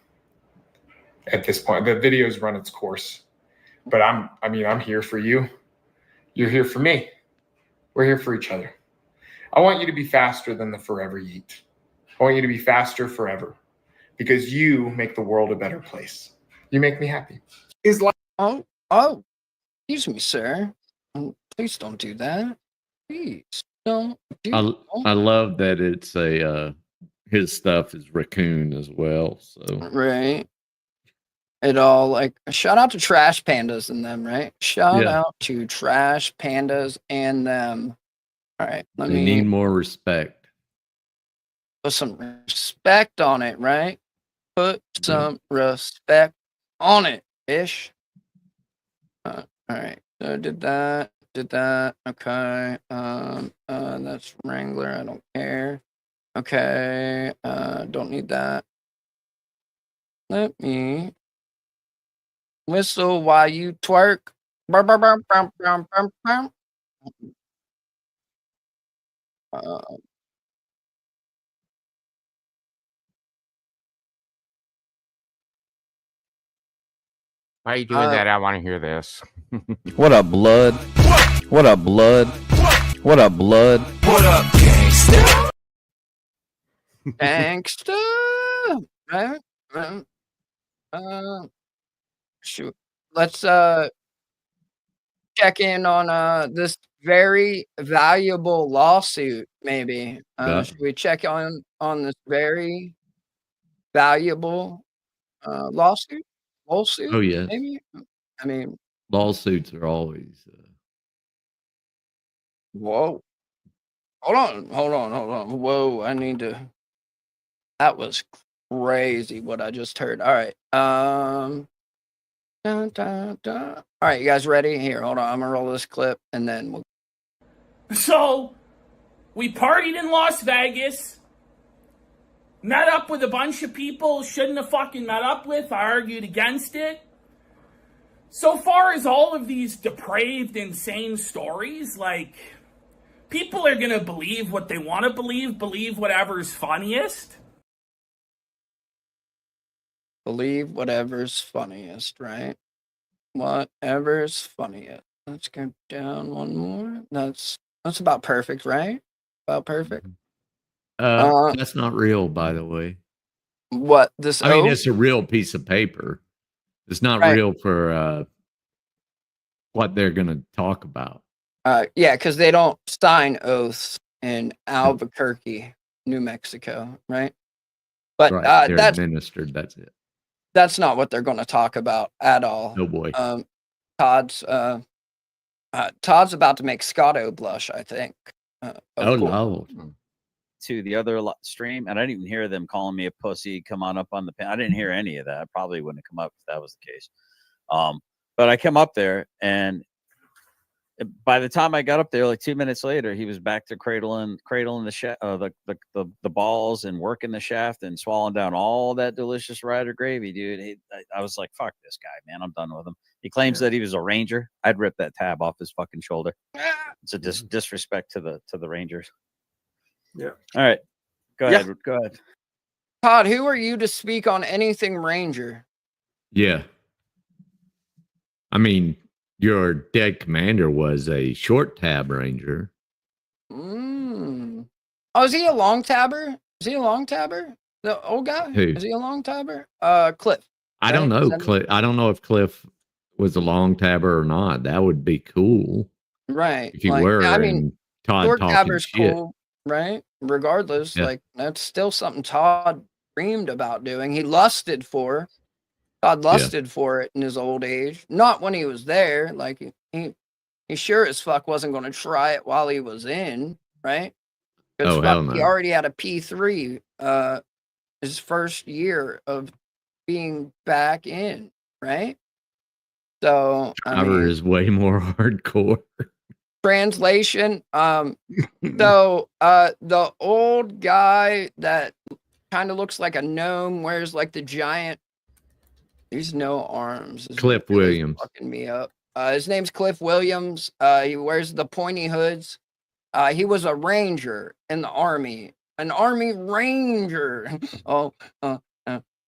this point. The video's run its course. But I'm here for you. You're here for me. We're here for each other. I want you to be faster than the forever yeet. I want you to be faster forever. Because you make the world a better place. You make me happy. Is life Oh, excuse me, sir. Please don't do that. Please don't do I love that it's a his stuff is raccoon as well. So right. It all like shout out to Trash Pandas and them, right? Shout out to Trash Pandas and them. All right, let they me need more respect. put some respect on it, right? Put some respect on it, ish. All right, so did that. Okay. That's Wrangler. I don't care. Okay. Don't need that. Let me Whistle while you twerk. Brum, brum, brum, brum, brum, brum, brum. Uh, Why are you doing that? I want to hear this. What up, blood? What up, blood? What up, blood? What up, gangsta? Gangsta. Right? Shoot. Let's check in on this very valuable lawsuit, maybe. Yeah. Should we check on this very valuable lawsuit? Lawsuit, Oh, yes. maybe? I mean, Lawsuits are always. whoa. Hold on. Whoa, I need to. That was crazy what I just heard. All right. Dun, dun, dun. All right, you guys ready? Here, hold on. I'm gonna roll this clip and then we'll. So, we partied in Las Vegas, met up with a bunch of people shouldn't have fucking met up with. I argued against it. So far as all of these depraved, insane stories, like, people are gonna believe what they want to believe whatever's funniest. Believe whatever's funniest, right? Whatever's funniest. Let's go down one more. That's about perfect, right? About perfect. That's not real, by the way. What this? I mean, oath? it's a real piece of paper. It's not Right. real for what they're going to talk about. Yeah, because they don't sign oaths in Albuquerque, New Mexico, right? But Right. They're administered. That's it. that's not what they're going to talk about at all. No boy. Todd's about to make Scotto blush, I think. Oh, no. To the other stream, and I didn't even hear them calling me a pussy. Come on up on the pen. I didn't hear any of that. I probably wouldn't have come up if that was the case. But I came up there, and by the time I got up there, like 2 minutes later, he was back to cradling the balls and working the shaft and swallowing down all that delicious rider gravy, dude. I was like, fuck this guy, man. I'm done with him. He claims that he was a ranger. I'd rip that tab off his fucking shoulder. It's a disrespect to the Rangers. Yeah. All right. Go Yeah. ahead. Go ahead. Todd, who are you to speak on anything Ranger? Yeah. I mean, your dead commander was a short tab ranger. Oh, is he a long tabber? Is he a long tabber? The old guy? Who? Is he a long tabber? Cliff. I don't right? know. Is that- Cliff. I don't know if Cliff was a long tabber or not. That would be cool. Right. If you like, were, I mean, and Todd short talking tabber's shit. cool, right? Regardless, Yeah. like that's still something Todd dreamed about doing. He lusted for. Todd lusted for it in his old age. Not when he was there. Like he sure as fuck wasn't going to try it while he was in, right? Because Oh, hell he no. already had a P3 his first year of being back in, right? So I Driver mean, is way more hardcore. translation. So the old guy that kind of looks like a gnome wears like the giant. He's no arms. Is Cliff really Williams. fucking me up. His name's Cliff Williams. He wears the pointy hoods. He was a ranger in the army, an army ranger.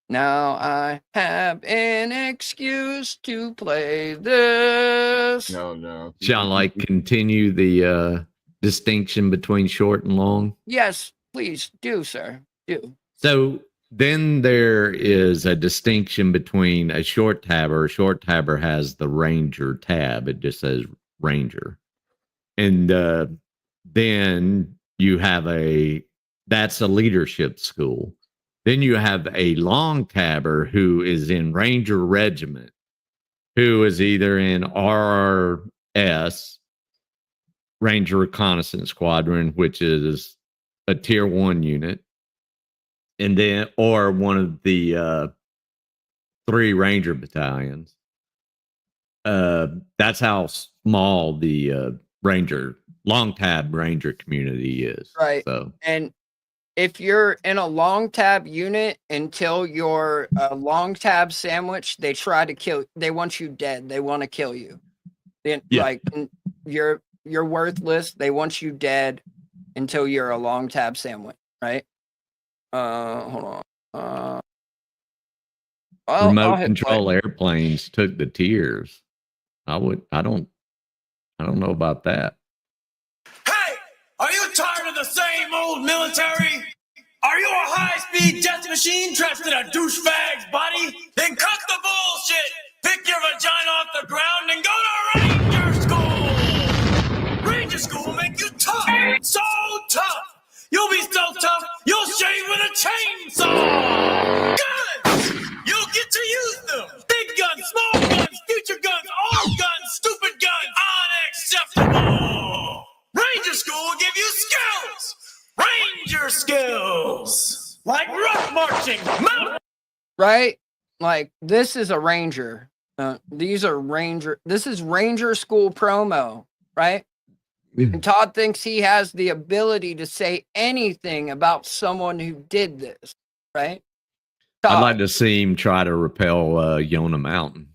Now I have an excuse to play this. No. Shall I continue the distinction between short and long? Yes, please do, sir. Do. So then there is a distinction between a short tabber. A short tabber has the ranger tab. It just says ranger. And then you have that's a leadership school. Then you have a long tabber who is in Ranger Regiment, who is either in RRS, Ranger Reconnaissance Squadron, which is a tier 1 unit, and then or one of the 3 Ranger battalions. That's how small the long tab Ranger community is. Right. So And if you're in a long tab unit until you're a long tab sandwich, they try to kill. They want you dead. They want to kill you. Like you're worthless. They want you dead until you're a long tab sandwich, right? Hold on. Remote hit control play. airplanes took the tiers. I don't know about that. Are you tired of the same old military? Are you a high-speed death machine trapped in a douchebag's body? Then cut the bullshit! Pick your vagina off the ground and go to Ranger School! Ranger School will make you tough! So tough! You'll be so tough, you'll shave with a chainsaw! Guns! You'll get to use them! Big guns, small guns, future guns, all guns, stupid guns! Unacceptable! Ranger School will give you skills! Ranger skills! Like rock marching, mountain... Right? Like, this is a ranger. This is Ranger School promo, right? And Todd thinks he has the ability to say anything about someone who did this, right? I'd like to see him try to repel Yona Mountain.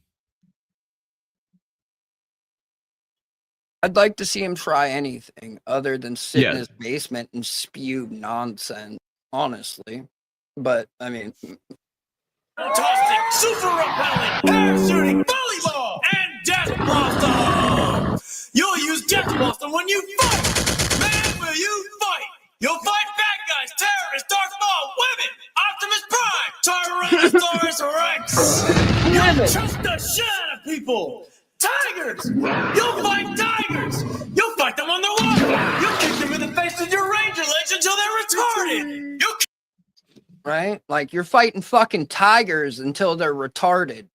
I'd like to see him try anything other than sit in Yeah. his basement and spew nonsense, honestly. But, I mean... tossing, super repelling, parachuting, volleyball, and death blossom! You'll use death blossom when you fight! Man, will you fight! You'll fight bad guys, terrorists, Darth Maul, women, Optimus Prime, Tyrannosaurus Rex! You'll trust the shit out of people! Tigers! You'll fight tigers! You'll fight them on the water! You'll kick them in the face with your ranger legs until they're retarded! You'll Right? Like, you're fighting fucking tigers until they're retarded.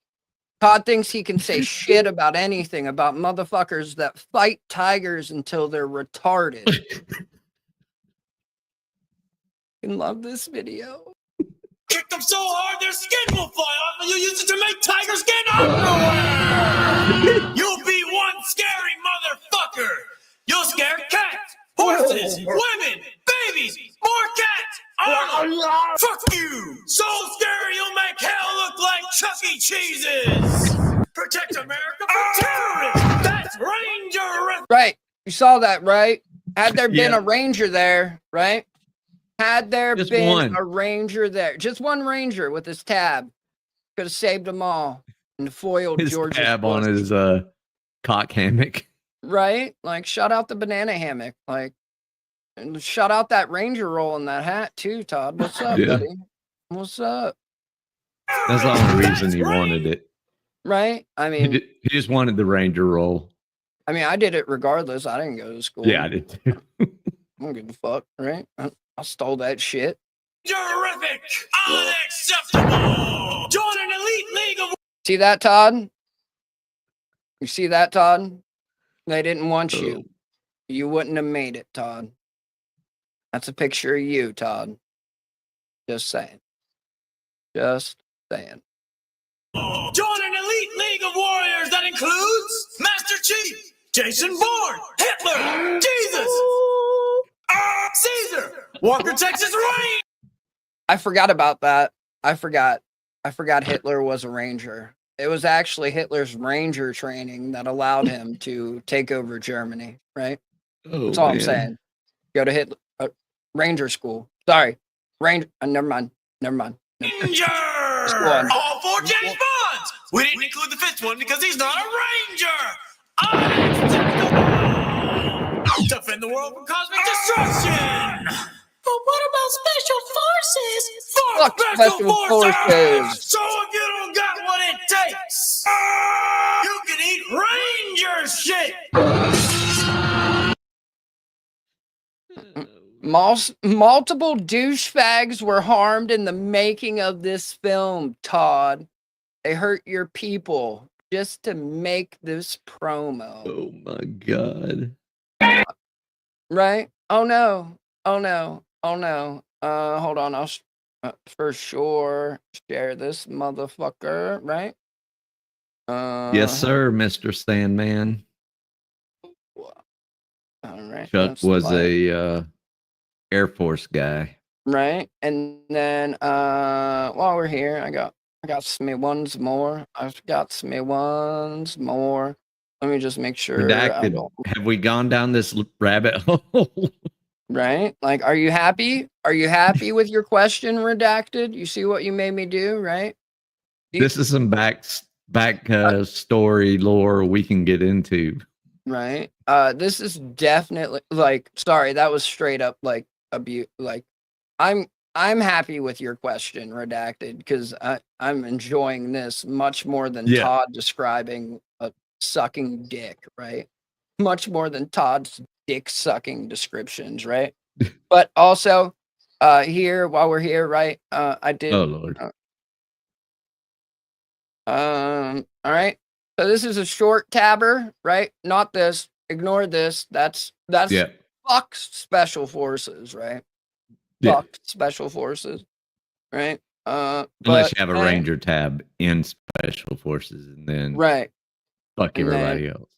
Todd thinks he can say shit about anything about motherfuckers that fight tigers until they're retarded. I love this video. kick them so hard their skin will fly off and you use it to make tiger skin underwear! You'll be one scary motherfucker! You'll scare cats, horses, women, babies, more cats! Fuck you! So scary you'll make hell look like Chuck E. Cheese's! Protect America from terrorists! That's Ranger! Right. You saw that, right? Had there been a ranger there, right? Had there Just been one. a ranger there, just one ranger with his tab, could have saved them all and foiled His George's tab on pussy. his cock hammock. Right? Like, shout out the banana hammock. Like, and shout out that ranger roll in that hat too, Todd. What's up, Yeah. buddy? What's up? That's the only reason he wanted it. Right? I He, mean, he just wanted the ranger role. I did it regardless. I didn't go to school. Yeah, I did too. I don't give a fuck, right? I stole that shit. Terrific! Unacceptable! Join an elite league of... See that, Todd? You see that, Todd? They didn't want you. You wouldn't have made it, Todd. That's a picture of you, Todd. Just saying. Just saying. Join an elite league of warriors that includes Master Chief, Jason Bourne, Hitler, Jesus, Caesar, Walker, Texas Ranger. I forgot about that. I forgot Hitler was a ranger. It was actually Hitler's ranger training that allowed him to take over Germany, right? That's all I'm saying. Go to Hitler ranger school. Sorry. Ranger never mind. Ranger! Go on. All four James Bonds! We didn't include the fifth one because he's not a ranger! Unacceptable! Defend the world from cosmic destruction! But what about special forces? Fuck special forces! So if you don't got what it takes, you can eat ranger shit! Multiple douchebags were harmed in the making of this film, Todd. They hurt your people just to make this promo. Oh my god. Right? Oh no. Oh no. Oh no. Hold on. I'll for sure share this motherfucker, right? Yes, sir, Mr. Sandman. All right. Chuck let's was play. a Air Force guy. right? And then while we're here, I got some ones more. I've got some ones more. Let me just make sure I Redacted. don't. Have we gone down this rabbit hole? Right? Like, are you happy? Are you happy with your question, Redacted? You see what you made me do, right? This is some back story lore we can get into. Right. This is definitely like, sorry, that was straight up like abuse. Like, I'm happy with your question, Redacted, because I'm enjoying this much more than Yeah. Todd describing a sucking dick, right? Much more than Todd's dick sucking descriptions, right? But also, here while we're here, right? I did. Oh Lord. All right. So this is a short tabber, right? Not this. Ignore this. That's Yeah. fuck special forces, right? Yeah. Fuck special forces, right? Unless But you have a Ranger tab in Special Forces, and then right. fuck And everybody then else.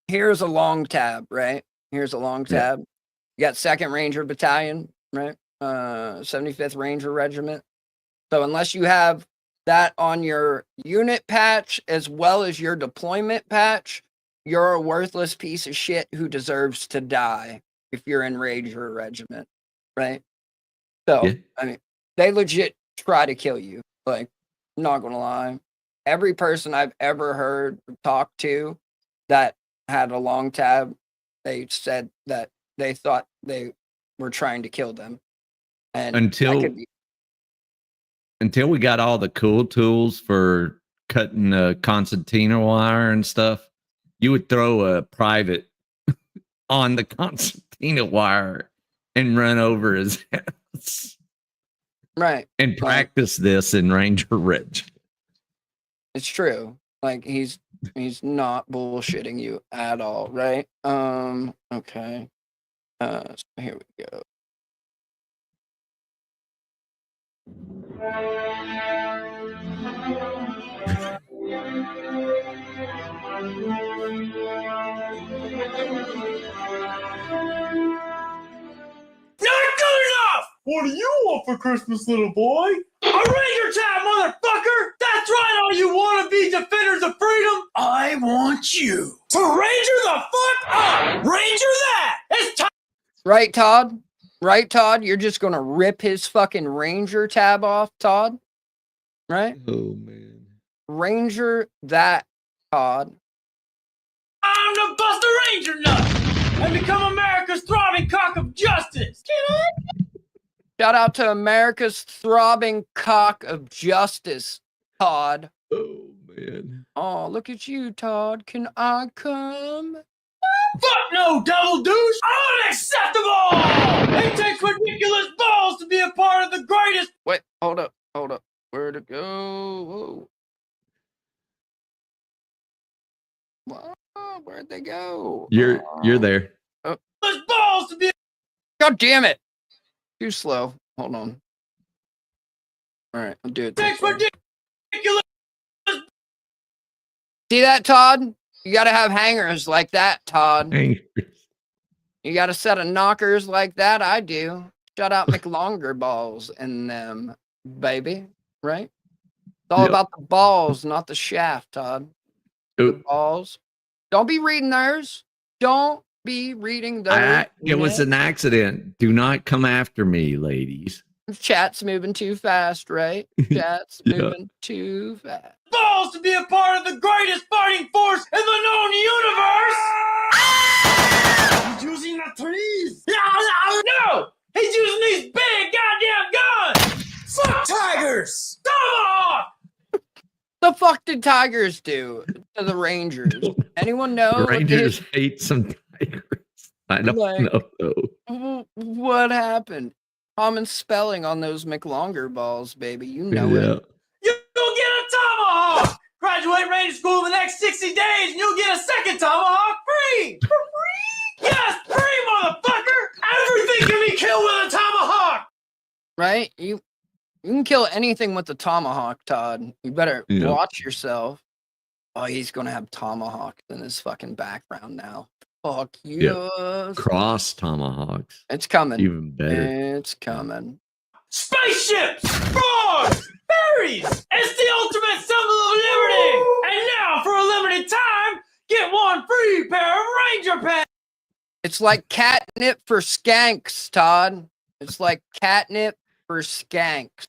here's a long tab, right? Here's a long Yeah. tab. You got 2nd Ranger Battalion, right? 75th Ranger Regiment. So unless you have that on your unit patch as well as your deployment patch, you're a worthless piece of shit who deserves to die if you're in Ranger Regiment, right? So, Yeah. I mean, they legit try to kill you. Like, not gonna lie. Every person I've ever heard talk to that had a long tab, they said that they thought they were trying to kill them. And that Until could be we got all the cool tools for cutting concertina wire and stuff, you would throw a private on the concertina wire and run over his house right. and Like, practice this in Ranger Ridge. it's true. Like he's not bullshitting you at all, right? Okay. So here we go. Not good enough! What do you want for Christmas, little boy? A Ranger tab, motherfucker! That's right, all you wannabe defenders of freedom! I want you to Ranger the fuck up! Ranger that! It's time! Right, Todd? Right, Todd? You're just gonna rip his fucking Ranger tab off, Todd? Right? Oh man. Ranger that, Todd. I'm to bust a Ranger nut and become America's throbbing cock of justice! Shout out to America's throbbing cock of justice, Todd. Oh man. Oh, look at you, Todd. Can I come? Fuck no, double douche! Unacceptable! It takes ridiculous balls to be a part of the greatest. Wait, hold up. Where to go? Whoa. Where'd they go? You're there. Balls to be. God damn it! Too slow. Hold on. All right, I'll do it. Takes ridiculous. See that, Todd? You gotta have hangers like that, Todd. Hangers. You got a set of knockers like that. I do. Shout out McLonger balls in them, baby. Right? It's all about the balls, not the shaft, Todd. The balls. Don't be reading theirs. Don't be reading those. It was an accident. Do not come after me, ladies. Chat's moving too fast, right? Chat's moving too fast. Balls to be a part of the greatest fighting force in the known universe. He's using the trees. No, he's using these big goddamn guns. Fuck tigers. Tomahawk. The fuck did tigers do to the Rangers? Anyone know? The Rangers hate some tigers. I don't know though. What happened? Common spelling on those McLonger balls, baby. You know it. You'll get a tomahawk. Graduate Ranger School in the next 60 days, and you'll get a second tomahawk free. For free? Yes, free, motherfucker. Everything can be killed with a tomahawk. Right? You can kill anything with the tomahawk, Todd. You better watch yourself. Oh, he's gonna have tomahawk in his fucking background now. Fuck Yeah. yes. Cross tomahawks. It's coming. Even better. It's coming. Spaceships, frogs, berries. It's the ultimate symbol of liberty. And now, for a limited time, get one free pair of Ranger pants. It's like catnip for skanks, Todd. It's like catnip for skanks.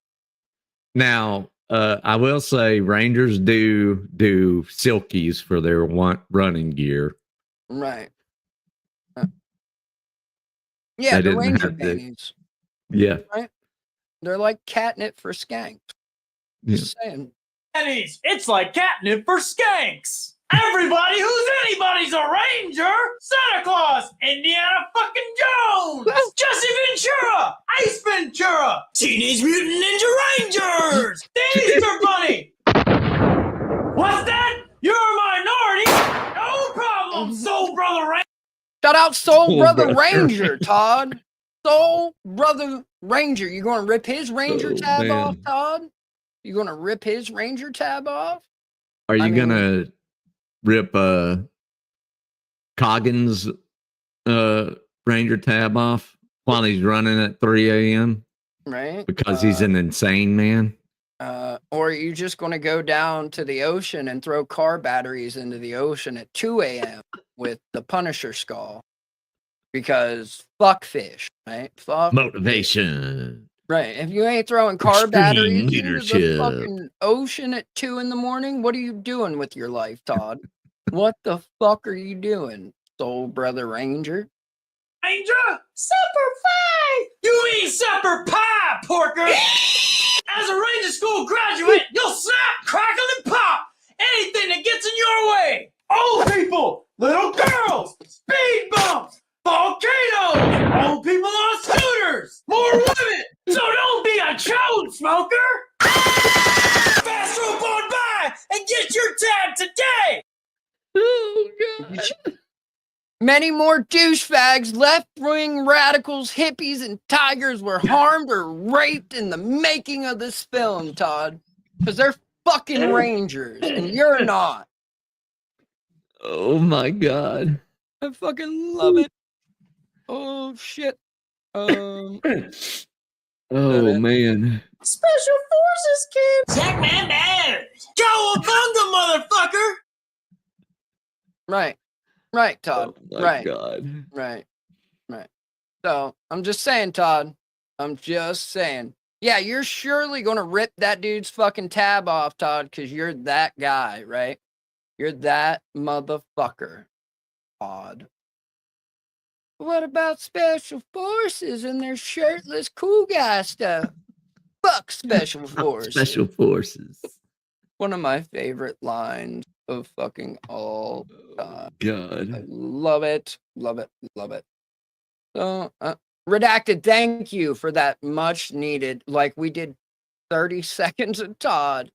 Now, I will say Rangers do silkies for their running gear. Right. Yeah, They the didn't Ranger have the- panties. Yeah. Right? They're like catnip for skanks. Just saying. Pennies. It's like catnip for skanks. Everybody who's anybody's a ranger. Santa Claus, Indiana fucking Jones, Jesse Ventura, Ace Ventura, Teenage Mutant Ninja Rangers, the Easter Bunny. What's that? You're a minority. No problem, Soul Brother Ranger. Shout out Soul Soul Brother Brother. Ranger, Todd. Soul Brother Ranger. You gonna rip his Ranger tab man. off, Todd? You gonna rip his Ranger tab off? Are you I mean- gonna rip Coggins Ranger tab off while he's running at 3 a.m. Right? because he's an insane man? Or are you just gonna go down to the ocean and throw car batteries into the ocean at 2 a.m. with the Punisher skull? Because fuck fish, right? Fuck Motivation. Right. If you ain't throwing car Extreme batteries into the leadership. fucking ocean at 2 a.m, what are you doing with your life, Todd? What the fuck are you doing, Soul Brother Ranger? Ranger, supper pie. You eat supper pie, porker. As a Ranger School graduate, you'll snap, crackle, and pop anything that gets in your way. Old people, little girls, speed bumps, volcanoes, old people on scooters, more women. So don't be a chain smoker. Fast rope on by and get your tab today. Oh, God. Many more douchebags, left-wing radicals, hippies, and tigers were harmed or raped in the making of this film, Todd. Because they're fucking Rangers, and you're not. Oh my god. I fucking love it. Oh, shit. Oh man. Special Forces kids. Jackman Bears. Cowabunga, motherfucker. Right. Right, Todd. Oh my right. god. Right. Right. So, I'm just saying, Todd. I'm just saying. Yeah, you're surely going to rip that dude's fucking tab off, Todd, because you're that guy, right? You're that motherfucker, Todd. What about Special Forces and their shirtless cool guy stuff? Fuck Special Forces. Special Forces. One of my favorite lines of fucking all time. God. I love it. Love it. Love it. So, Redacted, thank you for that much needed. Like, we did 30 seconds of Todd,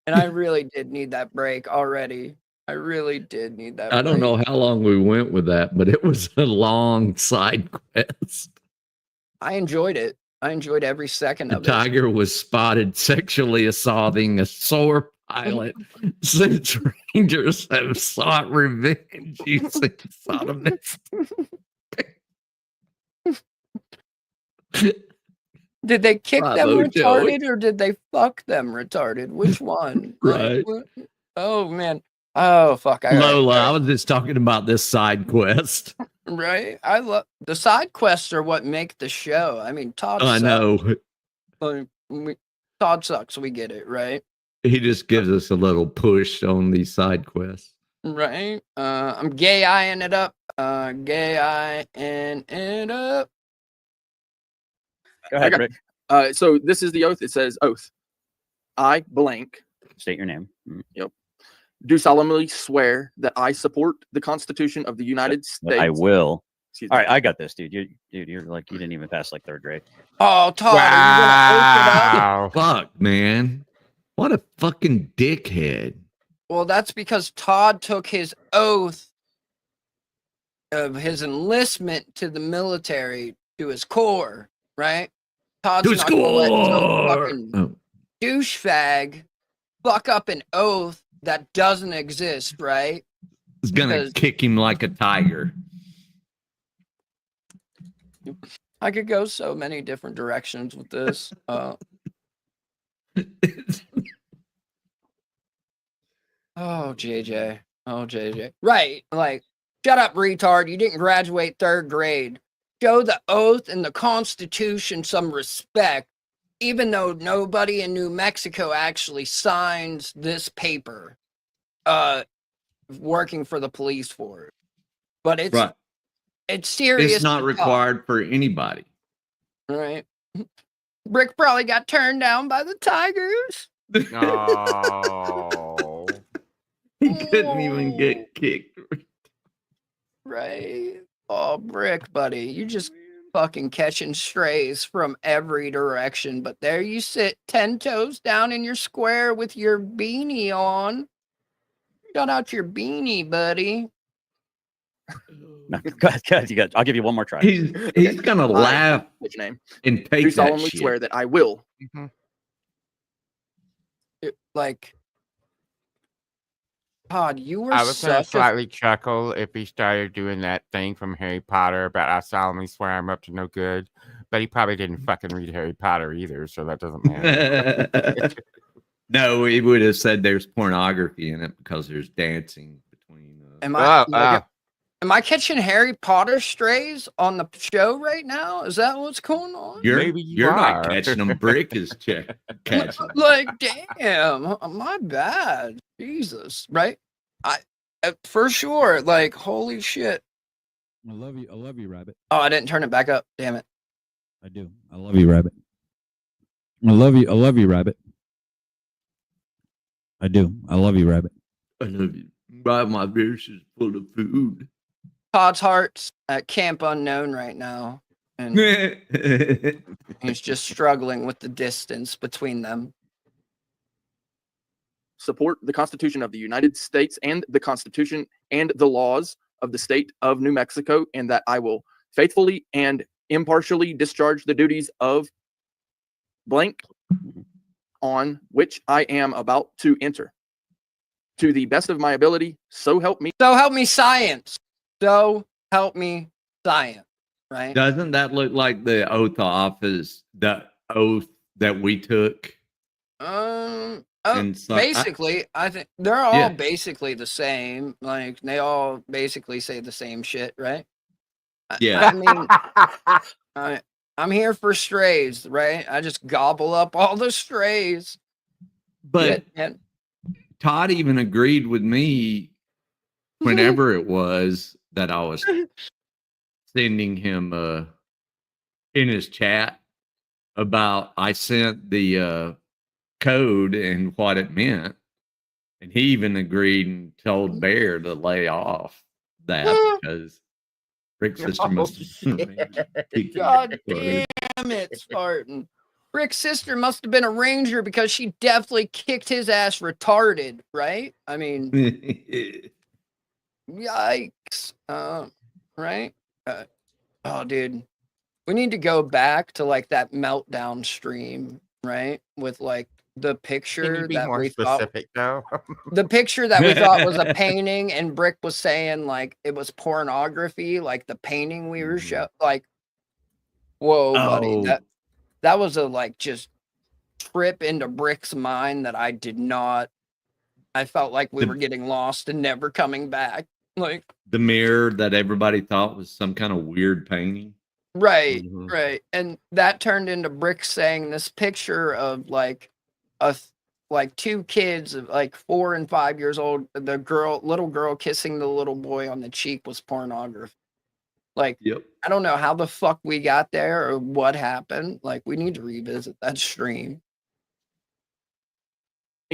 and I really did need that break already. I really did need that I don't break. know how long we went with that, but it was a long side quest. I enjoyed it. I enjoyed every second The of it. tiger was spotted sexually assaulting a sore pilot since Rangers have sought revenge using sodomist. Did they kick Bravo, them Joey. retarded or did they fuck them retarded? Which one? Right. Oh, man. Oh, fuck. Lola, I was just talking about this side quest. Right. I love the side quests are what make the show. I mean, Todd I sucks. know. Todd sucks. We get it, right? He just gives us a little push on these side quests. Right. I'm gay-eyeing it up. Gay-eyeing it up. Go ahead, Rick. So this is the oath. It says oath. I blank. State your name. Yep. Do solemnly swear that I support the Constitution of the United States. I will. Excuse All me. right, I got this, dude. You're like you didn't even pass like third grade. Oh, Todd, are you gonna oath it up? Fuck, man. What a fucking dickhead. Well, that's because Todd took his oath of his enlistment to the military to his core, right? Todd's To his not gonna let some core! fucking Oh. douchebag fuck up an oath that doesn't exist, right? He's gonna Because- kick him like a tiger. I could go so many different directions with this. Oh, JJ. Oh, JJ. Right. Like, shut up, retard. You didn't graduate 3rd grade. Show the oath and the Constitution some respect, even though nobody in New Mexico actually signs this paper working for the police for it. But it's Right. it's serious. It's not stuff, required for anybody. right? Brick probably got turned down by the Tigers. Oh. He couldn't even get kicked. Right. Oh, Brick, buddy. You just fucking catching strays from every direction. But there you sit, 10 toes down in your square with your beanie on. Shout out your beanie, buddy. No, go ahead, you got. I'll give you one more try. He's gonna laugh What's your name? and take Do that solemnly shit. swear that I will. Like, Todd, you were I was gonna such a slightly chuckle if he started doing that thing from Harry Potter about I solemnly swear I'm up to no good, but he probably didn't fucking read Harry Potter either, so that doesn't matter. No, he would have said there's pornography in it because there's dancing between. Am I catching Harry Potter strays on the show right now? Is that what's going on? You're not catching them. Brick is catching. Like, damn, my bad. Jesus, right? For sure. Like, holy shit. I love you, Rabbit. Oh, I didn't turn it back up. Damn it. I do. I love you, Rabbit. I love you, Rabbit. I do. I love you, Rabbit. I love you. Right, my beers is full of food. Todd's heart's at Camp Unknown right now, and he's just struggling with the distance between them. Support the Constitution of the United States and the Constitution and the laws of the state of New Mexico, and that I will faithfully and impartially discharge the duties of blank on which I am about to enter. To the best of my ability, so help me. So help me science. So help me science. Right? Doesn't that look like the oath of office, the oath that we took? Basically, I think they're all basically the same. Like, they all basically say the same shit, right? Yeah. I mean, I'm here for strays, right? I just gobble up all the strays. But Todd even agreed with me whenever it was that I was sending him in his chat about I sent the code and what it meant. And he even agreed and told Bear to lay off that because Rick's sister must have God damn it, Spartan. Rick's sister must have been a ranger because she definitely kicked his ass retarded, right? I mean, yikes. Right? Oh, dude. We need to go back to like that meltdown stream, right? With like the picture that we specific, thought, though? the picture that we thought was a painting, and Brick was saying like it was pornography, like the painting we were showing. Like, whoa, buddy, that was a like just trip into Brick's mind that I did not. I felt like we were getting lost and never coming back. Like the mirror that everybody thought was some kind of weird painting. Right, right. And that turned into Brick saying this picture of like two kids of like 4 and 5 years old, the little girl kissing the little boy on the cheek was pornography. Like, I don't know how the fuck we got there or what happened. Like, we need to revisit that stream.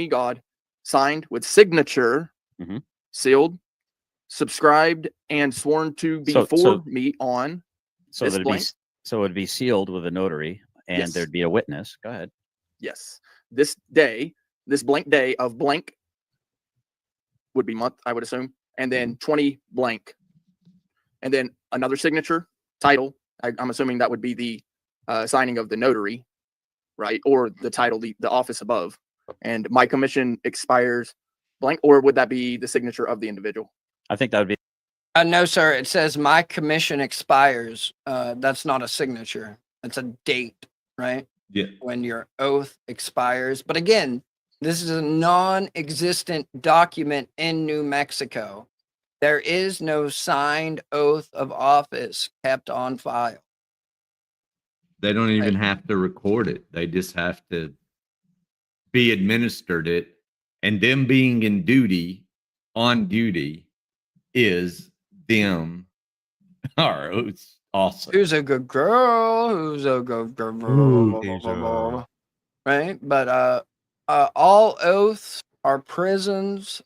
God, signed with signature, sealed, subscribed, and sworn to be for me on. So this that'd blank. it'd be sealed with a notary, and Yes. there'd be a witness. Go ahead. Yes. This day, this blank day of blank would be month, I would assume, and then 20 blank, and then another signature title. I'm assuming that would be the signing of the notary, right, or the title, the office above. And my commission expires blank, or would that be the signature of the individual? I think that would be No, sir. It says my commission expires. That's not a signature. It's a date, right? Yeah. When your oath expires. But again, this is a non-existent document in New Mexico. There is no signed oath of office kept on file. They don't even have to record it. They just have to be administered it. And them being in duty, on duty, is them. Our oaths awesome. Who's a good girl? Who's a good girl? Right? But all oaths are prisms,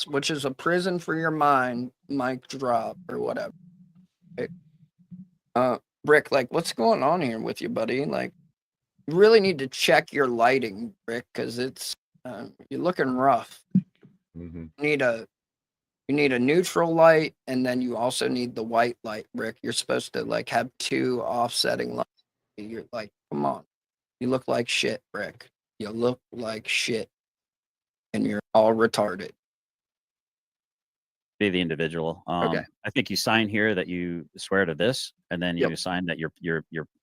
which is a prison for your mind, mic drop or whatever. Brick, like, what's going on here with you, buddy? Like, you really need to check your lighting, Brick, because it's you're looking rough. You need a neutral light, and then you also need the white light, Brick. You're supposed to like have two offsetting lights. You're like, come on, you look like shit, Brick. You look like shit, and you're all retarded. Be the individual. Okay. I think you sign here that you swear to this, and then you sign that your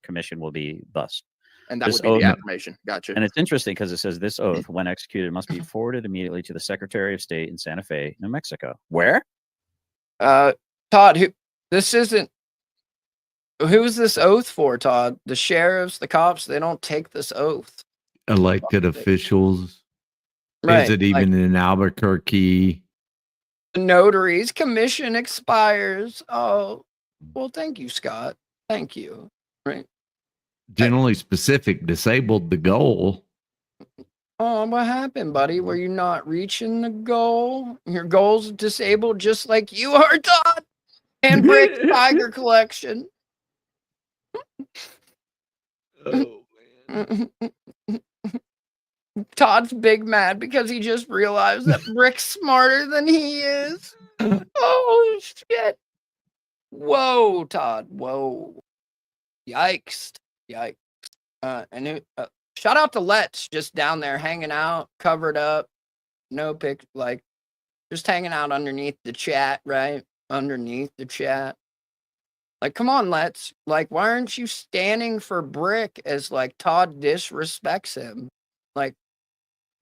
commission will be thus. And that This would be the oath- affirmation. Gotcha. And it's interesting because it says this oath, when executed, must be forwarded immediately to the Secretary of State in Santa Fe, New Mexico. Where? Todd, this isn't. Who's this oath for, Todd? The sheriffs, the cops, they don't take this oath. Elected officials. Right, Is it even in Albuquerque? The notary's commission expires. Oh, well, thank you, Scott. Thank you. Right. Generally specific, disabled the goal. Oh, what happened, buddy? Were you not reaching the goal? Your goal's disabled just like you are, Todd. And Brick's Tiger Collection. Oh, man. Todd's big mad because he just realized that Brick's smarter than he is. Oh, shit. Whoa, Todd. Whoa. Yikes. Yikes. Shout out to Let's just down there hanging out, covered up. No pic, like just hanging out underneath the chat, right? Underneath the chat. Like, come on, Let's. Like, why aren't you standing for Brick as like Todd disrespects him? Like,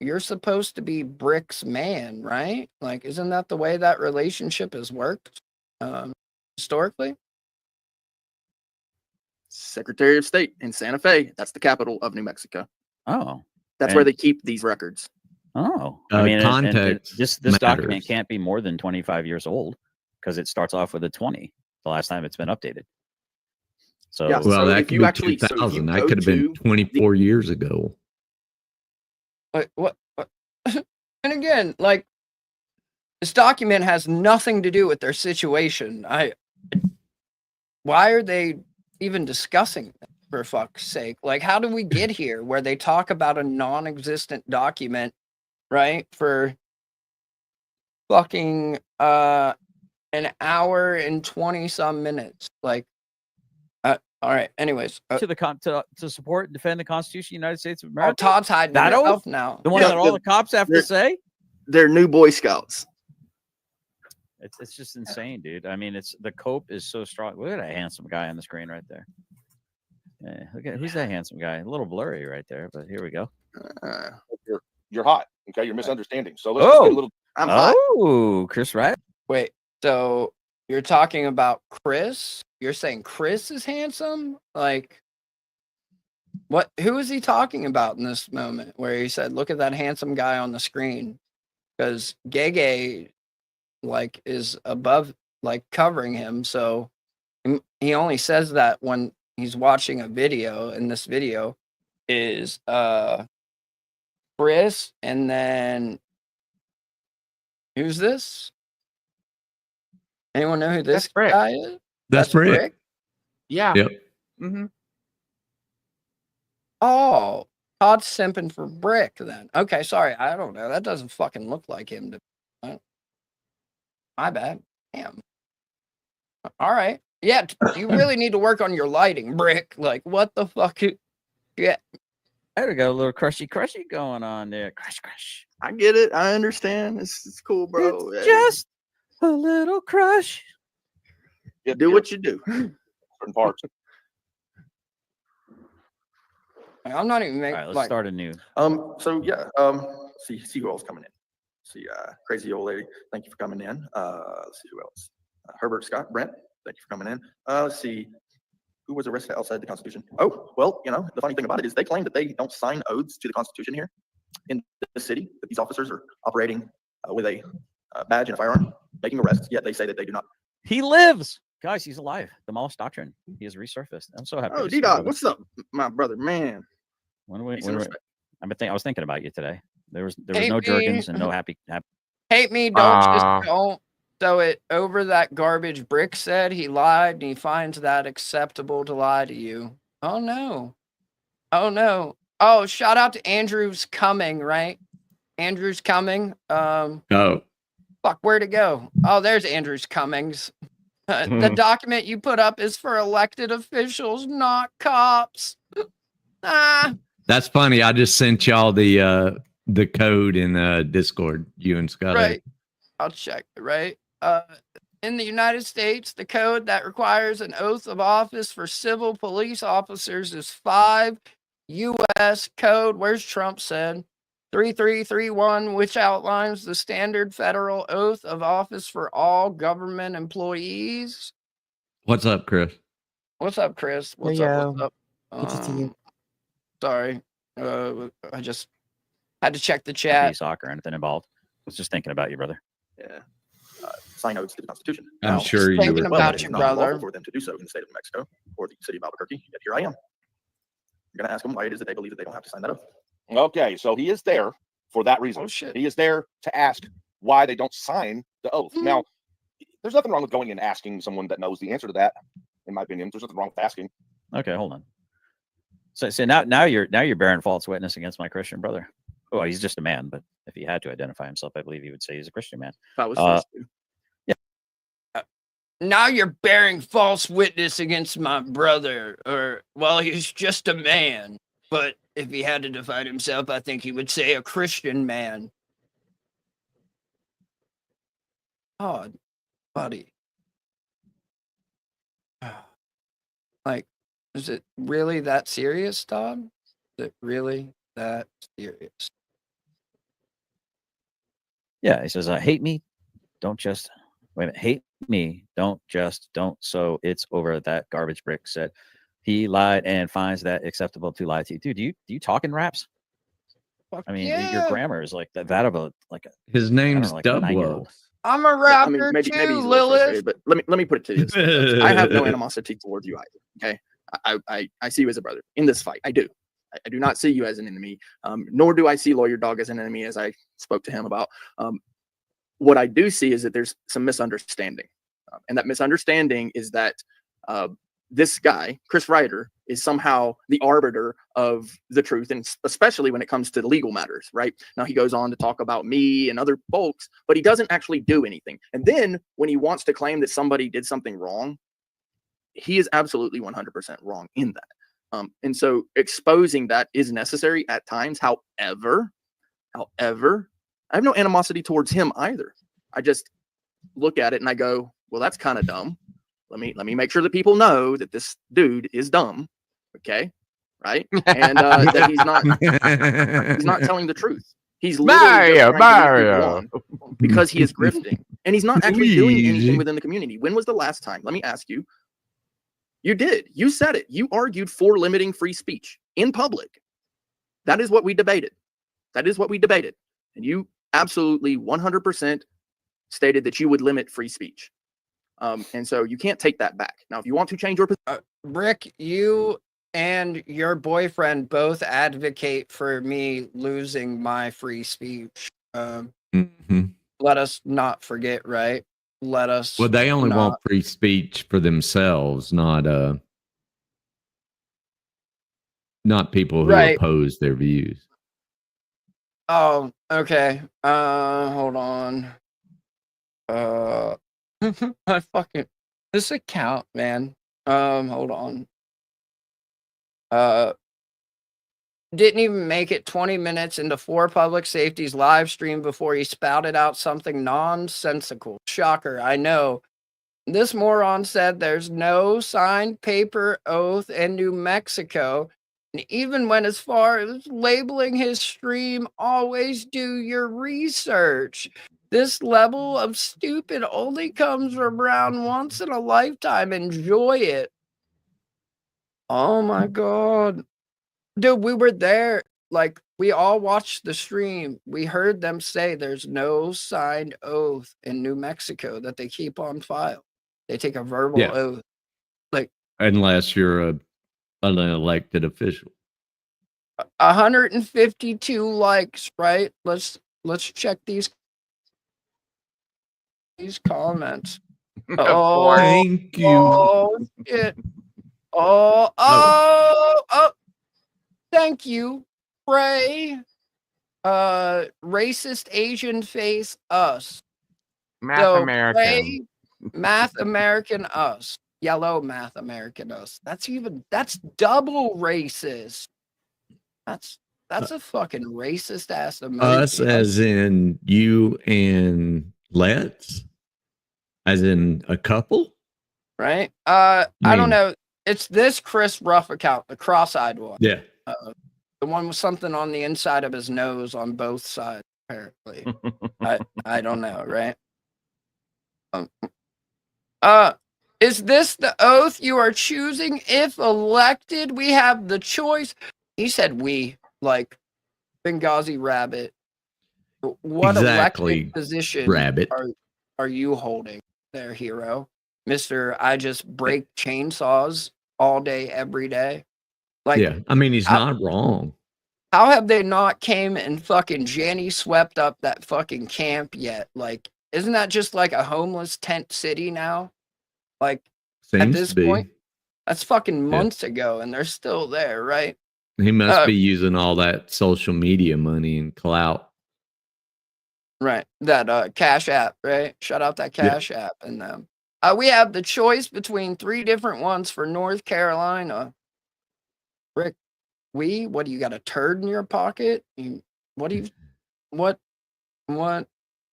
you're supposed to be Brick's man, right? Like, isn't that the way that relationship has worked historically? Secretary of State in Santa Fe. That's the capital of New Mexico. Oh. That's where they keep these records. Oh. I mean, context this document matters. can't be more than 25 years old because it starts off with a 20 the last time it's been updated. So, Yeah, Well, so that if could you be actually- so if you 2000. That go could have been to 24 years ago. Like, what? And again, like, this document has nothing to do with their situation. Why are they even discussing it, for fuck's sake? Like, how do we get here where they talk about a non-existent document, right? For fucking an hour and 20 some minutes. Like, all right. Anyways, to support and defend the Constitution of the United States of oh, America. Todd's hiding that himself oath now. The one Yeah, that all the cops have to say. They're new Boy Scouts. It's just insane, dude. I mean, the cope is so strong. Look at that handsome guy on the screen right there. Yeah, look at who's that handsome guy? A little blurry right there, but here we go. You're hot. Okay, you're misunderstanding. So let's just get a little. I'm hot. Oh, Chris Wright. Wait, so you're talking about Chris? You're saying Chris is handsome? Like, what? Who is he talking about in this moment where he said, "Look at that handsome guy on the screen"? Because Gege, like, is above, like, covering him, so he only says that when he's watching a video, and this video is Chris, and then who's this? Anyone know who this guy is? That's Brick. Yeah. Yep. Mm-hmm. Oh, Todd's simping for Brick then. Okay, sorry. I don't know. That doesn't fucking look like him. My bad. Damn. All right. Yeah, you really need to work on your lighting, Brick. Like, what the fuck? Yeah. There we go. A little crushy going on there. Crush. I get it. I understand. It's cool, bro. It's just A little crush. Do what you do. Certain parts. I'm not even making. All right, let's start anew. So yeah. See who else coming in. See, crazy old lady. Thank you for coming in. Let's see who else. Herbert Scott, Brent. Thank you for coming in. Let's see. Who was arrested outside the Constitution? Oh, well, the funny thing about it is they claim that they don't sign oaths to the Constitution here in the city, that these officers are operating with a badge and a firearm, making arrests, yet they say that they do not. He lives. Guys, he's alive. The Demolished Doctrine. He has resurfaced. I'm so happy. Oh, D-Dog, what's up, my brother, man? I was thinking about you today. There was Hate no me. Jergens and no happy. Hate me, don't throw it over that garbage. Brick said he lied and he finds that acceptable to lie to you. Oh no. Oh no. Oh, shout out to Andrew's Coming, right? Andrew's Coming. Oh. Fuck, where'd it go? Oh, there's Andrew's Cummings. The document you put up is for elected officials, not cops. That's funny. I just sent y'all the code in Discord. You and Scott. Right. I'll check. Right. In the United States, the code that requires an oath of office for civil police officers is 5 U.S. code. Where's Trump said 3331, which outlines the standard federal oath of office for all government employees. What's up, Chris? What's up, Chris? What's up? What's up? Good to see you. Sorry. I just had to check the chat. Soccer, anything involved? I was just thinking about you, brother. Yeah. Sign oaths to the Constitution. I'm sure you thinking were. about It's you, not brother. lawful for them to do so in the state of New Mexico or the city of Albuquerque. Yet here I am. You're going to ask them why it is that they believe that they don't have to sign that oath. Okay, so he is there for that reason. Oh, shit. He is there to ask why they don't sign the oath. Now, there's nothing wrong with going and asking someone that knows the answer to that. In my opinion, there's nothing wrong with asking. Okay, hold on. So now you're bearing false witness against my Christian brother. Oh, he's just a man, but if he had to identify himself, I believe he would say he's a Christian man. If I was forced to. Now you're bearing false witness against my brother, well, he's just a man. But if he had to define himself, I think he would say a Christian man. Oh, buddy. Like, is it really that serious, Todd? Is it really that serious? Yeah, he says, hate me, don't just wait a minute, hate me, don't. So it's over. That garbage Brick said he lied and finds that acceptable to lie to you. Dude, do you talk in raps? Fuck I mean, yeah. your grammar is like that of a His name's like a 9-year-old. Dublo. I'm a rapper maybe too, he's a little Lilith. frustrated, but let me put it to you this. I have no animosity towards you either. Okay, I see you as a brother in this fight. I do. I do not see you as an enemy, nor do I see Lawyer Dog as an enemy, as I spoke to him about. What I do see is that there's some misunderstanding, and that misunderstanding is that this guy, Chris Ryder, is somehow the arbiter of the truth, and especially when it comes to legal matters, right? Now, he goes on to talk about me and other folks, but he doesn't actually do anything. And then when he wants to claim that somebody did something wrong, he is absolutely 100% wrong in that. And so exposing that is necessary at times. However, I have no animosity towards him either. I just look at it and I go, well, that's kind of dumb. Let me make sure that people know that this dude is dumb. Okay. Right. And that he's not telling the truth. He's literally just trying to lead people on because he is grifting, and he's not actually doing anything within the community. When was the last time? Let me ask you. You did. You said it. You argued for limiting free speech in public. That is what we debated. And you absolutely 100% stated that you would limit free speech. And so you can't take that back. Now, if you want to change your position. Rick, you and your boyfriend both advocate for me losing my free speech. Let us not forget, right? Let us. Well, they only want free speech for themselves, not people who oppose their views. Oh, okay. Hold on. I fucking this account, man. Hold on. didn't even make it 20 minutes into 4 Public Safety's live stream before he spouted out something nonsensical. Shocker, I know. This moron said there's no signed paper oath in New Mexico. And even went as far as labeling his stream, always do your research. This level of stupid only comes around once in a lifetime. Enjoy it. Oh my God. Dude, we were there. Like, we all watched the stream. We heard them say there's no signed oath in New Mexico that they keep on file. They take a verbal Yeah. oath. Like, Unless you're an elected official. 152 likes, right? Let's check these comments. Oh, Thank you. Oh, shit. Oh. Thank you, Ray. Racist Asian face us. Math American. Ray, Math American us. Yellow Math American us. That's double racist. That's a fucking racist ass emoji. Us as in you and Let's? As in a couple? Right? I don't know. It's this Chris Ruff account, the cross-eyed one. Yeah. The one with something on the inside of his nose on both sides, apparently. I don't know, right? Is this the oath you are choosing? If elected, we have the choice. He said we, like Benghazi Rabbit. What Exactly, elected position Rabbit. are you holding there, hero? Mr. I just break chainsaws all day, every day. Like, yeah, I mean, he's not wrong. How have they not came and fucking Janny swept up that fucking camp yet? Like, isn't that just like a homeless tent city now? Like, at Seems this to be. point, that's fucking months ago, and they're still there, right? He must be using all that social media money and clout. Right. That Cash App, right? Shout out that Cash App and them. We have the choice between 3 different ones for North Carolina. Rick, what do you got, a turd in your pocket? What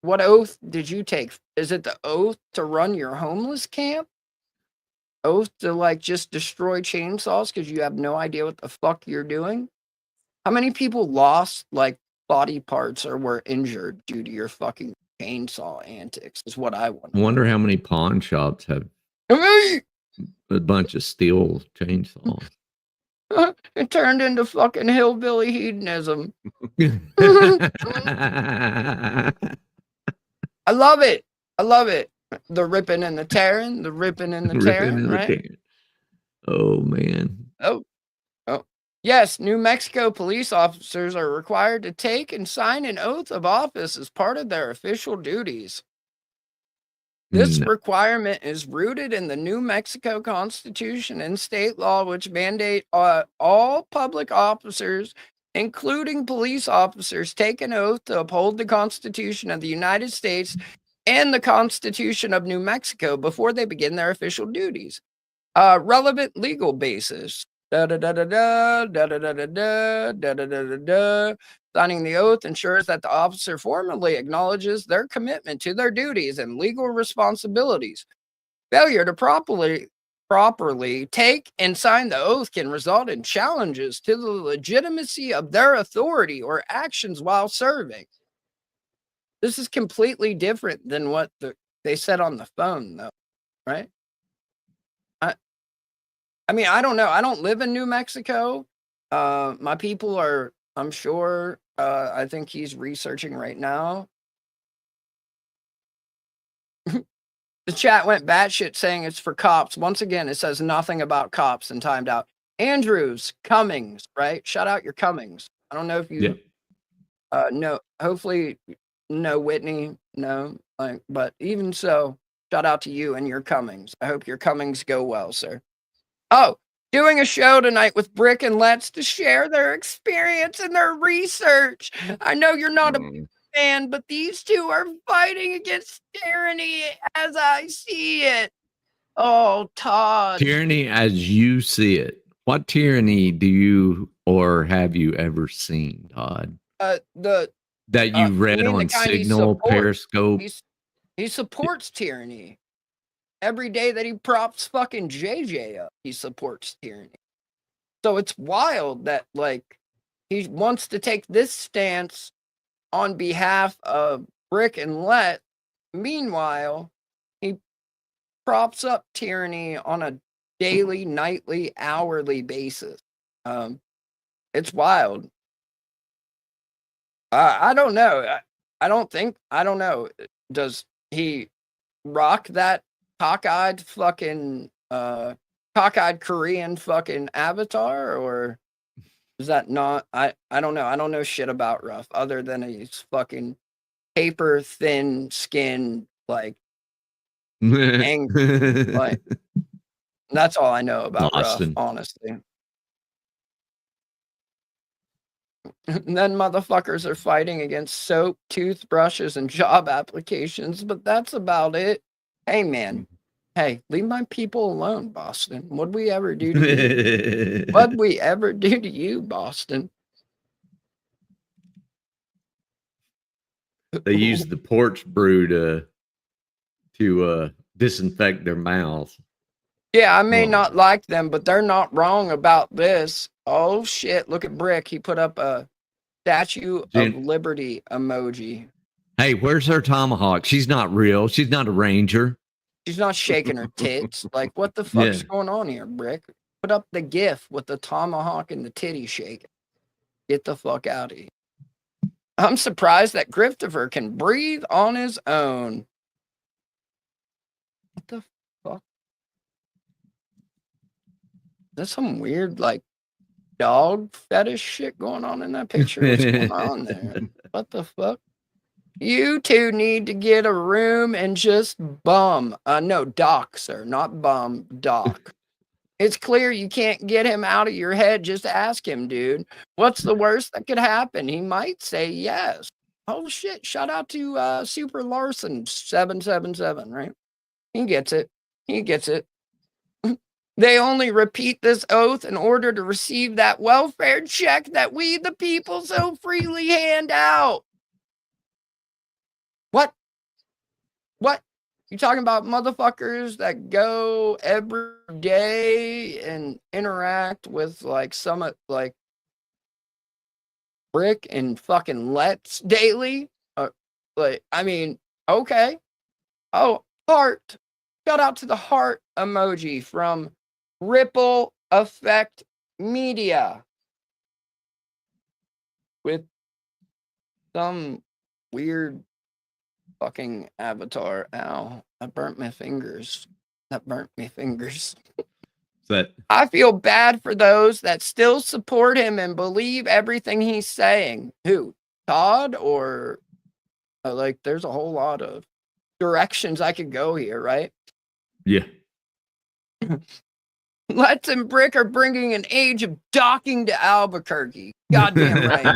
oath did you take? Is it the oath to run your homeless camp? Oath to like just destroy chainsaws because you have no idea what the fuck you're doing? How many people lost like body parts or were injured due to your fucking chainsaw antics is what I want. I wonder how many pawn shops have a bunch of steel chainsaws. It turned into fucking hillbilly hedonism. I love it. The ripping and the tearing, right? Oh man. Oh. Yes, New Mexico police officers are required to take and sign an oath of office as part of their official duties. This requirement is rooted in the New Mexico Constitution and state law, which mandate all public officers, including police officers, take an oath to uphold the Constitution of the United States and the Constitution of New Mexico before they begin their official duties. Relevant legal basis. Signing the oath ensures that the officer formally acknowledges their commitment to their duties and legal responsibilities. Failure to properly take and sign the oath can result in challenges to the legitimacy of their authority or actions while serving. This is completely different than what they said on the phone, though, right? I mean, I don't know. I don't live in New Mexico. My people are, I'm sure, I think he's researching right now. The chat went batshit saying it's for cops. Once again, it says nothing about cops and timed out. Andrews, Cummings, right? Shout out your Cummings. I don't know if you know, hopefully no Whitney, no, but even so, shout out to you and your Cummings. I hope your Cummings go well, sir. Oh, doing a show tonight with Brick and Let's to share their experience and their research. I know you're not a fan, but these two are fighting against tyranny as I see it. Oh, Todd. Tyranny as you see it. What tyranny do you or have you ever seen, Todd? The That you read mean the on kind he Signal, supports. Periscope? He supports tyranny. Every day that he props fucking JJ up, he supports tyranny. So it's wild that like he wants to take this stance on behalf of Brick and Let. Meanwhile, he props up tyranny on a daily, nightly, hourly basis. It's wild. I don't know. I don't know. Does he rock that cockeyed Korean fucking avatar, or is that not? I don't know. I don't know shit about Ruff other than he's fucking paper thin skin, like angry. Like that's all I know about Ruff, Boston. honestly. And then motherfuckers are fighting against soap, toothbrushes, and job applications, but that's about it. Hey, man. Hey, leave my people alone, Boston. What'd we ever do to you? What'd we ever do to you, Boston? They use the porch brew to disinfect their mouths. Yeah, I may not like them, but they're not wrong about this. Oh, shit. Look at Brick. He put up a Statue of Liberty emoji. Hey, where's her tomahawk? She's not real. She's not a ranger. She's not shaking her tits. Like, what the fuck's Yeah. going on here, Brick? Put up the gif with the tomahawk and the titty shaking. Get the fuck out of here. I'm surprised that Christopher can breathe on his own. What the fuck? There's some weird, like, dog fetish shit going on in that picture. What's going on there? What the fuck? You two need to get a room and just bum. No, dock, sir, not bum, dock. It's clear you can't get him out of your head. Just ask him, dude. What's the worst that could happen? He might say yes. Oh shit! Shout out to Super Larson 777. Right? He gets it. He gets it. They only repeat this oath in order to receive that welfare check that we, the people, so freely hand out. What? What? You talking about motherfuckers that go every day and interact with like some like Brick and fucking Let's daily? Like, I mean, okay. Oh, heart. Shout out to the heart emoji from Ripple Effect Media with some weird fucking avatar. Ow, I burnt my fingers. That burnt my fingers. That I feel bad for those that still support him and believe everything he's saying. Who? Todd? Or like there's a whole lot of directions I could go here, right? Yeah. Let's and Brick are bringing an age of docking to Albuquerque. Goddamn right.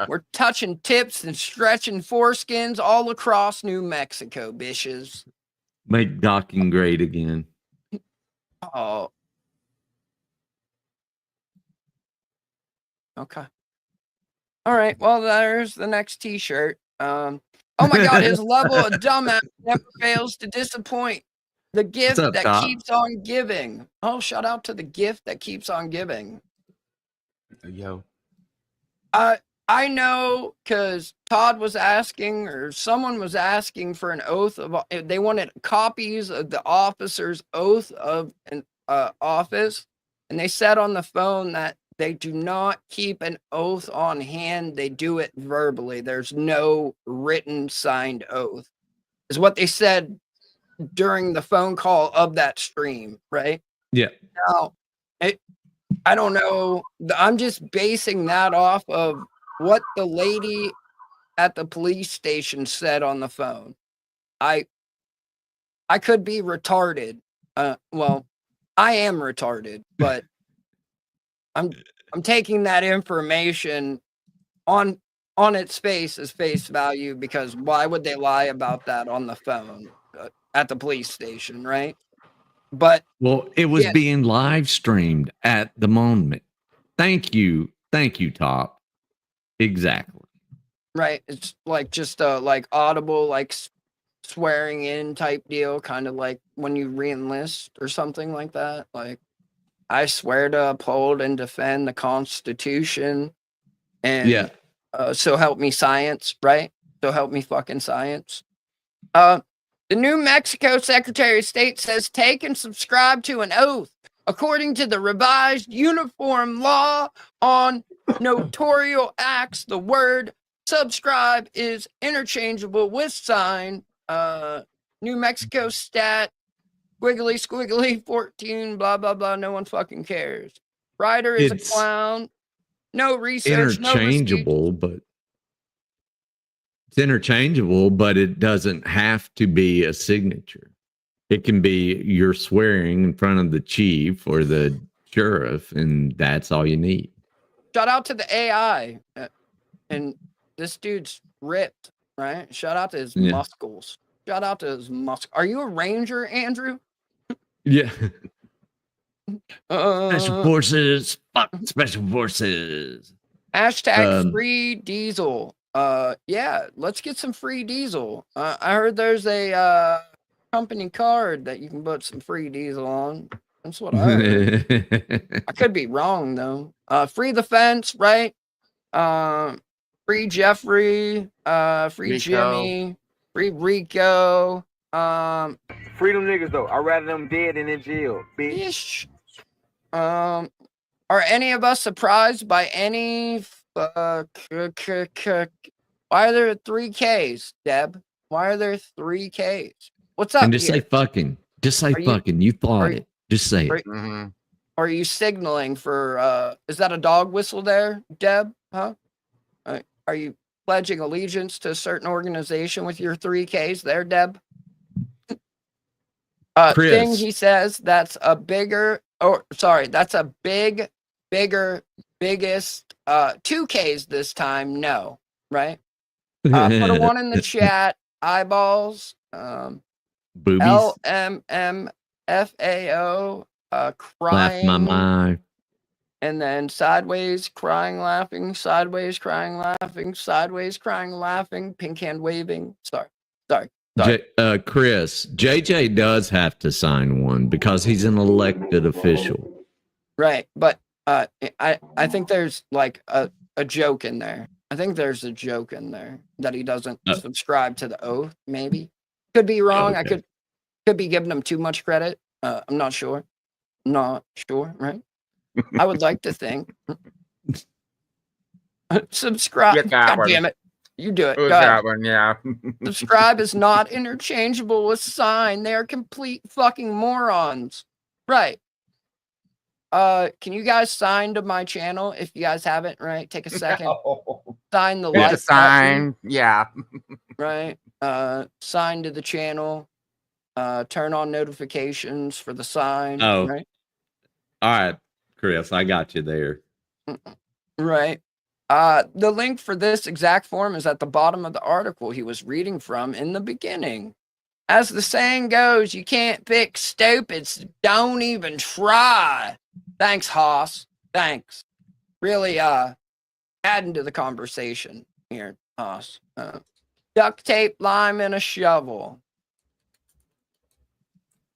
We're touching tips and stretching foreskins all across New Mexico, bitches. Make docking great again. Oh. Okay. All right. Well, there's the next t-shirt. Oh my God, his level of dumbass never fails to disappoint. The gift up, that Doc? keeps on giving. Oh, shout out to the gift that keeps on giving. Yo. I know because Todd was asking, or someone was asking for an oath of. They wanted copies of the officer's oath of an office, and they said on the phone that they do not keep an oath on hand. They do it verbally. There's no written signed oath, is what they said during the phone call of that stream, right? Yeah. Now, I don't know. I'm just basing that off of what the lady at the police station said on the phone. I could be retarded. Well, I am retarded, but I'm taking that information on its face as face value, because why would they lie about that on the phone at the police station, right? But Well, it was yeah. being live streamed at the moment. Thank you, Top. Exactly. Right. It's like just a like audible like swearing in type deal, kind of like when you reenlist or something like that. Like, I swear to uphold and defend the Constitution, and so help me science, right? So help me fucking science. The New Mexico Secretary of State says take and subscribe to an oath. According to the revised Uniform Law on Notarial Acts, the word subscribe is interchangeable with sign. New Mexico stat, squiggly, 14, blah, blah, blah. No one fucking cares. Ryder is It's a clown. No research, no receipts. It's interchangeable, but it doesn't have to be a signature. It can be you're swearing in front of the chief or the sheriff, and that's all you need. Shout out to the AI. And this dude's ripped, right? Shout out to his muscles. Shout out to his muscles. Are you a ranger, Andrew? Yeah. Special forces. Fuck special forces. Hashtag free diesel. Yeah, let's get some free diesel. I heard there's a company card that you can put some free diesel on. That's what I heard. I could be wrong though. Free the fence, right? Free Jeffrey, free Rico. Jimmy, free Rico. Freedom niggas though. I'd rather them dead than in jail, bitch. Are any of us surprised by any? Why are there 3Ks, Deb? Why are there 3Ks? What's up? And just here? say fucking. Just say fucking. You thought it. Just say it. Are you signaling for? Is that a dog whistle there, Deb? Huh? Are you pledging allegiance to a certain organization with your 3Ks there, Deb? Chris. Thing he says that's a bigger, that's a biggest 2Ks this time. No, right? Put a 1 in the chat. Eyeballs. Boobies. LMMFAO. Laugh Crying. my mind. And then sideways, crying, laughing, sideways, crying, laughing, sideways, crying, laughing, pink hand waving. Sorry. Chris, JJ does have to sign one because he's an elected official. Right. But I think there's like a joke in there. I think there's a joke in there that he doesn't subscribe to the oath, maybe. Could be wrong. Okay. I could be giving him too much credit. I'm not sure. Not sure, right? I would like to think. Subscribe. God damn it. You do it. Go ahead. Yeah. Subscribe is not interchangeable with sign. They are complete fucking morons. Right. Can you guys sign to my channel if you guys haven't, right? Take a second. No. Sign the Hit like the sign. button, Yeah. right? Sign to the channel. Turn on notifications for the sign. Oh. Right. All right, Chris, I got you there. Right. The link for this exact form is at the bottom of the article he was reading from in the beginning. As the saying goes, you can't fix stupid, so don't even try. Thanks, Haas. Thanks. Really adding to the conversation here, Haas. Duct tape, lime, and a shovel.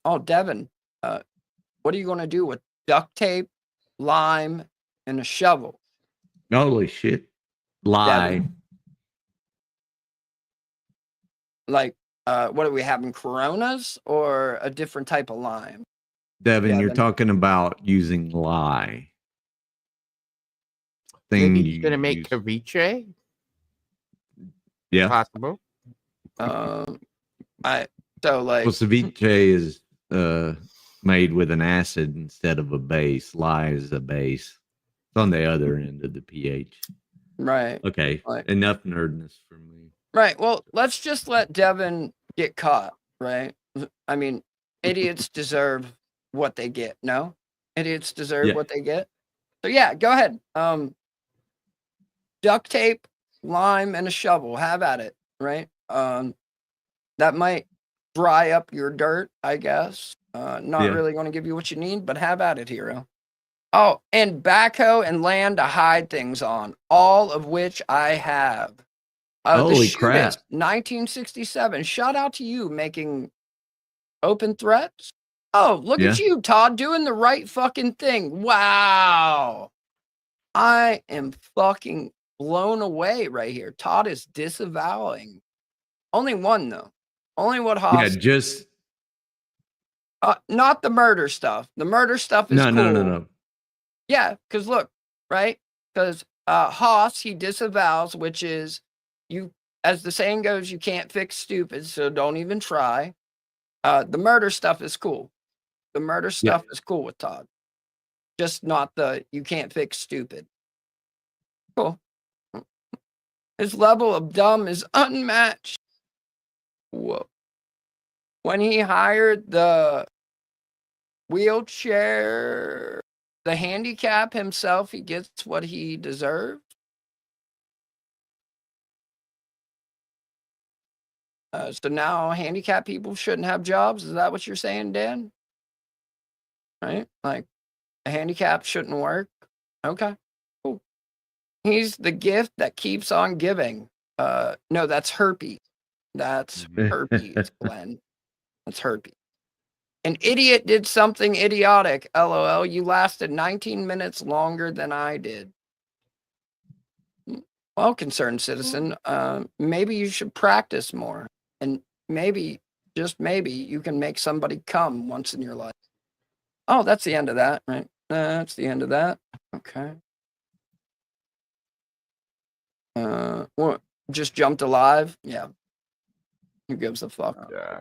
Oh, Devin, what are you going to do with duct tape, lime, and a shovel? Holy shit. Lie. Devin. Like, what are we having, Coronas or a different type of lime? Devin, you're Devin. talking about using lie. Thing Maybe you he's gonna make use. ceviche. Yeah. Possible. Like Well, ceviche is made with an acid instead of a base. Lye is a base. It's on the other end of the pH. right. Okay. Like- Enough nerdness from me. Right. Well, let's just let Devin get caught, right? I mean, idiots deserve what they get. No? Idiots deserve Yeah. what they get. So yeah, go ahead. Duct tape, lime, and a shovel. Have at it, right? That might dry up your dirt, I guess. Not Yeah. really going to give you what you need, but have at it, hero. Oh, and backhoe and land to hide things on, all of which I have. The Holy shootings, crap. 1967. Shout out to you making open threats. Oh, look Yeah. at you, Todd, doing the right fucking thing. Wow. I am fucking blown away right here. Todd is disavowing. Only one, though. Only what Yeah, Haas. just Not the murder stuff. The murder stuff is cool. no. Yeah, because look, right? Because Haas, he disavows, which is you, as the saying goes, you can't fix stupid, so don't even try. The murder stuff is cool. The murder stuff is cool with Todd. Just not the you can't fix stupid. Cool. His level of dumb is unmatched. Whoa. When he hired the wheelchair, the handicap himself, he gets what he deserved. So now handicapped people shouldn't have jobs. Is that what you're saying, Dan? Right? Like a handicap shouldn't work. Okay. Cool. He's the gift that keeps on giving. No, that's herpes. That's herpes, Glenn. That's herpes. An idiot did something idiotic. LOL. You lasted 19 minutes longer than I did. Well, concerned citizen, maybe you should practice more. And maybe, just maybe, you can make somebody come once in your life. Oh, that's the end of that, right? That's the end of that. Okay. What? Just jumped alive? Yeah. Who gives a fuck? Yeah.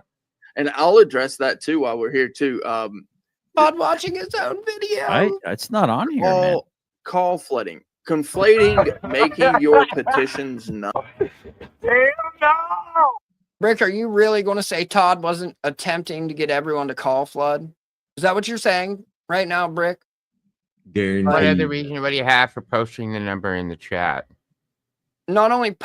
And I'll address that too while we're here too. Todd watching his own video. It's not on here, man. Call flooding, conflating, making your petitions known. Brick, are you really going to say Todd wasn't attempting to get everyone to call flood? Is that what you're saying right now, Brick? What other reason would you have for posting the number in the chat? Not only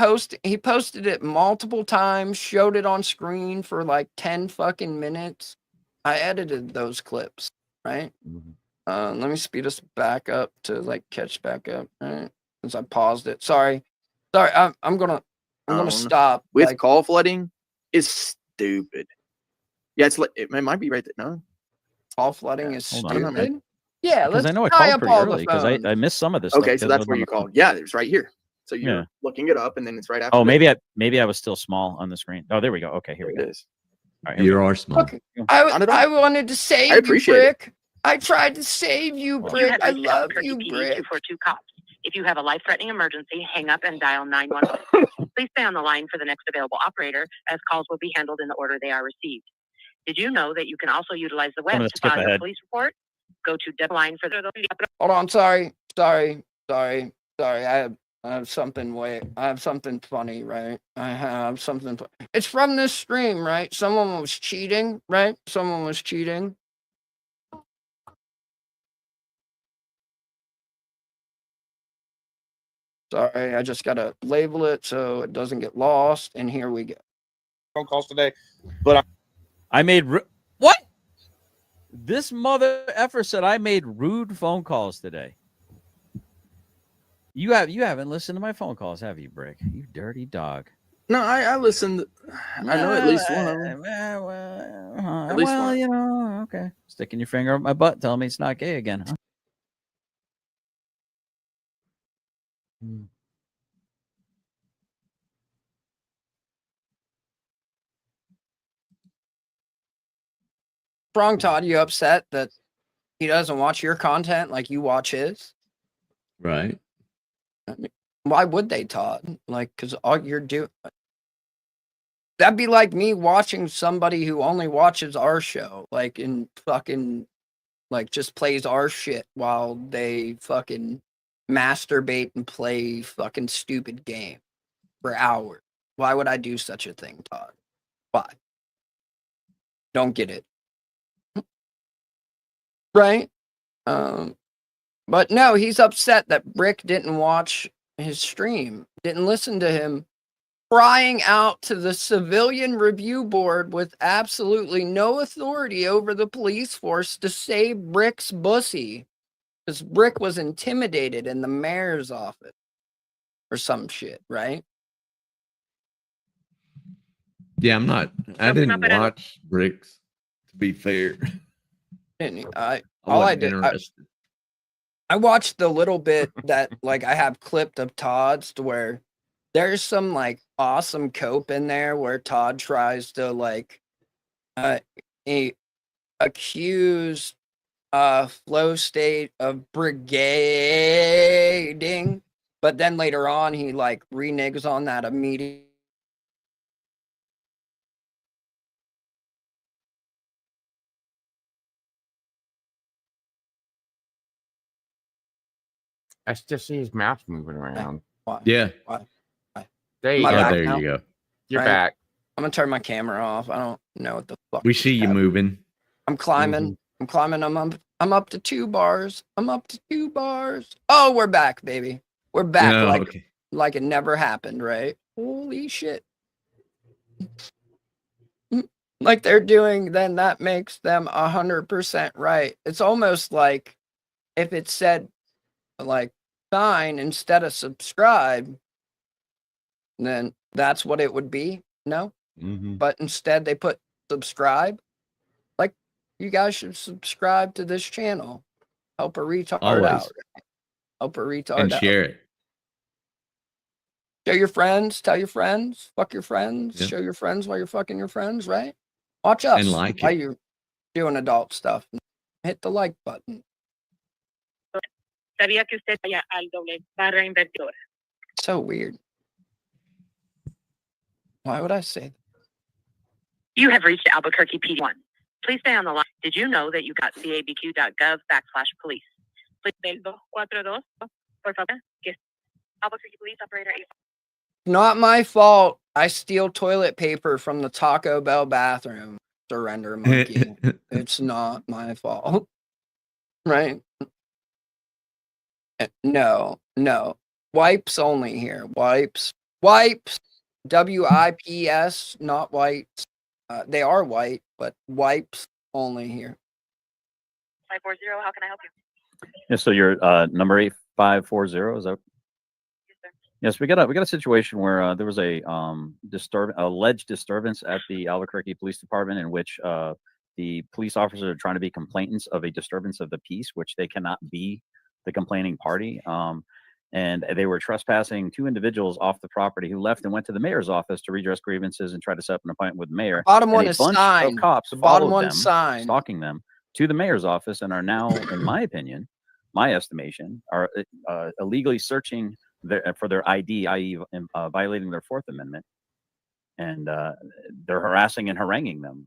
he posted it multiple times, showed it on screen for like 10 fucking minutes. I edited those clips, right? Let me speed us back up to like catch back up, right? Since I paused it. Sorry. I'm gonna stop. With call flooding is stupid. Yeah, it might be right there. No. Call flooding is Hold on. stupid. Yeah, Because let's I know I tie called up pretty all early the because phones. I missed some of this stuff. Okay, so 'cause I that's was where on you the called. Yeah, it's right here. So you're Yeah. looking it up, and then it's right after. Oh, that. maybe I was still small on the screen. Oh, there we go. Okay, here we go. It is. All right, here we You go. are small. Look, I wanted to save you, appreciate it. Brick. I tried to save you, Brick. I love you, Brick. If you have a life-threatening emergency, hang up and dial 911. Please stay on the line for the next available operator, as calls will be handled in the order they are received. Did you know that you can also utilize the web to file your police report? Go to deadline for the. Hold on, sorry. I have something I have something funny, right? I have something. It's from this stream, right? Someone was cheating, right? Someone was cheating. Sorry, I just gotta label it so it doesn't get lost. And here we go. Phone calls today, but I made what? This mother effer said I made rude phone calls today. You haven't listened to my phone calls, have you, Brick? You dirty dog. No, I listened. I know at least one of them. At least one. You know, okay. Sticking your finger up my butt, telling me it's not gay again, huh? Wrong, Todd. You upset that he doesn't watch your content like you watch his? Right. I mean, why would they, Todd? Like, because all you're doing. That'd be like me watching somebody who only watches our show, like in fucking, like just plays our shit while they fucking masturbate and play fucking stupid game for hours. Why would I do such a thing, Todd? Why? Don't get it. Right? But no, he's upset that Brick didn't watch his stream, didn't listen to him crying out to the civilian review board with absolutely no authority over the police force to save Brick's bussy. Because Brick was intimidated in the mayor's office or some shit, right? Yeah, I'm not. I didn't watch Bricks. To be fair, I wasn't interested. I watched the little bit that like I have clipped of Todd's to where there's some like awesome cope in there where Todd tries to like accuse Flow State of brigading, but then later on he like reneges on that immediately. I still see his mouth moving around. Yeah. There you Am I go. back there now? you go. You're Right? back. I'm gonna turn my camera off. I don't know what the fuck. We see you moving. I'm climbing. Mhm. I'm climbing. I'm up to 2 bars. I'm up to 2 bars. Oh, we're back, baby. We're back Oh, like okay. like it never happened, right? Holy shit. Like they're doing, then that makes them 100% right. It's almost like if it said like sign instead of subscribe, then that's what it would be. No, but instead they put subscribe. Like you guys should subscribe to this channel. Help a retard Always. out. Help a retard And out. share it. Show your friends. Tell your friends. Fuck your friends. Yeah. Show your friends while you're fucking your friends. Right? Watch us And like while it. you're doing adult stuff. Hit the like button. ¿Sabía que usted vaya al doble barra invertidora? So weird. Why would I say that? You have reached Albuquerque PD1. Please stay on the line. Did you know that you got cabq.gov/police? Please del 242, por favor. Albuquerque Police Operator 8. Not my fault. I steal toilet paper from the Taco Bell bathroom. Surrender monkey. It's not my fault. Right? No. Wipes only here. Wipes. WIPS, not whites. They are white, but wipes only here. 540, how can I help you? Yeah, so you're number 8540, is that? Yes, we got a situation where there was a alleged disturbance at the Albuquerque Police Department in which the police officers are trying to be complainants of a disturbance of the peace, which they cannot be the complaining party. And they were trespassing 2 individuals off the property who left and went to the mayor's office to redress grievances and try to set up an appointment with the mayor. Bottom And one a is bunch signed. of cops The bottom followed one them, signed. stalking them to the mayor's office, and are now, in my opinion, my estimation, are illegally searching for their ID, i.e., violating their 4th Amendment. And they're harassing and haranguing them.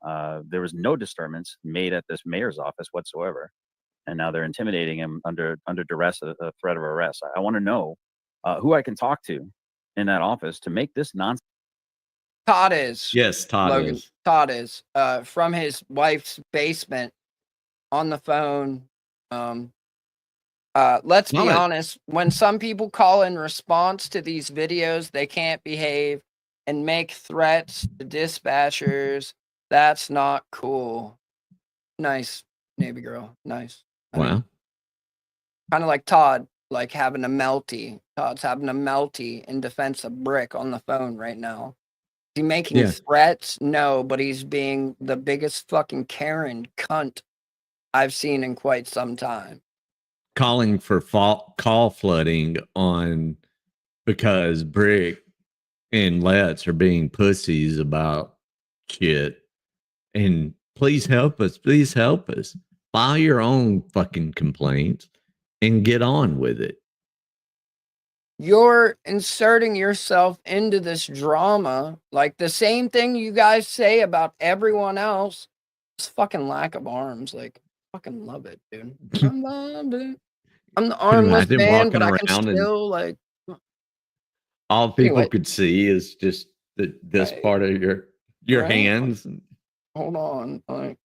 There was no disturbance made at this mayor's office whatsoever, and now they're intimidating him under duress, a threat of arrest. I want to know who I can talk to in that office to make this nonsense. Todd is. Yes, Todd Logan. is. Todd is. From his wife's basement on the phone. Let's be honest. When some people call in response to these videos, they can't behave and make threats to dispatchers. That's not cool. Nice, neighbor girl. Nice. Wow. Kind of like Todd, like having a melty. Todd's having a melty in defense of Brick on the phone right now. Is he making threats? No, but he's being the biggest fucking Karen cunt I've seen in quite some time. Calling for call flooding on because Brick and Let's are being pussies about shit. And please help us. Please help us. File your own fucking complaints and get on with it. You're inserting yourself into this drama, like the same thing you guys say about everyone else. This fucking lack of arms, like fucking love it, dude. I love it. I'm the armless Imagine man, but I walking can around and still like. all people Anyway. could see is just this part of your Right. hands. Hold on, like.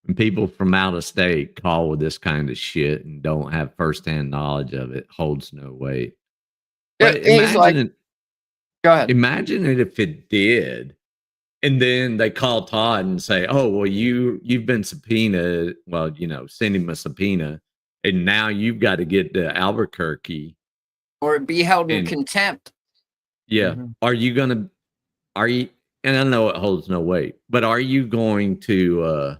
When people from out of state call with this kind of shit and don't have firsthand knowledge of it, holds no weight. But He's like, imagine Go ahead. Imagine it if it did. And then they call Todd and say, "Oh, well, you've been subpoenaed. Well, send him a subpoena, and now you've got to get to Albuquerque Or be held in and contempt. yeah. Mm-hmm. Are you? And I know it holds no weight, but are you going to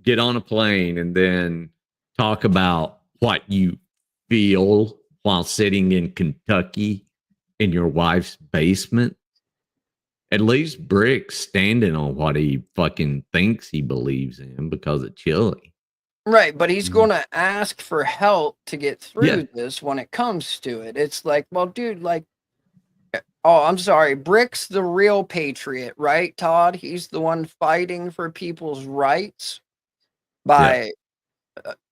get on a plane and then talk about what you feel while sitting in Kentucky in your wife's basement? At least Brick's standing on what he fucking thinks he believes in because of Chile. Right, but he's going to ask for help to get through Yeah. this when it comes to it. It's like, well, dude, like, oh, I'm sorry. Brick's the real patriot, right, Todd? He's the one fighting for people's rights by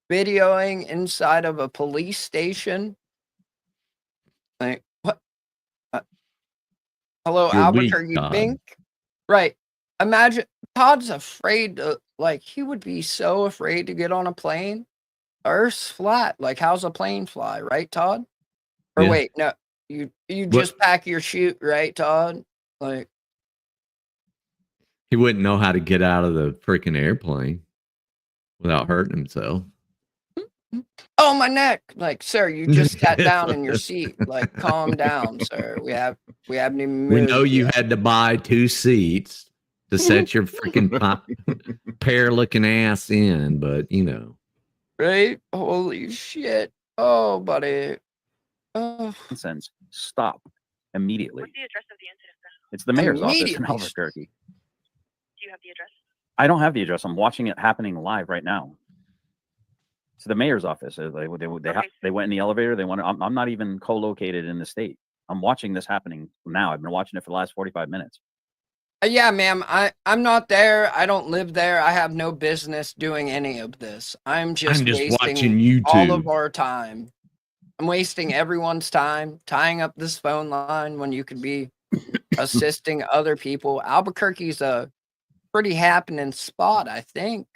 videoing inside of a police station. Like, what? Hello, You're weak, Albuquerque Todd. Bink? Right. Imagine Todd's afraid to, like, he would be so afraid to get on a plane. Earth's flat. Like, how's a plane fly, right, Todd? Or Yeah. wait, no, you just pack your chute, right, Todd? Like, He wouldn't know how to get out of the freaking airplane without hurting himself. oh, my neck. Like, sir, you just sat down in your seat. Like, calm down, sir. We haven't even moved. We know you yet. had to buy 2 seats to set your freaking pear looking ass in, but Right? Holy shit. Oh, buddy. Oh. Nonsense. Stop immediately. What's the address of the incident? It's the mayor's office in Immediately. Albuquerque. Do you have the address? I don't have the address. I'm watching it happening live right now. It's the mayor's office. They went in the elevator. They went. I'm not even co-located in the state. I'm watching this happening now. I've been watching it for the last 45 minutes. Yeah, ma'am. I'm not there. I don't live there. I have no business doing any of this. I'm just wasting watching YouTube. all of our time. I'm wasting everyone's time tying up this phone line when you could be assisting other people. Albuquerque's a pretty happening spot, I think.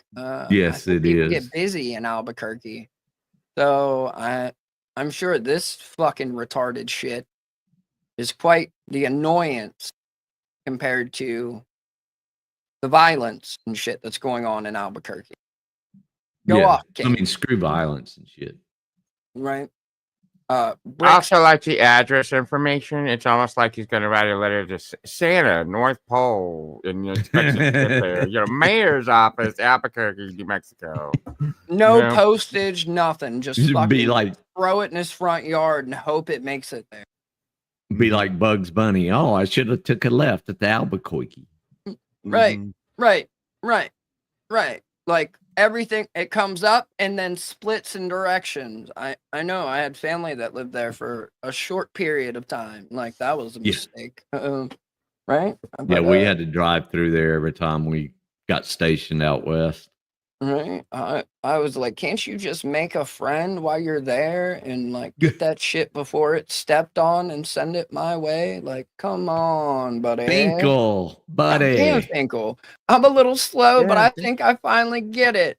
Yes, it people is. get busy in Albuquerque. So I'm sure this fucking retarded shit is quite the annoyance compared to the violence and shit that's going on in Albuquerque. Go off, I mean, screw violence and shit. right? I also like the address information. It's almost like he's going to write a letter to Santa, North Pole, and you expect it to get there. Mayor's office, Albuquerque, New Mexico. No postage, nothing. Just Be fucking like- throw it in his front yard and hope it makes it there. Be like Bugs Bunny. Oh, I should have took a left at the Albuquerque. Right, right. Like everything, it comes up and then splits in directions. I know. I had family that lived there for a short period of time. Like that was a mistake. Right? Yeah, But, we had to drive through there every time we got stationed out west. Right. I was like, can't you just make a friend while you're there and like get that shit before it's stepped on and send it my way? Like, come on, buddy. Finkel, buddy. Damn, Finkel. I'm a little slow, but I think I finally get it.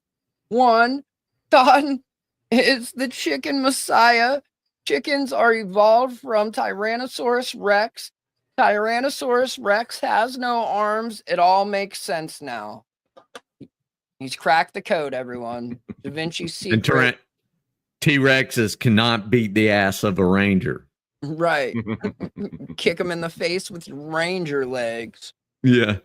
One, Todd is the chicken messiah. Chickens are evolved from Tyrannosaurus Rex. Tyrannosaurus Rex has no arms. It all makes sense now. He's cracked the code, everyone. Da Vinci's secret. And T-Rexes cannot beat the ass of a ranger. Right. Kick him in the face with your ranger legs. Yeah.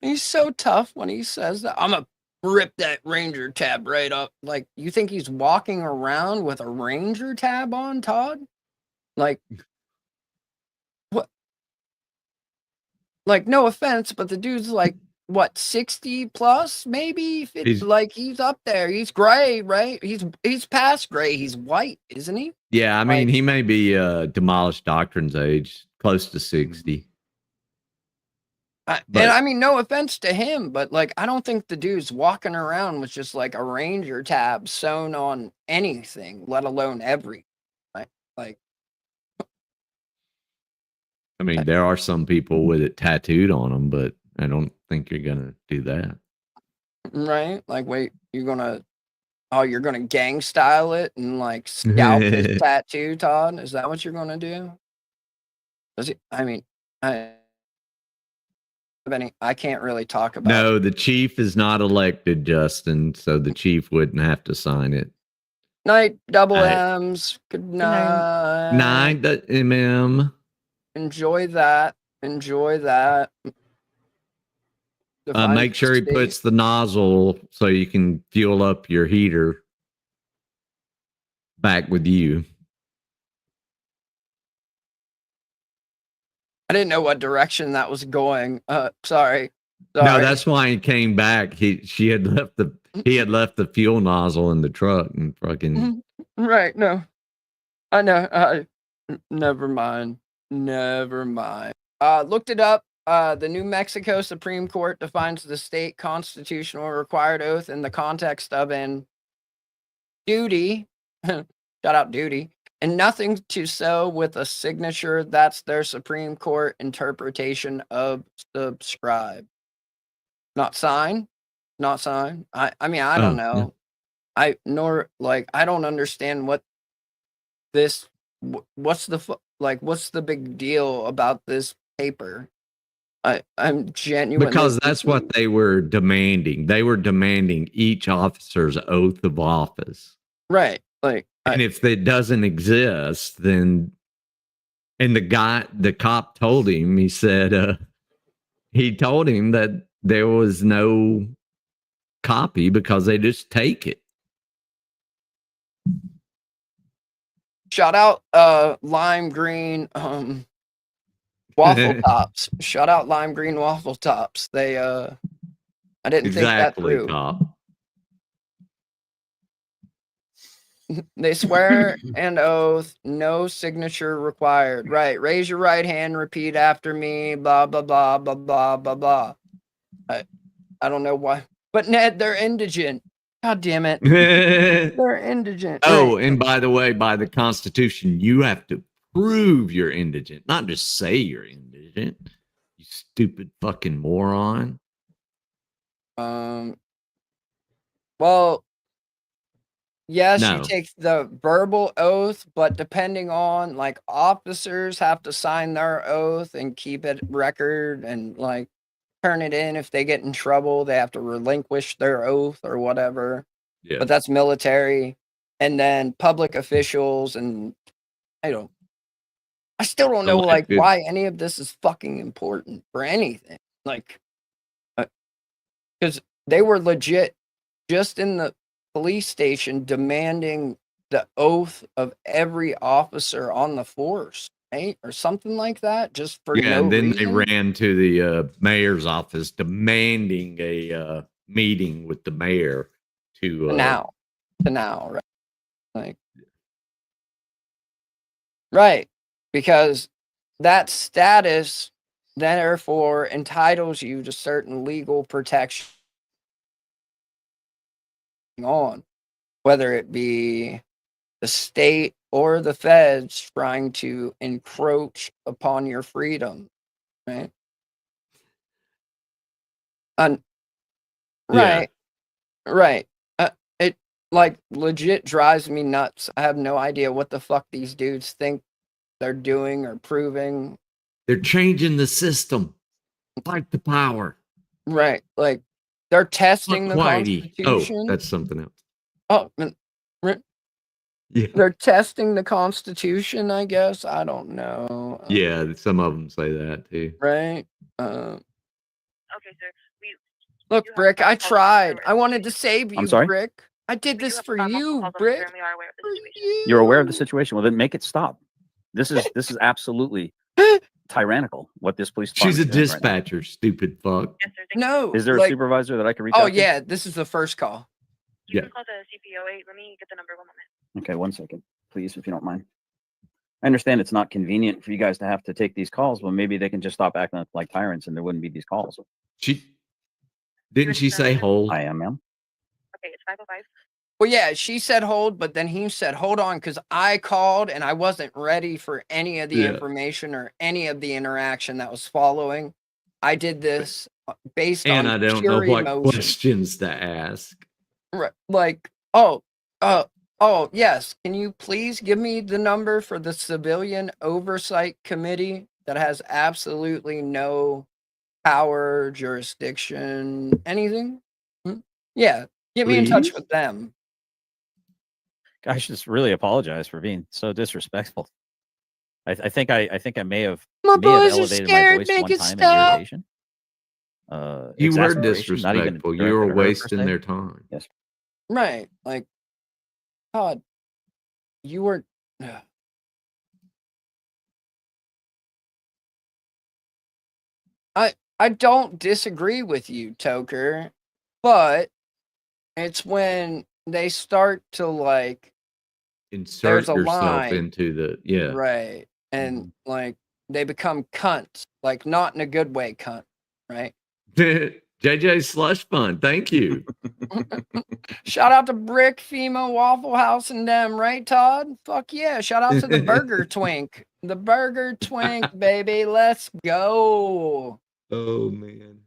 He's so tough when he says that. I'm going to rip that ranger tab right up. Like, you think he's walking around with a ranger tab on, Todd? Like, what? Like, no offense, but the dude's like, what, 60 plus, maybe? He's up there. He's gray, right? He's past gray. He's white, isn't he? Yeah, I mean, he may be Demolished Doctrine's age, close to 60. And I mean, no offense to him, but like, I don't think the dude's walking around with just like a ranger tab sewn on anything, let alone everything. Like, I mean, there are some people with it tattooed on them, but I don't think you're gonna do that. right? Like, wait, you're gonna gang style it and like scalp his tattoo, Todd? Is that what you're gonna do? Does he? I mean, I can't really talk about. No, the chief is not elected, Justin, so the chief wouldn't have to sign it. Night, double M's. Good night. Night, the MM. Enjoy that. Enjoy that. Make sure he puts the nozzle so you can fuel up your heater back with you. I didn't know what direction that was going. Sorry. No, that's why he came back. He had left the fuel nozzle in the truck and fucking Right. No, I know. Never mind. Never mind. Looked it up. The New Mexico Supreme Court defines the state constitutional required oath in the context of an duty. Shout out duty. And nothing to sow with a signature. That's their Supreme Court interpretation of subscribe. Not sign. Not sign. I mean, I don't know. I don't understand what this. What's the big deal about this paper? I'm genuinely because that's what they were demanding. They were demanding each officer's oath of office. Right. And if it doesn't exist, then and the cop told him, he said he told him that there was no copy because they just take it. Shout out lime green waffle tops. Shout out lime green waffle tops. They I didn't think that through. Cop. They swear an oath, no signature required. Right. Raise your right hand, repeat after me, blah blah blah blah blah blah blah. I don't know why. But Ned, they're indigent. God damn it. They're indigent. Oh, Right. and by the way, by the Constitution, you have to prove you're indigent, not just say you're indigent. You stupid fucking moron. Well, yes, No. you take the verbal oath, but depending on officers have to sign their oath and keep it record and turn it in. If they get in trouble, they have to relinquish their oath or whatever. Yeah. But that's military. And then public officials, and I still don't know Elected. why any of this is fucking important for anything. Because they were legit just in the police station demanding the oath of every officer on the force, right? Or something like that, just for Yeah, no and then reason. they ran to the mayor's office demanding a meeting with the mayor to now, right? Right, because that status therefore entitles you to certain legal protection on, whether it be the state or the feds trying to encroach upon your freedom, right? Right. It legit drives me nuts. I have no idea what the fuck these dudes think they're doing or proving. they're changing the system. Fight the power. Right. They're testing the Whitey. Constitution. Oh, that's something else. Oh, Yeah. they're testing the Constitution, I guess. I don't know. Yeah, some of them say that too. Right. Okay, sir. Look, Brick, I tried. I wanted to save you, I'm sorry? Brick. I did this for you, Brick. You're aware of the situation. Well, then make it stop. This is absolutely tyrannical. What this police She's a department is doing right now. dispatcher, stupid fuck. No. Is there a supervisor that I can reach Oh out to? yeah, this is the first call. Yeah. Call the CPOA. Let me get the number 1 moment. Okay, 1 second, please, if you don't mind. I understand it's not convenient for you guys to have to take these calls. Well, maybe they can just stop acting like tyrants and there wouldn't be these calls. Didn't she say hold? I am, ma'am. Okay, it's 505. Well, yeah, she said hold, but then he said hold on because I called and I wasn't ready for any of the Yeah. information or any of the interaction that was following. I did this based And on I don't know pure what emotion. questions to ask. Right, yes. Can you please give me the number for the Civilian Oversight Committee that has absolutely no power, jurisdiction, anything, yeah, get me in touch with them. I should just really apologize for being so disrespectful. I think I may have My boys are elevated my scared, voice make one it time in stop. irritation. You were Exasperation, not even disrespectful. You directed were at her per wasting se. their time. Yes. Right, like, Todd, you were. I don't disagree with you, Toker, but it's when they start to like Insert there's a yourself line, into the right, and like they become cunts, like not in a good way, cunt, right? JJ Slush Fund. Thank you. Shout out to Brick, FEMA, Waffle House, and them, right, Todd? Fuck yeah! Shout out to the Burger Twink, the Burger Twink, baby. Let's go. Oh man.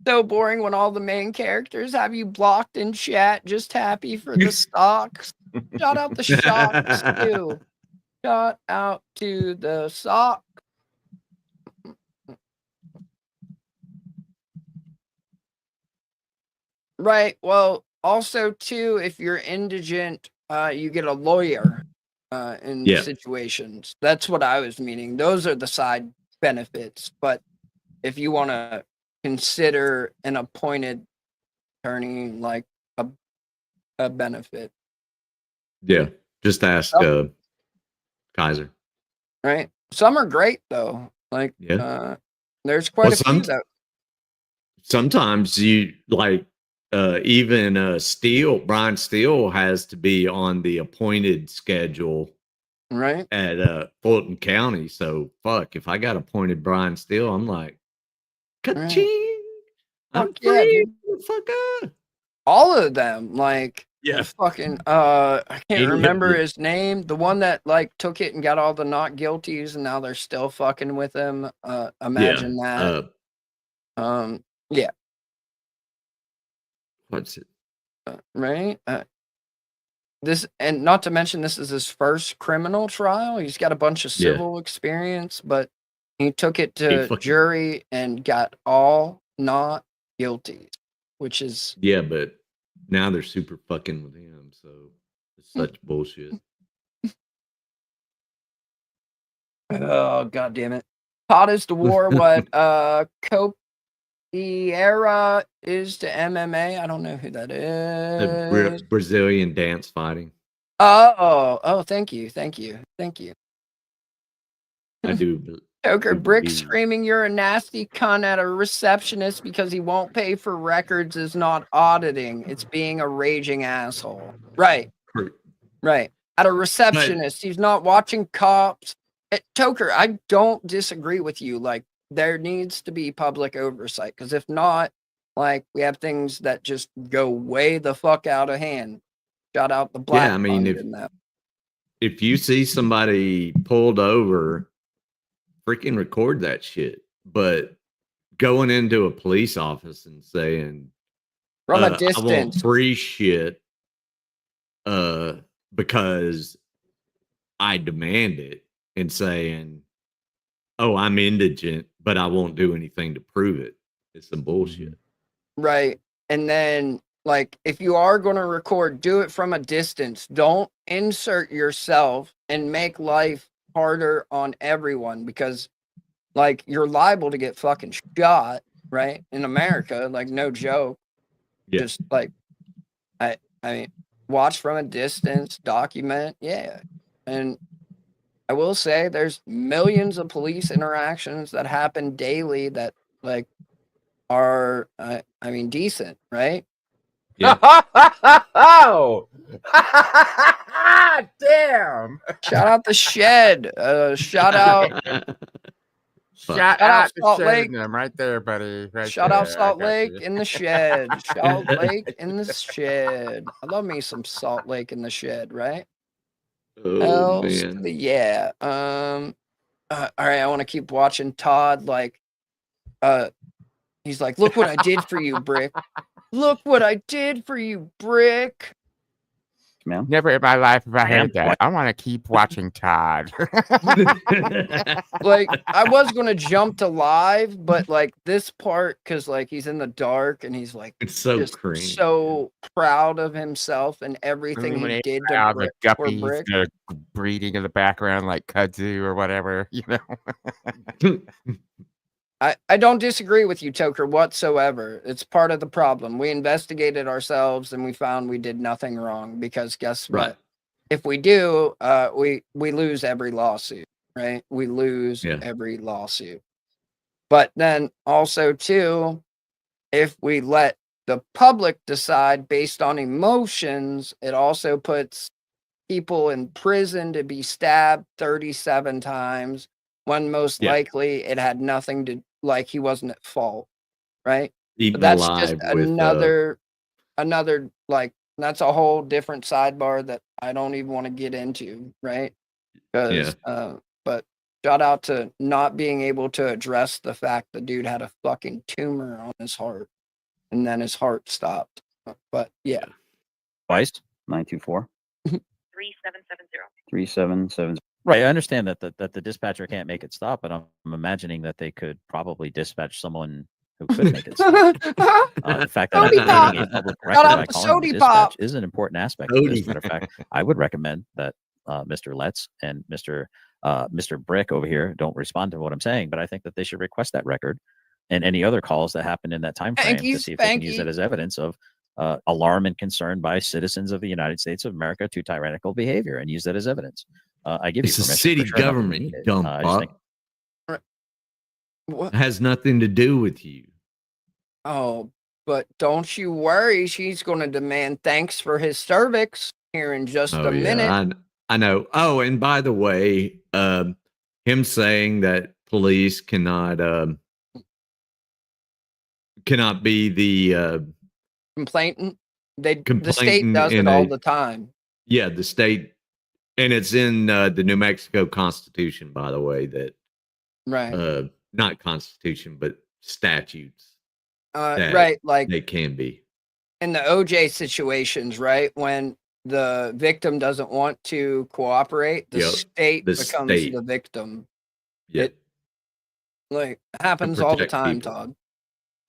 So boring when all the main characters have you blocked in chat, just happy for the stocks. Shout out the shocks too. Shout out to the sock. Right. Well, also too, if you're indigent, you get a lawyer in Yeah. situations. That's what I was meaning. Those are the side benefits. But if you want to consider an appointed attorney like a benefit, Yeah. Just ask Kaiser. right? Some are great though. Like, Yeah. there's quite Well, a few that. Sometimes you like even Brian Steele has to be on the appointed schedule right at Fulton County. So fuck, if I got appointed Brian Steele, I'm like, ka-ching, I'm Fuck yeah, free, dude. motherfucker. All of them, like, Yeah. fucking I can't Any of remember the- his name. The one that like took it and got all the not guilties, and now they're still fucking with him. Imagine that. Yeah. What's it? Right. This, and not to mention, this is his first criminal trial. He's got a bunch of Yeah. civil experience, but he took it He to fucking- jury and got all not guilty, which is Yeah, but now they're super fucking with him, so it's such bullshit. oh god damn it. Todd is to war what Copiera is to MMA. I don't know who that The is. Brazilian dance fighting. Oh, thank you. I do. Joker Brick believe- screaming you're a nasty cunt at a receptionist because he won't pay for records is not auditing. It's being a raging asshole. Right. At a receptionist, he's not watching cops. Toker, I don't disagree with you. Like, there needs to be public oversight, because if not, like, we have things that just go way the fuck out of hand. Shout out the Black Yeah, I mean, Fund in that. if you see somebody pulled over, freaking record that shit. But going into a police office and saying, From a I want distance. free shit because I demand it, and saying, oh, I'm indigent, but I won't do anything to prove it. It's some bullshit. Right. And then, like, if you are going to record, do it from a distance. Don't insert yourself and make life harder on everyone, because, like, you're liable to get fucking shot, right? In America, like, no joke. Yeah. Just, like, I mean, watch from a distance, document, yeah. And I will say there's millions of police interactions that happen daily that, like, are, I mean, decent, right? Yeah. Oh, damn! Shout out the shed. Shout out. Shout out out to Salt Lake. Sheridan right there, buddy. Right Shout there. out Salt I got Lake you. in the shed. Salt Lake in the shed. I love me some Salt Lake in the shed, right? Oh, Hells to man. the yeah. All right, I want to keep watching Todd. Like, he's like, look what I did for you, Brick. Look what I did for you, Brick. ma'am. Never in my life have I Ma'am, heard that. what? I want to keep watching Todd. Like I was gonna jump to live, but like this part, because like he's in the dark and he's like It's so just cringe. so proud of himself and I everything mean, when he they did all to the for guppies, Brick. they're breeding in the background like kudzu or whatever, you know. I don't disagree with you, Toker, whatsoever. It's part of the problem. We investigated ourselves and we found we did nothing wrong because guess Right. what? If we do, we lose every lawsuit, right? We lose Yeah. every lawsuit. But then also too, if we let the public decide based on emotions, it also puts people in prison to be stabbed 37 times when most Yeah. likely it had nothing to like he wasn't at fault, right? Eaten But that's just alive with another like that's a whole different sidebar that I don't even want to get into, right? yeah. Because but shout out to not being able to address the fact the dude had a fucking tumor on his heart and then his heart stopped. But yeah. Twice 924 3770. 3770. Right. I understand that the dispatcher can't make it stop, but I'm imagining that they could probably dispatch someone who could make it stop. The fact that I'm Sody Pop. creating a public Shout record out by to calling the Sody dispatch Pop. is an important aspect of this. Sody. Matter of fact, I would recommend that Mr. Letts and Mr. Brick over here don't respond to what I'm saying, but I think that they should request that record and any other calls that happened in that time frame to Thankies, see if they can use thanky. that as evidence of alarm and concern by citizens of the United States of America to tyrannical behavior and use that as evidence. I give It's you a permission. city for sure enough if we government, need it. dumb I just think fuck. What? It has nothing to do with you. Oh, but don't you worry, she's going to demand thanks for his cervix here in just Oh a minute. yeah, I know. Oh, and by the way, him saying that police cannot be the Complainant. The state complainant does it in all a the time. yeah, the state, and it's in the New Mexico Constitution, by the way, that Right. not Constitution, but statutes. that Right, like they can be. in the OJ situations, right? When the victim doesn't want to cooperate, the Yep, state the becomes state. the victim. Yep. It like happens all the protect time, people. Todd.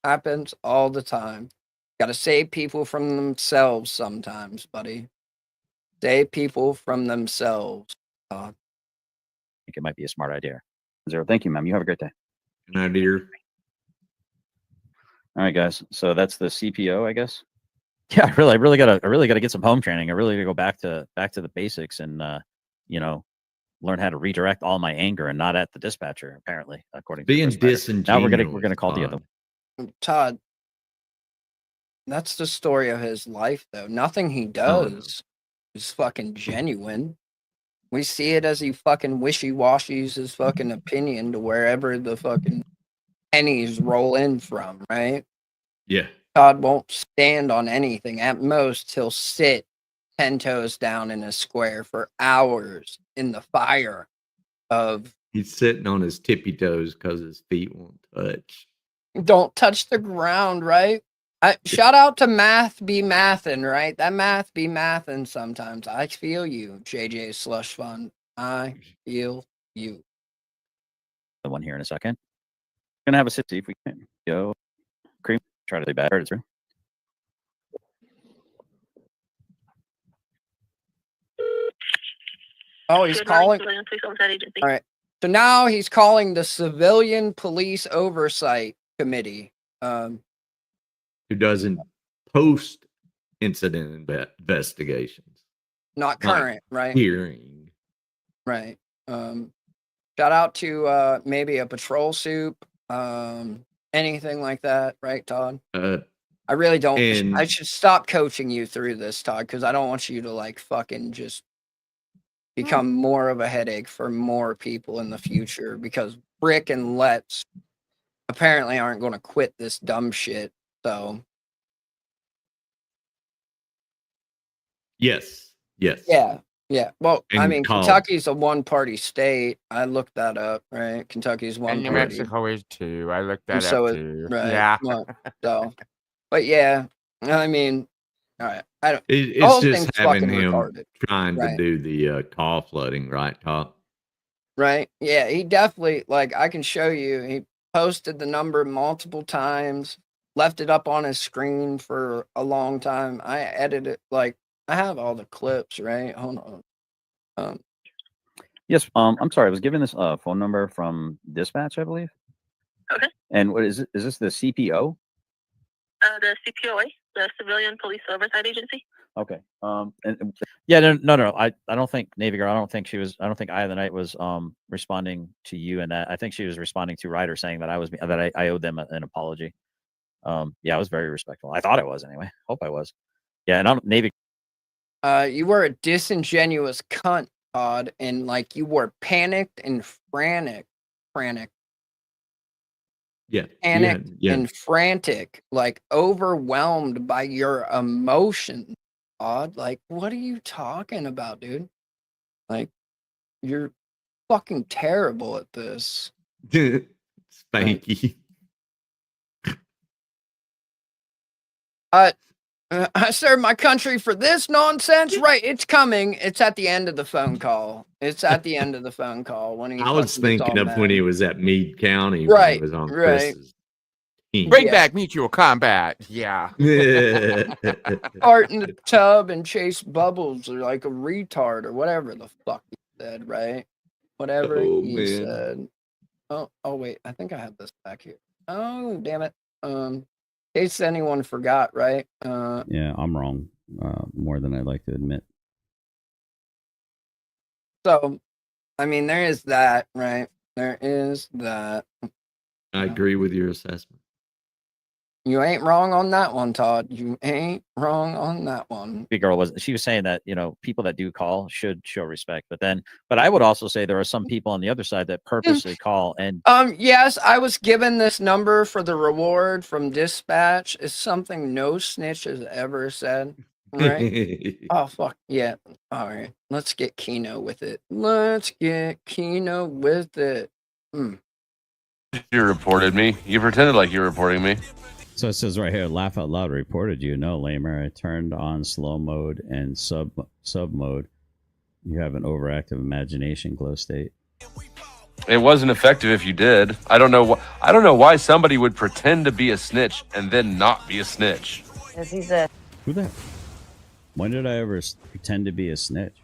Happens all the time. Got to save people from themselves sometimes, buddy. Save people from themselves. Todd. I think it might be a smart idea. Zero. Thank you, ma'am. You have a great day. Good night, dear. All right, guys. So that's the CPO, I guess. Yeah, I really gotta get some home training. I really gotta go back to the basics and learn how to redirect all my anger and not at the dispatcher, apparently, according to the Being dispatcher. Now we're disingenuous. gonna call the other one. Todd. That's the story of his life, though. Nothing he does is fucking genuine. We see it as he fucking wishy-washies his fucking opinion to wherever the fucking pennies roll in from, right? Yeah. Todd won't stand on anything. At most, he'll sit 10 toes down in a square for hours in the fire of He's sitting on his tippy toes because his feet won't touch. don't touch the ground, right? Shout out to Math Be Mathin', right? That Math Be Mathin' sometimes. I feel you, JJ Slush Fund. I feel you. The one here in a second. Gonna have a sit, see if we can go. Cream. Try to say bad. Heard it through. Oh, he's calling. All right. So now he's calling the Civilian Police Oversight Committee. Who doesn't post incident investigations? Not current, right? Hearing. Right. Shout out to maybe a patrol soup, anything like that, right, Todd? I really don't. I should stop coaching you through this, Todd, because I don't want you to like fucking just become more of a headache for more people in the future. Because Brick and Let's apparently aren't going to quit this dumb shit. So Yes. Yes. yeah. Well, I And mean, call. Kentucky's a one-party state. I looked that up, right? Kentucky's one And New party. Mexico is too. I looked And that so up it, too. right? Yeah. Well, so, but yeah, I mean, All right. I don't. It, the whole it's thing's just having fucking him retarded. trying Right. to do the call flooding, right, Top? Right. Yeah. He definitely, like, I can show you. He posted the number multiple times, left it up on his screen for a long time. I edited it. Like, I have all the clips, right? Hold on. Yes. I'm sorry. I was given this phone number from dispatch, I believe. Okay. And what is it? Is this the CPO? The CPOA, the Civilian Police Oversight Agency. Okay. Yeah. No. I don't think Navy Girl. I don't think Eye of the Night was responding to you and that. I think she was responding to Ryder saying that I owed them an apology. Yeah, I was very respectful. I thought I was anyway. Hope I was. Yeah, and I'm Navy. You were a disingenuous cunt, Todd, and like you were panicked and frantic. Yeah. Panicked Yeah. and frantic, like overwhelmed by your emotion, Todd. Like, what are you talking about, dude? Like, you're fucking terrible at this. Spanky. I served my country for this nonsense. Right, it's coming. It's at the end of the phone call. It's at the end of the phone call when he. I was fucking gets thinking all of when mad. he was at Meade County. When Right, he was on right. Chris's team. Bring Yeah. back mutual combat. Yeah. Fart in the tub and chase bubbles or like a retard or whatever the fuck he said, right? Whatever Oh, he man. said. Oh wait, I think I have this back here. Oh, damn it. In case anyone forgot, right? Yeah, I'm wrong. More than I'd like to admit. So I mean there is that, right? There is that. I agree with your assessment. You ain't wrong on that one, Todd. You ain't wrong on that one. Big girl was saying that people that do call should show respect, but I would also say there are some people on the other side that purposely call and Yes, I was given this number for the reward from dispatch. It's something no snitch has ever said. Right? Oh fuck yeah. All right. Let's get Keno with it. Let's get Keno with it. You reported me. You pretended like you were reporting me. So it says right here, laugh out loud reported you. No, lamer. I turned on slow mode and sub mode. You have an overactive imagination, glow state. It wasn't effective if you did. I don't know why somebody would pretend to be a snitch and then not be a snitch. Because he's a. Who that? When did I ever pretend to be a snitch?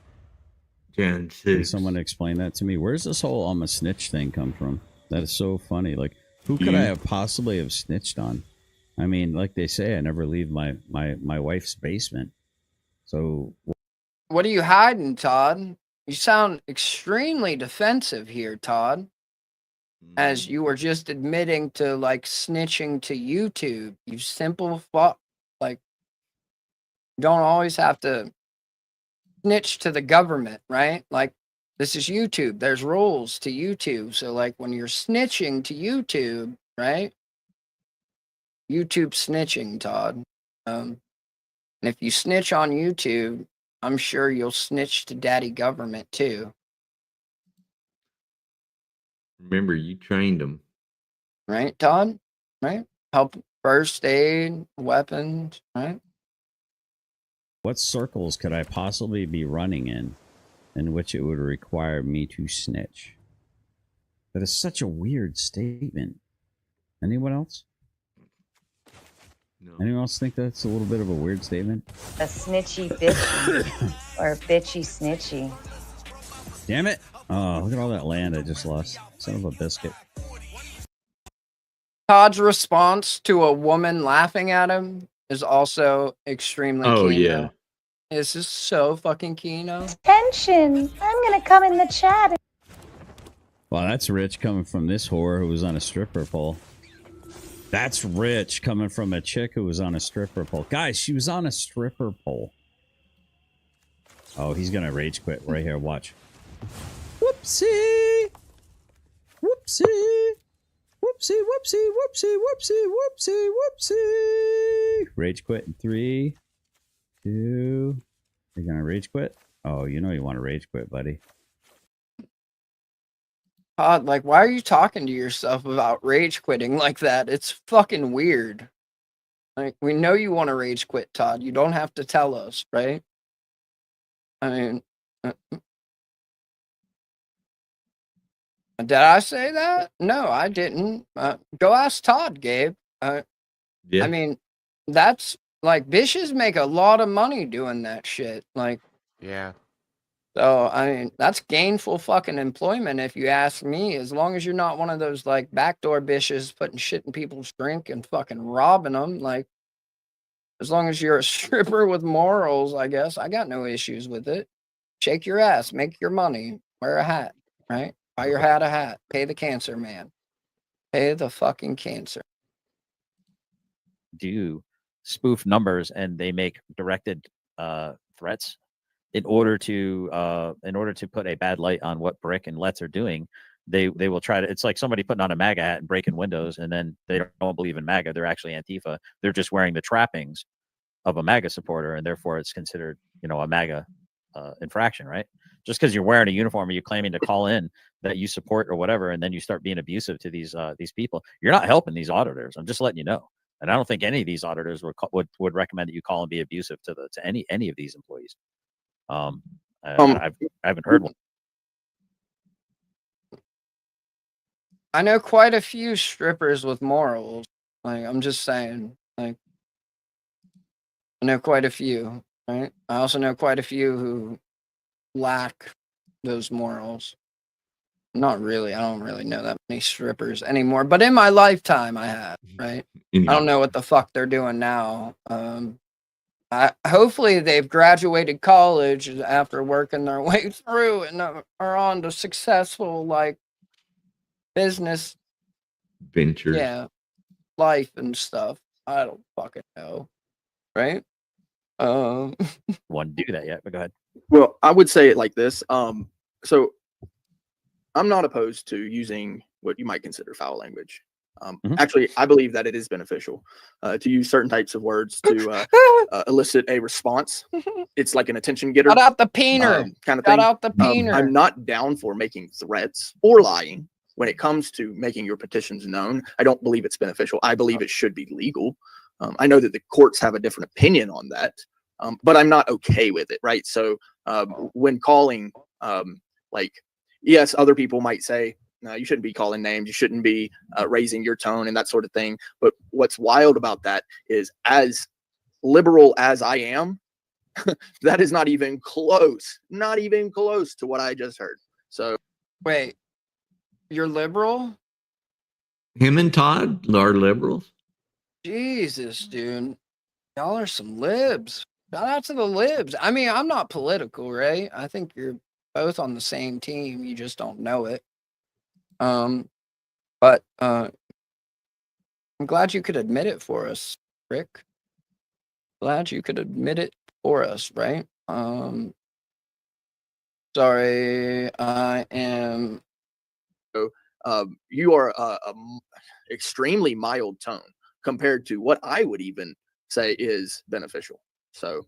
Can someone explain that to me? Where's this whole I'm a snitch thing come from? That is so funny. Like, who could I have possibly have snitched on? I mean, like they say, I never leave my wife's basement. So What are you hiding, Todd? You sound extremely defensive here, Todd. As you were just admitting to like snitching to YouTube. You simple fuck. Like, you don't always have to snitch to the government, right? Like, this is YouTube. There's rules to YouTube. So like when you're snitching to YouTube, right? YouTube snitching, Todd. And if you snitch on YouTube, I'm sure you'll snitch to daddy government too. Remember, you trained him. Right, Todd? Right? Help first aid, weapons, right? what circles could I possibly be running in which it would require me to snitch? That is such a weird statement. Anyone else? No. Anyone else think that's a little bit of a weird statement? A snitchy bitchy. Or a bitchy snitchy. Damn it. Oh, look at all that land I just lost. Son of a biscuit. Todd's response to a woman laughing at him is also extremely Oh, Keno. yeah. This is so fucking Keno. Attention! I'm gonna come in the chat. Wow, that's rich coming from this whore who was on a stripper pole. That's rich coming from a chick who was on a stripper pole. Guys, she was on a stripper pole. Oh, he's gonna rage quit right here. Watch. Whoopsie! Whoopsie! Whoopsie, whoopsie, whoopsie, whoopsie, whoopsie, whoopsie! Rage quit in 3, 2... You're gonna rage quit? Oh, you know you want to rage quit, buddy. Todd, like, why are you talking to yourself about rage quitting like that? It's fucking weird. Like, we know you want to rage quit, Todd. You don't have to tell us, right? I mean, did I say that? No, I didn't. Go ask Todd, Gabe. I mean, that's like bitches make a lot of money doing that shit. Like, Yeah. so I mean, that's gainful fucking employment if you ask me. As long as you're not one of those like backdoor bitches putting shit in people's drink and fucking robbing them. Like, as long as you're a stripper with morals, I guess I got no issues with it. Shake your ass, make your money, wear a hat, right? Buy your hat a hat. Pay the cancer man. Pay the fucking cancer. Do spoof numbers and they make directed threats in order to put a bad light on what Brick and Let's are doing. They will try to. It's like somebody putting on a MAGA hat and breaking windows, and then they don't believe in MAGA. They're actually Antifa. They're just wearing the trappings of a MAGA supporter, and therefore it's considered, a MAGA infraction, right? Just because you're wearing a uniform or you're claiming to call in that you support or whatever, and then you start being abusive to these people, you're not helping these auditors. I'm just letting you know. And I don't think any of these auditors would recommend that you call and be abusive to any of these employees. I haven't heard one. I know quite a few strippers with morals. Like, I'm just saying. Like, I know quite a few, right? I also know quite a few who lack those morals. Not really. I don't really know that many strippers anymore. But in my lifetime, I have, right? I don't know what the fuck they're doing now. Hopefully they've graduated college after working their way through and are on to successful, like, business ventures. Yeah. Life and stuff. I don't fucking know. Right? Wouldn't do that yet, but go ahead. Well, I would say it like this. So I'm not opposed to using what you might consider foul language. Actually, I believe that it is beneficial to use certain types of words to elicit a response. It's like an attention getter. Shout out the peener. Kind of Shout thing. out the peener. I'm not down for making threats or lying when it comes to making your petitions known. I don't believe it's beneficial. I believe it should be legal. I know that the courts have a different opinion on that, but I'm not okay with it, right? So when calling, yes, other people might say, no, you shouldn't be calling names. You shouldn't be raising your tone and that sort of thing. But what's wild about that is, as liberal as I am, that is not even close to what I just heard. So wait, you're liberal? Him and Todd are liberals. Jesus, dude. Y'all are some libs. Shout out to the libs. I mean, I'm not political, right? I think you're both on the same team. You just don't know it. But I'm glad you could admit it for us, Rick. Glad you could admit it for us, right? Sorry, I am. You are a extremely mild tone compared to what I would even say is beneficial. So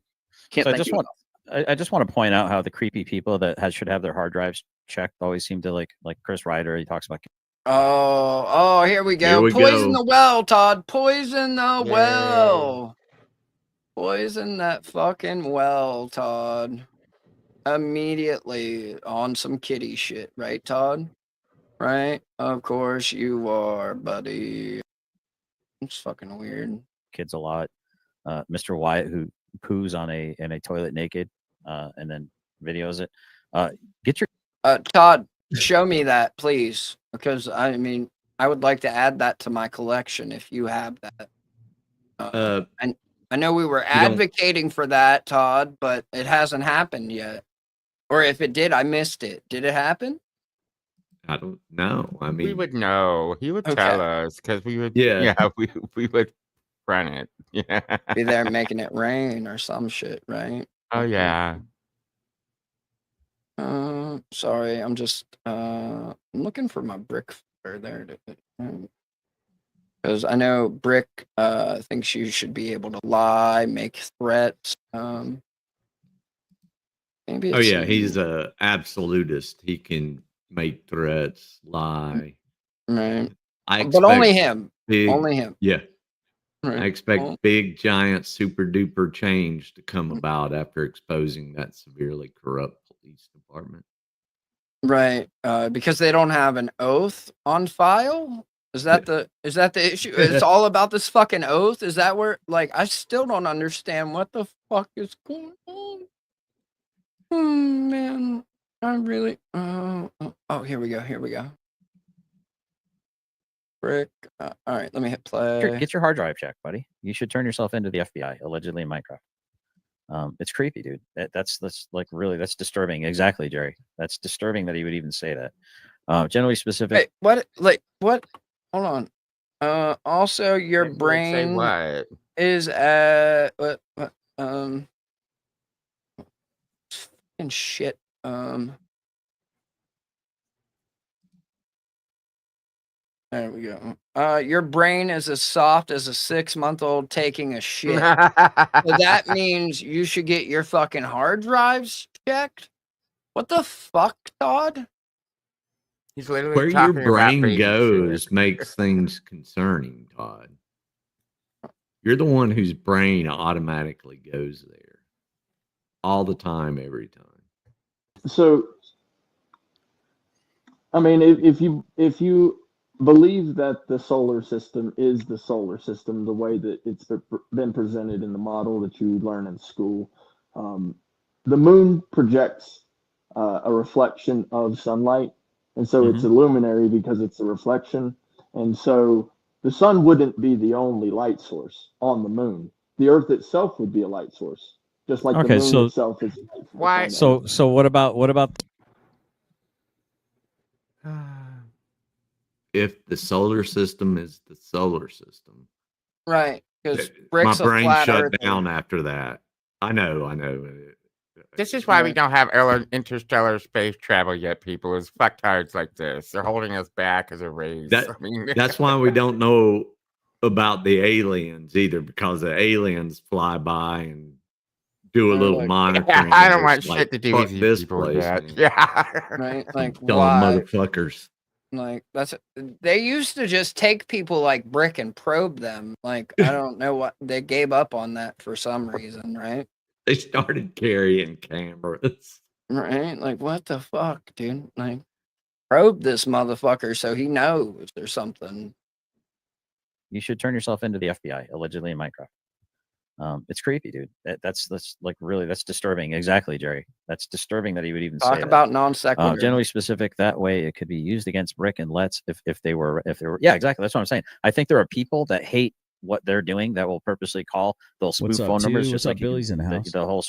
can't So thank you enough. I just want to point out how the creepy people that should have their hard drives checked always seem to like Chris Ryder. He talks about. Oh, here we go. Poison the well, Todd. Poison the well. Poison that fucking well, Todd. Immediately on some kitty shit, right, Todd? Right? Of course you are, buddy. It's fucking weird. Kids a lot. Mr. Wyatt, who poos in a toilet naked, and then videos it. Get your Todd, show me that, please, because I mean, I would like to add that to my collection if you have that. And I know we were advocating for that, Todd, but it hasn't happened yet. Or if it did, I missed it. Did it happen? I don't know. I mean, we would know. He would tell us because we would. Yeah. We would run it. Yeah. Be there making it rain or some shit, right? Oh yeah. Sorry, I'm just I'm looking for my Brick there because I know Brick thinks you should be able to lie, make threats. Maybe oh it's yeah, he's a absolutist. He can make threats, lie. Right. I But only expect him. Only him. Yeah. I expect big, giant, super duper change to come about after exposing that severely corrupt police department. Right. Because they don't have an oath on file. Is that the issue? It's all about this fucking oath. Is that where I still don't understand what the fuck is going on? Man, I really. Oh, here we go. Here we go. Frick. All right, let me hit play. Get your hard drive checked, buddy. You should turn yourself into the FBI, allegedly in Minecraft. It's creepy, dude. That's really that's disturbing. Exactly, Jerry. That's disturbing that he would even say that. Generally specific. Wait, what? Hold on. Also, your Say brain what? is at what? And shit. There we go. Your brain is as soft as a 6-month-old taking a shit. So that means you should get your fucking hard drives checked. What the fuck, Todd? He's literally Where your talking about brain baby goes shit. makes things concerning, Todd. You're the one whose brain automatically goes there all the time, every time. So, I mean, if you believe that the solar system is the solar system, the way that it's been presented in the model that you learn in school, the moon projects a reflection of sunlight, and so it's a luminary because it's a reflection, and so the sun wouldn't be the only light source on the moon. The Earth itself would be a light source, just like the moon itself is a light source. Why? So what about? If the solar system is the solar system, right? Because my brain shut down after that. I know. This is why we don't have interstellar space travel yet, people. Is fucktards like this. They're holding us back as a race. That's why we don't know about the aliens either, because the aliens fly by and do a little monitoring. I don't want like, shit to do fuck with you this people place, yet. man. Yeah. Right? Like, Dumb why? motherfuckers. They used to just take people like Brick and probe them. Like, I don't know what they gave up on that for some reason, right? They started carrying cameras. Right? Like, what the fuck, dude? Like, probe this motherfucker so he knows there's something. You should turn yourself into the FBI, allegedly in Minecraft. It's creepy, dude. That's really that's disturbing. Exactly, Jerry. That's disturbing that he would even say Talk that. about non sequitur. Generally specific. That way, it could be used against Brick and Let's if they were. Yeah, exactly. That's what I'm saying. I think there are people that hate what they're doing that will purposely call. They'll spoof What's up, phone numbers T? just What's up, like Billy's in the house. the whole.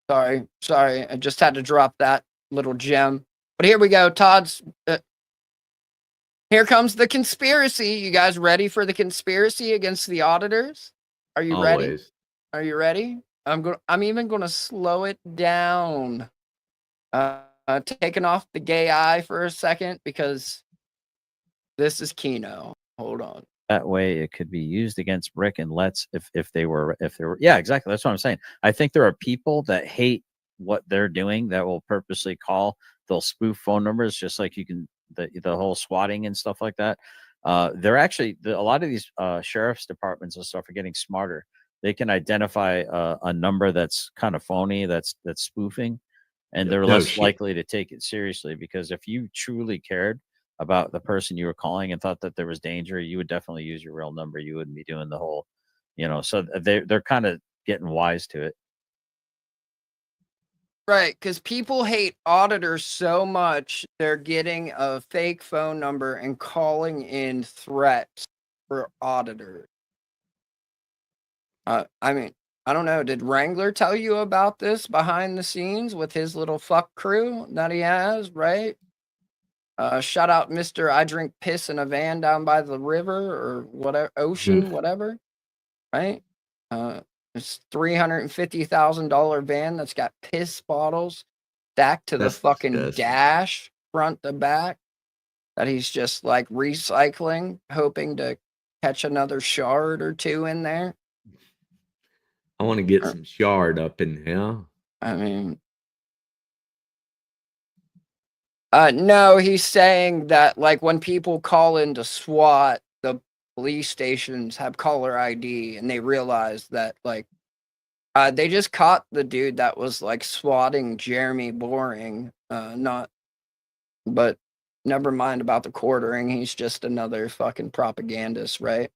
Sorry. I just had to drop that little gem. But here we go. Todd's. Here comes the conspiracy. You guys ready for the conspiracy against the auditors? Are you ready? Always. Are you ready? I'm even gonna slow it down. Taking off the gay eye for a second because this is Kino. Hold on. That way, it could be used against Brick and Let's if they were. Yeah, exactly. That's what I'm saying. I think there are people that hate what they're doing that will purposely call. They'll spoof phone numbers just like you can the whole swatting and stuff like that. They're actually a lot of these sheriff's departments and stuff are getting smarter. They can identify a number that's kind of phony, that's spoofing, and they're less likely to take it seriously, because if you truly cared about the person you were calling and thought that there was danger, you would definitely use your real number. You wouldn't be doing the whole, so they're kind of getting wise to it. Right, because people hate auditors so much, they're getting a fake phone number and calling in threats for auditors. I mean, I don't know. Did Wrangler tell you about this behind the scenes with his little fuck crew that he has, right? Shout out Mr. I drink piss in a van down by the river or whatever, ocean, whatever, right? It's $350,000 van that's got piss bottles stacked to the fucking disgusting. dash, front to back, that he's just like recycling, hoping to catch another shard or two in there. I want to get some shard up in here. I mean, no, he's saying that like when people call into SWAT, police stations have caller ID, and they realized that like they just caught the dude that was like swatting Jeremy Boring. But never mind about the quartering. He's just another fucking propagandist, right?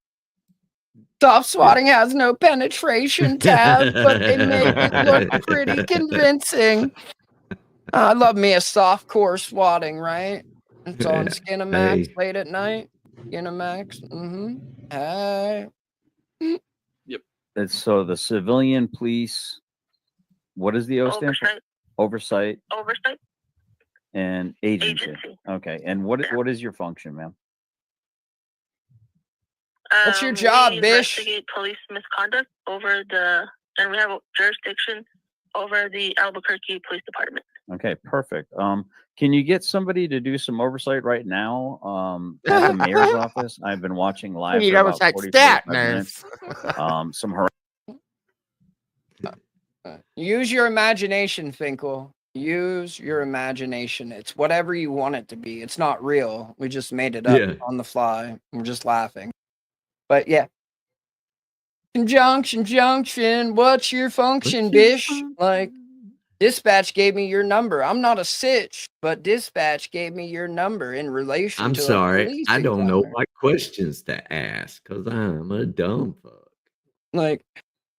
Stop swatting has no penetration tab, but they make it look pretty convincing. I love me a soft core swatting, right? It's on Skinamax Hey. late at night. Skinamax. Hey. Yep. It's so the civilian police. What does the O stand for? Oversight. Oversight. And agency. Okay. And what is your function, ma'am? What's your job, we Bish? investigate police misconduct and we have jurisdiction over the Albuquerque Police Department. Okay, perfect. Can you get somebody to do some oversight right now at the mayor's office? I've been watching live need for about oversight 40, stat 45 minutes. Some Use your imagination, Finkel. Use your imagination. It's whatever you want it to be. It's not real. We just made it up on the fly. We're just laughing. But yeah. Junction. What's your function, Bish? Like, dispatch gave me your number. I'm not a sitch, but dispatch gave me your number in relation I'm to a sorry. police I don't know encounter. what questions to ask because I'm a dumb fuck. Like,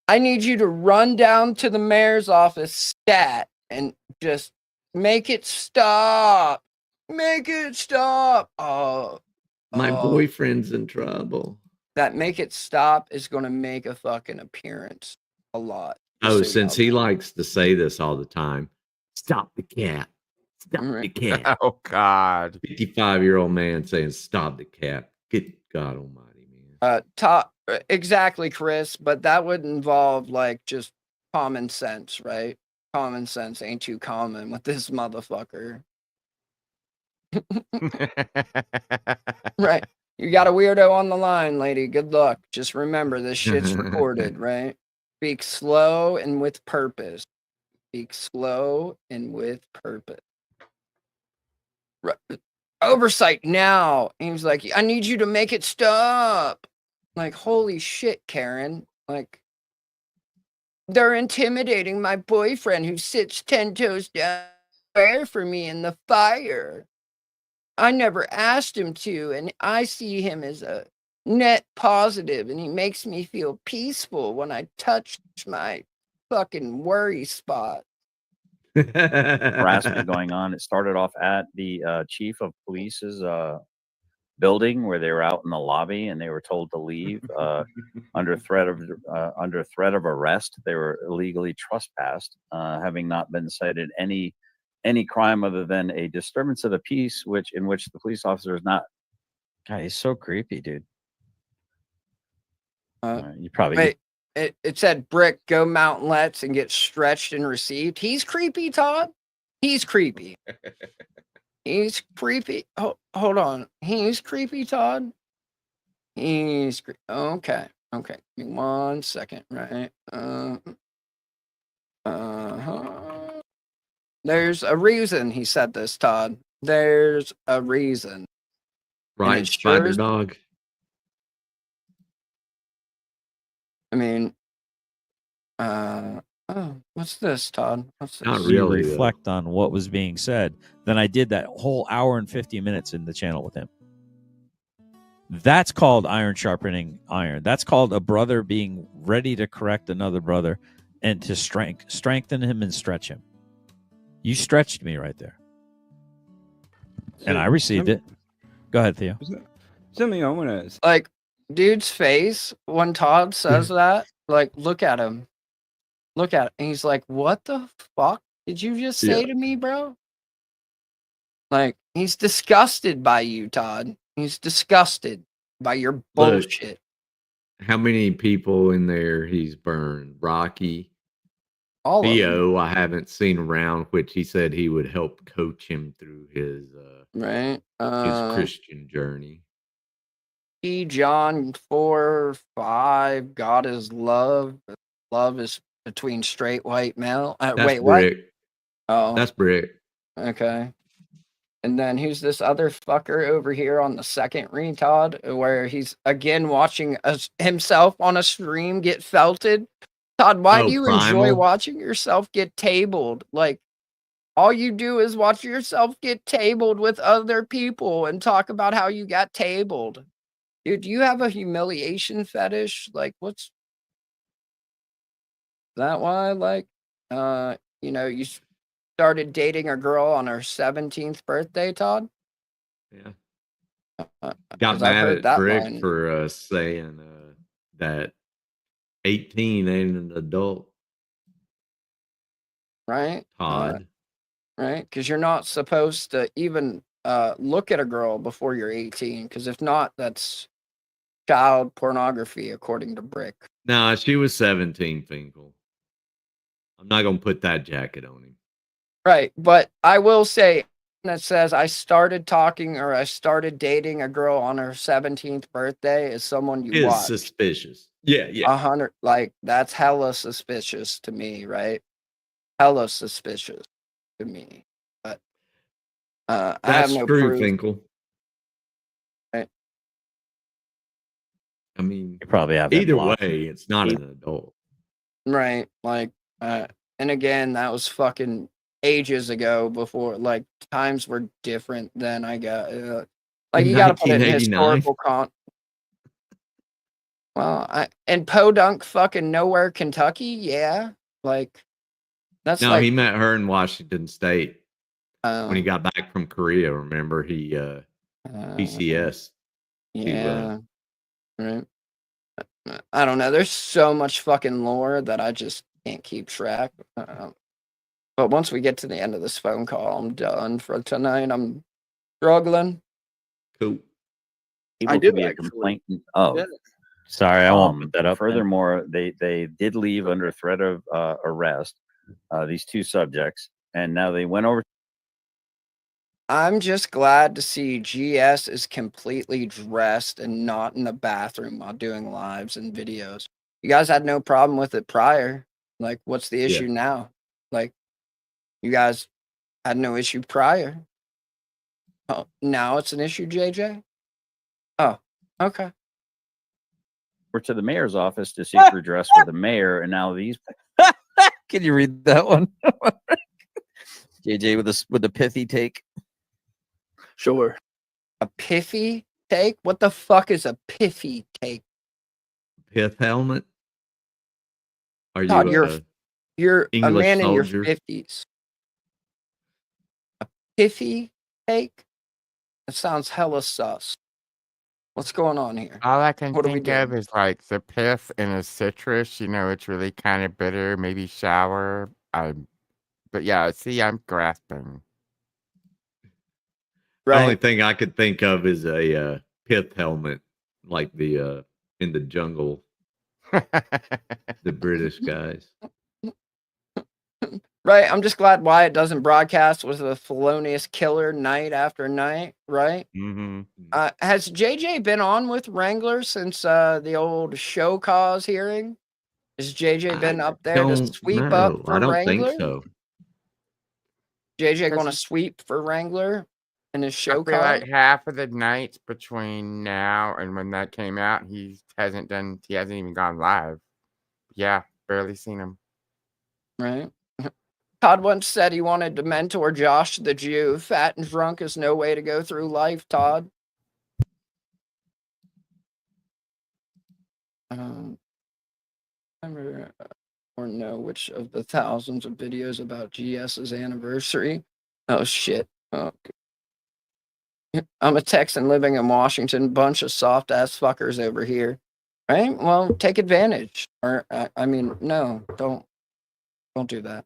I need you to run down to the mayor's office stat and just make it stop. Make it stop. My boyfriend's in trouble. That make it stop is going to make a fucking appearance a lot. just Oh, so you since know. he likes to say this all the time, stop the cat. Stop the cat. Oh, God. 55-year-old man saying, stop the cat. Good God almighty, man. Exactly, Chris, but that would involve like just common sense, right? Common sense ain't too common with this motherfucker. Right. You got a weirdo on the line, lady. Good luck. Just remember this shit's recorded, right? Speak slow and with purpose. Speak slow and with purpose. Right. Oversight now. He was like, I need you to make it stop. Like, holy shit, Karen. Like, they're intimidating my boyfriend who sits 10 toes down for me in the fire. I never asked him to, and I see him as a net positive, and he makes me feel peaceful when I touch my fucking worry spot. harassment going on. It started off at the chief of police's building where they were out in the lobby and they were told to leave under threat of arrest. They were illegally trespassed, having not been cited any crime other than a disturbance of the peace, in which the police officer is not. God, he's so creepy, dude. You probably Wait. It said Brick, go mountainlets and get stretched and received. He's creepy, Todd. He's creepy. He's creepy. Hold on. He's creepy, Todd. He's okay. Okay. Give me 1 second, right? There's a reason he said this, Todd. There's a reason. Right, spider dog. I mean, what's this, Todd? What's this? Not really. Reflect on what was being said. Then I did that whole hour and 50 minutes in the channel with him. That's called iron sharpening iron. That's called a brother being ready to correct another brother and to strengthen him and stretch him. You stretched me right there. And I received it. Go ahead, Theo. Something I want to like, dude's face when Todd says that. Like, look at him. Look at it. And he's like, what the fuck did you just say to me, bro? Like, he's disgusted by you, Todd. He's disgusted by your bullshit. Look, how many people in there he's burned? Rocky. All Theo, I haven't seen around, which he said he would help coach him through his his Christian journey. John 4:5. God is love. Love is between straight white male. That's Wait, Brick. what? Oh, that's Brick. Okay. And then who's this other fucker over here on the second retard where he's again watching himself on a stream get felted? Todd, why do you enjoy Primal. watching yourself get tabled? Like, all you do is watch yourself get tabled with other people and talk about how you got tabled. Dude, do you have a humiliation fetish? Like, what's that why? Like, you started dating a girl on her 17th birthday, Todd? Yeah. 'Cause Got I've mad heard at that Brick line. for saying that 18 ain't an adult. Right? Todd. Right? Because you're not supposed to even look at a girl before you're 18. Because if not, that's child pornography, according to Brick. Nah, she was 17, Finkel. I'm not gonna put that jacket on him. Right. But I will say that says I started talking or I started dating a girl on her 17th birthday is someone you Is watch. suspicious. Yeah, yeah. 100, like, that's hella suspicious to me, right? Hella suspicious to me. But I have That's no true, proof. Finkel. Right. I mean, You probably have either way, it's not an adult. Right. Like, and again, that was fucking ages ago before, like, times were different then. I got, like, In you got to put it in 1989? historical well, and Podunk fucking nowhere, Kentucky. Yeah. Like, that's No, like, he met her in Washington State when he Oh. got back from Korea. Remember, he PCS. yeah. Right. I don't know. There's so much fucking lore that I just can't keep track. But once we get to the end of this phone call, I'm done for tonight. I'm struggling. Cool. People I can do be a actually. complainant of. Yeah. Sorry, I won't put that up. Furthermore, they did leave under threat of arrest. These two subjects, and now they went over. I'm just glad to see GS is completely dressed and not in the bathroom while doing lives and videos. You guys had no problem with it prior. Like, what's the issue now? Like, you guys had no issue prior. Oh, now it's an issue, JJ? Oh, okay. We're to the mayor's office to seek redress with the mayor, and now these. Can you read that one, JJ, with a pithy take? Sure. A pithy take? What the fuck is a pithy take? Pith helmet? Are Todd, you you're a English man soldier? in your 50s. A pithy take? That sounds hella sus. What's going on here? All I can What are we think of doing? is like the pith in a citrus. You know, it's really kind of bitter. Maybe sour. But yeah, see, I'm grasping. The only Right. thing I could think of is a pith helmet, like the in the jungle, the British guys. Right. I'm just glad Wyatt doesn't broadcast with a felonious killer night after night. Right. Mm-hmm. Has JJ been on with Wrangler since the old show cause hearing? Has JJ been up there to sweep up for I don't Wrangler? think so. JJ going to sweep for Wrangler in his show I feel cause? like half of the nights between now and when that came out, he hasn't even gone live. Yeah, barely seen him. Right. Todd once said he wanted to mentor Josh the Jew. Fat and drunk is no way to go through life, Todd. Remember or know which of the thousands of videos about GS's anniversary? Oh, shit. Oh, I'm a Texan living in Washington. Bunch of soft-ass fuckers over here. Right? Well, take advantage. Or, I mean, no, don't do that.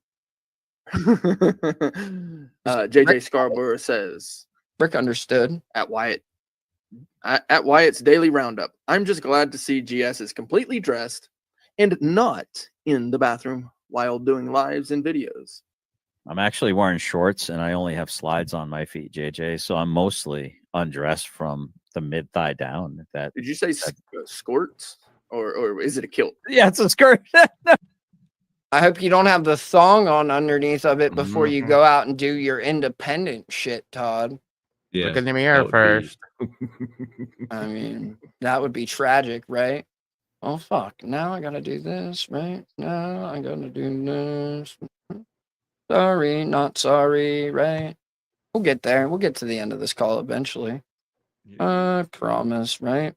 JJ Scarborough says, Rick understood. At Wyatt's daily roundup, I'm just glad to see GS is completely dressed and not in the bathroom while doing lives and videos. I'm actually wearing shorts and I only have slides on my feet, JJ. So I'm mostly undressed from the mid thigh down. That Did you say skirts or is it a kilt? Yeah, it's a skirt. I hope you don't have the thong on underneath of it before you go out and do your independent shit, Todd. Yeah, Look in the that mirror would be- first. I mean, that would be tragic, right? Oh fuck! Now I gotta do this, right? Now I gotta do this. Sorry, not sorry, right? We'll get there. We'll get to the end of this call eventually. I promise, right?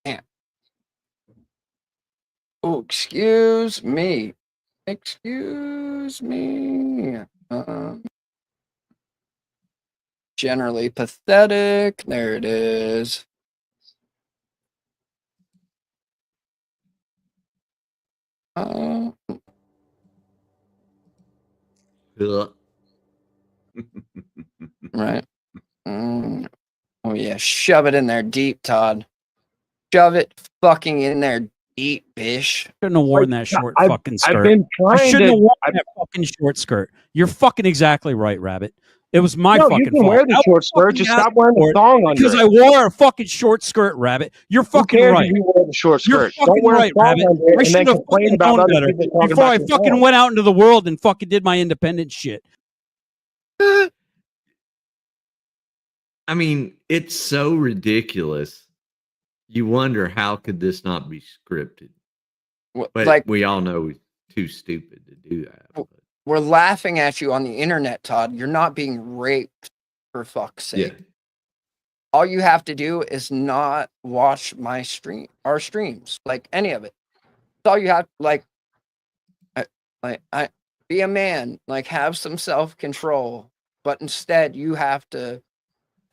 Yeah. Oh, excuse me. Excuse me. Generally pathetic. There it is. Right. Oh yeah, shove it in there deep, Todd. Shove it fucking in there deep, bish. Shouldn't have worn that short I've- fucking I've skirt. been I trying shouldn't to- have worn that fucking short skirt. You're fucking exactly right, Rabbit. It was my No, fucking you can fault. wear the I was short skirt, fucking just stop asking wearing the for it thong under because it. I wore a fucking short skirt, Rabbit. You're Who fucking cares right. if you wear the short You're skirt? fucking Don't wear right, a thong Rabbit. under it I and should then have complain fucking about known other better people talking before about I your fucking thong. went out into the world and fucking did my independent shit. I mean, it's so ridiculous. You wonder how could this not be scripted? But like- we all know he's too stupid to do that. We're laughing at you on the internet, Todd. You're not being raped, for fuck's sake. Yeah. All you have to do is not watch our streams, like any of it. That's all you have. I be a man, like have some self control. But instead, you have to,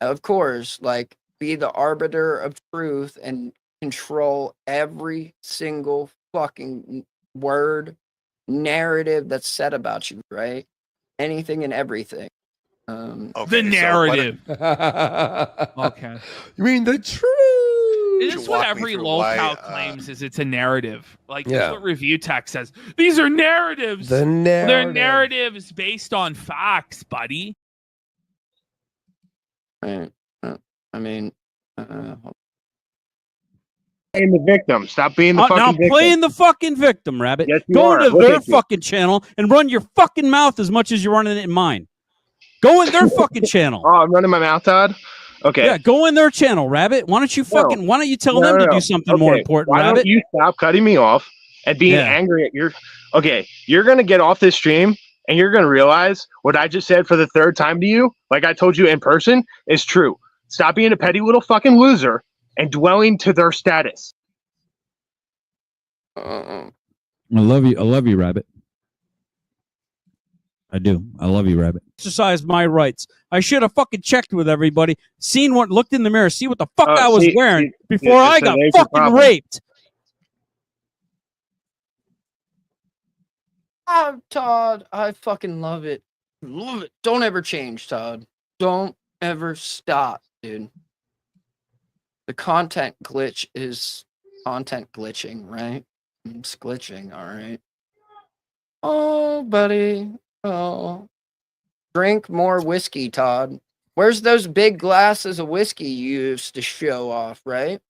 of course, like be the arbiter of truth and control every single fucking word, narrative that's said about you, right? Anything and everything. The narrative. Okay. You mean the truth? It is what every locale claims is it's a narrative. Like Yeah. that's what review tech says. These are narratives. The They're narrative. narratives based on facts, buddy. Right. I mean, Playing the victim. Stop being the Now fucking victim. playing the fucking victim, Rabbit. Yes, you Go are. into Look their at you. fucking channel and run your fucking mouth as much as you're running it in mine. Go in their fucking channel. Oh, I'm running my mouth, Todd? Okay. Yeah, go in their channel, Rabbit. Why don't you fucking? Why don't you tell them to do something more Okay, important, why Rabbit? don't you stop cutting me off and being Yeah. angry at your... Okay, you're going to get off this stream and you're going to realize what I just said for the third time to you, like I told you in person, is true. Stop being a petty little fucking loser and dwelling to their status. I love you. I love you, Rabbit. I do. I love you, Rabbit. Exercise my rights. I should have fucking checked with everybody, seen what, looked in the mirror, see what the fuck I was wearing before I got fucking raped. Todd, I fucking love it. Love it. Don't ever change, Todd. Don't ever stop, dude. The content glitch is content glitching, right? It's glitching, all right. Oh, buddy. Oh. Drink more whiskey, Todd. Where's those big glasses of whiskey you used to show off, right?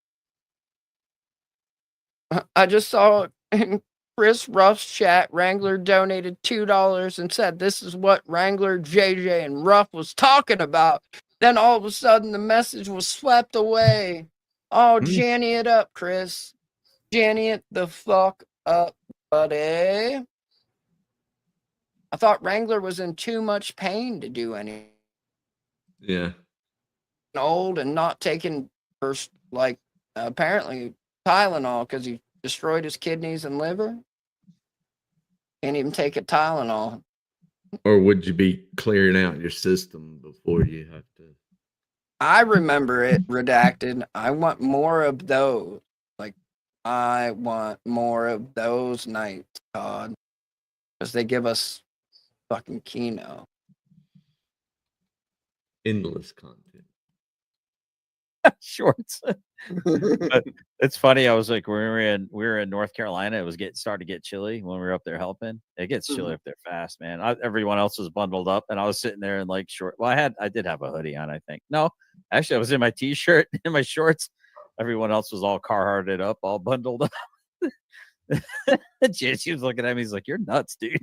I just saw in Chris Ruff's chat, Wrangler donated $2 and said this is what Wrangler, JJ, and Ruff was talking about. Then all of a sudden the message was swept away. Oh, Janny it up, Chris. Janny it the fuck up, buddy. I thought Wrangler was in too much pain to do anything. Yeah. Old and not taking first, like apparently Tylenol because he destroyed his kidneys and liver. Can't even take a Tylenol. Or would you be clearing out your system before you have to? I remember it redacted. I want more of those. Like, I want more of those nights, Todd. Because they give us fucking Kino. Endless content. Shorts. But it's funny. I was like, we were in North Carolina. It was starting to get chilly when we were up there helping. It gets chilly up there fast, man. Everyone else was bundled up, and I was sitting there in like short. Well, I did have a hoodie on. I think no, actually, I was in my t-shirt and my shorts. Everyone else was all Carhartted up, all bundled up. She was looking at me. He's like, "You're nuts, dude."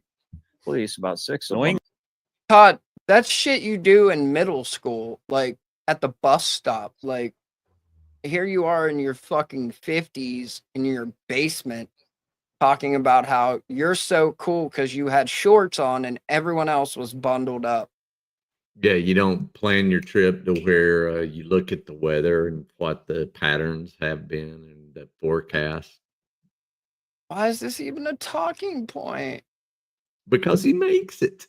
Police, about 6 of them. Todd, that's shit you do in middle school, like at the bus stop. Like, here you are in your fucking 50s in your basement talking about how you're so cool because you had shorts on and everyone else was bundled up. Yeah, you don't plan your trip to where you look at the weather and what the patterns have been and the forecast. Why is this even a talking point? Because he makes it.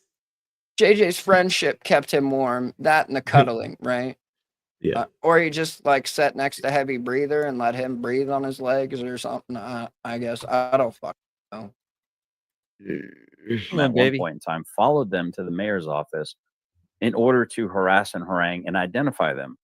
JJ's friendship kept him warm. That and the cuddling, right? Yeah. Or he just like sat next to Heavy Breather and let him breathe on his legs or something. I guess I don't fucking know. At one point in time, followed them to the mayor's office in order to harass and harangue and identify them.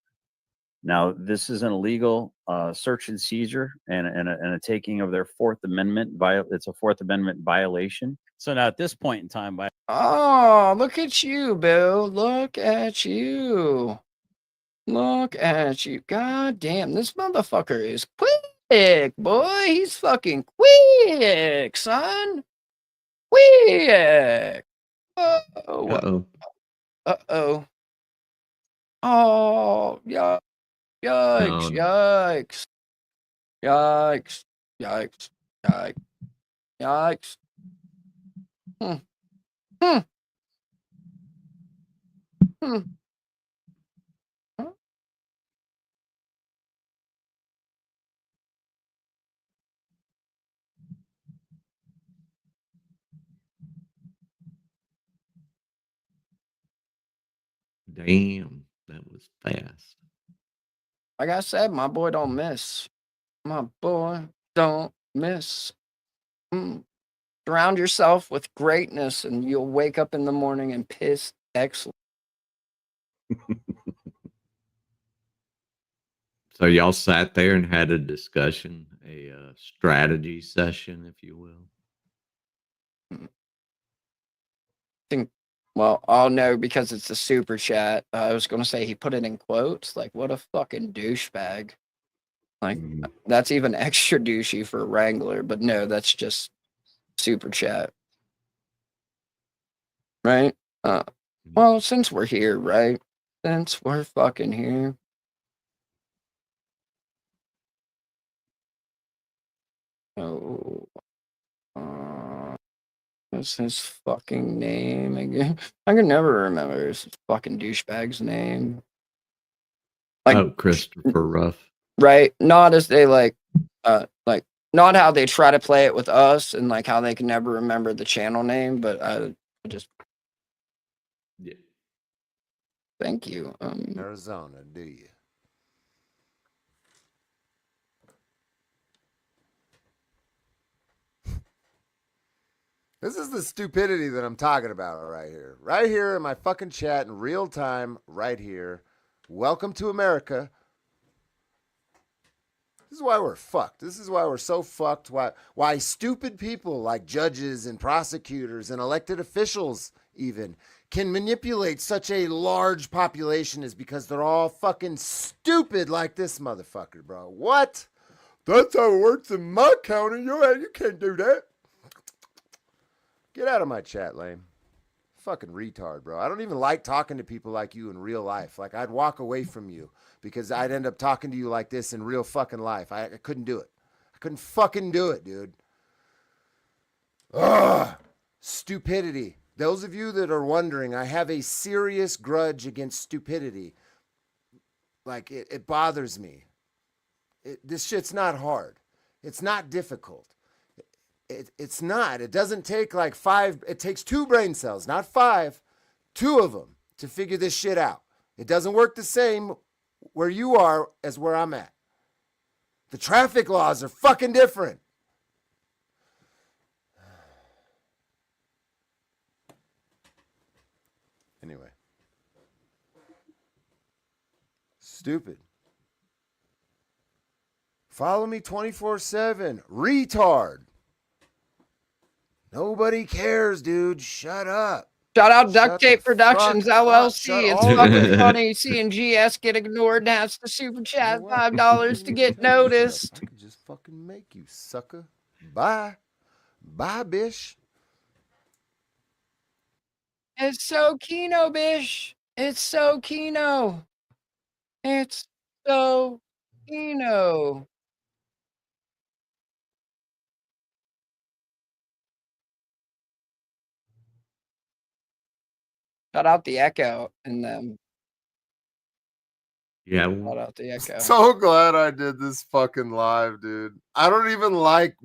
Now, this is an illegal search and seizure and a taking of their Fourth Amendment. It's a Fourth Amendment violation. So now, at this point in time, Oh, look at you, Bill. Look at you. Look at you. God damn, this motherfucker is quick, boy. He's fucking quick, son. Quick. Uh-oh. Uh-oh. Uh-oh. Oh, yeah. Yikes, Oh, no. yikes. Yikes. Yikes. Yikes. Yikes. Hmm. Hmm. Hmm. Damn, that was fast. Like I said, my boy don't miss. My boy don't miss. Surround yourself with greatness and you'll wake up in the morning and piss excellent. So y'all sat there and had a discussion, a strategy session, if you will. Well, I'll know because it's a super chat. I was going to say he put it in quotes. Like, what a fucking douchebag. Like, that's even extra douchey for Wrangler. But no, that's just super chat. Right? Well, since we're here, right? Since we're fucking here. Oh. What's his fucking name again? I can never remember his fucking douchebag's name. Like, Christopher Ruff. Right? Not as they like not how they try to play it with us and like how they can never remember the channel name, but I just thank you. Arizona, do you? This is the stupidity that I'm talking about right here. Right here in my fucking chat in real time, right here. Welcome to America. This is why we're fucked. This is why we're so fucked. Why stupid people like judges and prosecutors and elected officials even can manipulate such a large population is because they're all fucking stupid like this motherfucker, bro. What? That's how it works in my county. You can't do that. Get out of my chat, lame. Fucking retard, bro. I don't even like talking to people like you in real life. Like, I'd walk away from you because I'd end up talking to you like this in real fucking life. I couldn't do it. I couldn't fucking do it, dude. Ugh. Stupidity. Those of you that are wondering, I have a serious grudge against stupidity. Like, it bothers me. This shit's not hard. It's not difficult. It's not. It doesn't take like 5. It takes 2 brain cells, not 5. 2 of them to figure this shit out. It doesn't work the same where you are as where I'm at. The traffic laws are fucking different. Anyway. Stupid. Follow me 24/7. Retard. Nobody cares, dude. Shut up. Shout out Duct Tape Productions LLC. It's fucking funny seeing GS get ignored and has to super chat $5 to get noticed. I could just fucking make you, sucker. Bye. Bye, bish. It's so Kino, bish. It's so Kino. It's so Kino. Shout out the echo and them. Yeah. Shout out the echo. So glad I did this fucking live, dude. I don't even like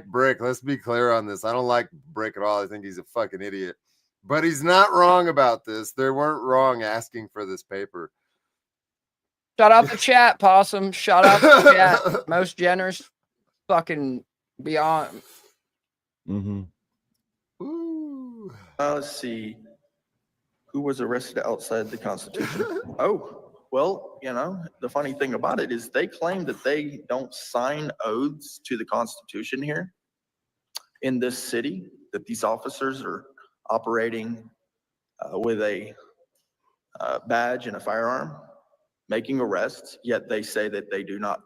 Brick. Let's be clear on this. I don't like Brick at all. I think he's a fucking idiot. But he's not wrong about this. They weren't wrong asking for this paper. Shout out the chat, Possum. Shout out the chat. Most generous fucking beyond. Mm-hmm. Let's see. Who was arrested outside the Constitution? Oh, well, you know, the funny thing about it is they claim that they don't sign oaths to the Constitution here in this city, that these officers are operating with a badge and a firearm, making arrests, yet they say that they do not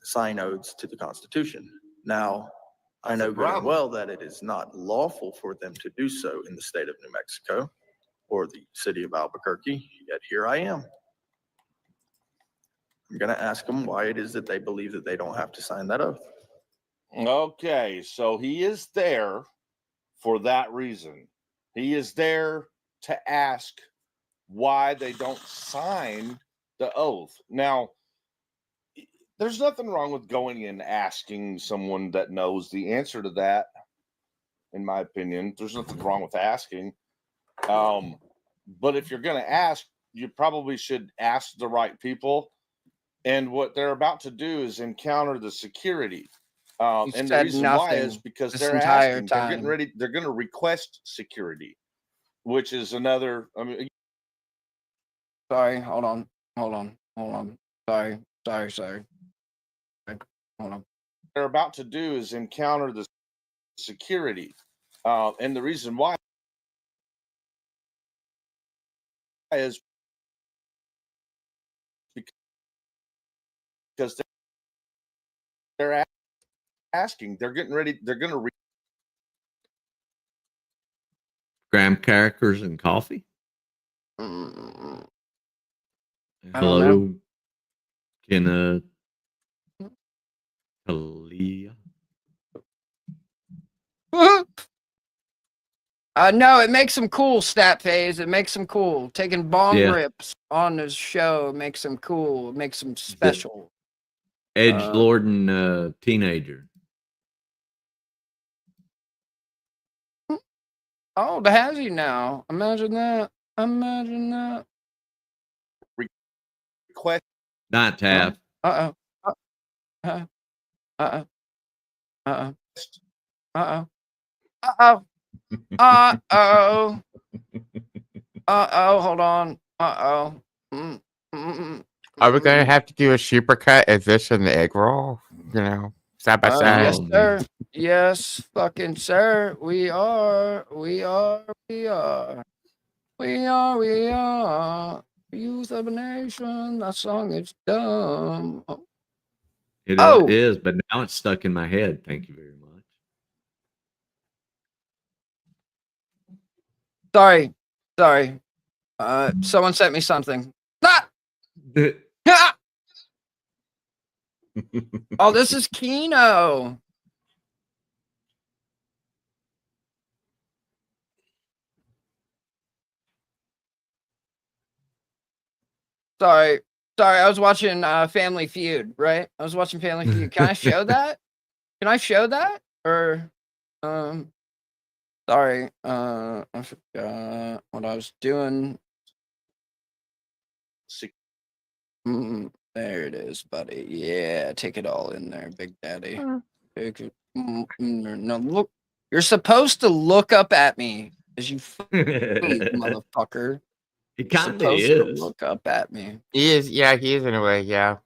sign oaths to the Constitution. Now, I know good and well that it is not lawful for them to do so in the state of New Mexico or the city of Albuquerque, yet here I am. I'm going to ask them why it is that they believe that they don't have to sign that oath. Okay, so he is there for that reason. He is there to ask why they don't sign the oath. Now, there's nothing wrong with going and asking someone that knows the answer to that, in my opinion. There's nothing wrong with asking. But if you're going to ask, you probably should ask the right people. And what they're about to do is encounter the security. And the reason why is because they're asking, they're getting ready, they're going to request security, which is another, I mean, Sorry, hold on. Sorry. Hold on. They're about to do is encounter the security. And the reason why is because they're asking, they're getting ready, they're going to Graham crackers and coffee. Hello, Kenna. Kalia. No, it makes them cool, Stat Phase. It makes them cool. Taking bong rips on the show makes them cool. It makes them special. Edgelord and teenager. Oh, the has he now? Imagine that. Request. Not Taff. Uh-oh. Hold on. Are we gonna have to do a supercut as this in the egg roll? You know, side by side. Yes, sir. Yes, fucking sir. We are. Youth of a nation. That song is dumb. It is, but now it's stuck in my head. Thank you very much. Sorry. Someone sent me something. Oh, this is Kino. Sorry. I was watching Family Feud, right? I was watching Family Feud. Can I show that? Or sorry. I forgot what I was doing. There it is, buddy. Yeah, take it all in there, Big Daddy. Take it. No, look. You're supposed to look up at me as you motherfucker. He kind of supposed is. to look up at me. He is. Yeah, he is in a way. Yeah.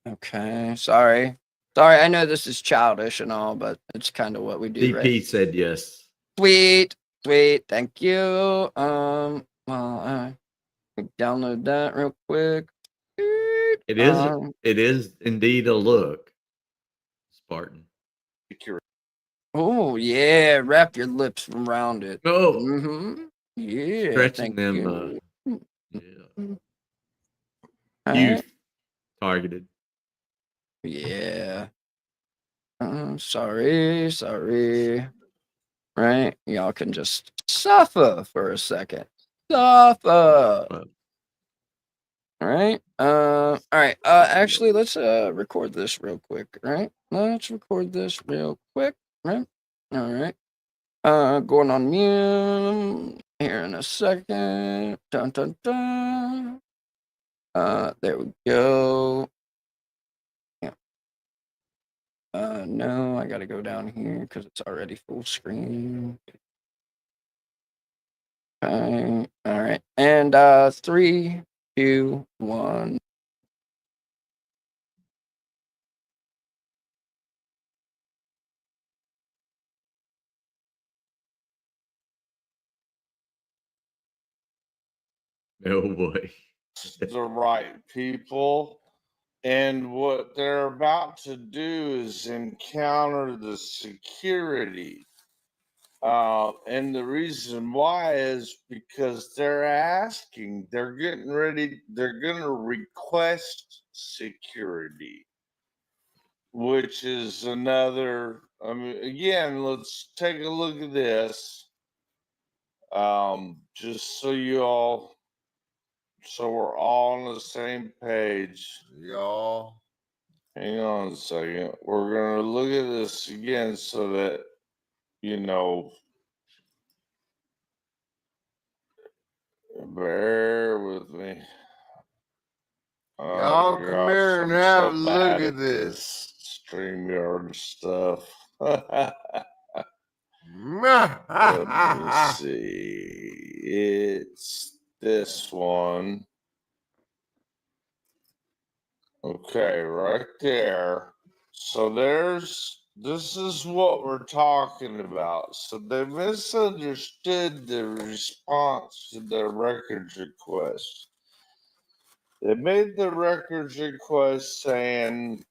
Okay. Sorry. I know this is childish and all, but it's kind of what we do. DP right? said yes. Sweet. Thank you. Well, I download that real quick. It is. Um, It is indeed a look, Spartan. Oh yeah, wrap your lips around it. Oh, Mm-hmm. Yeah, stretching thank them. you. Yeah. Alright. Youth targeted. Yeah. Sorry. Right? Y'all can just suffer for a second. Suffer. All right. All right. Actually, let's record this real quick. Right? Let's record this real quick. Right? All right. Going on mute here in a second. Dun dun dun. There we go. Yeah. No, I gotta go down here because it's already full screen. Okay. All right. And 3, 2, 1. Oh boy. The right people. And what they're about to do is encounter the security. And the reason why is because they're getting ready, they're going to request security, which is another. I mean, again, let's take a look at this. Just so we're all on the same page. Y'all, hang on a second. We're going to look at this again so that, bear with me. Y'all come here and have a look at this StreamYard stuff. Let me see. It's this one. Okay, right there. So this is what we're talking about. So they misunderstood the response to their records request. They made the records request saying,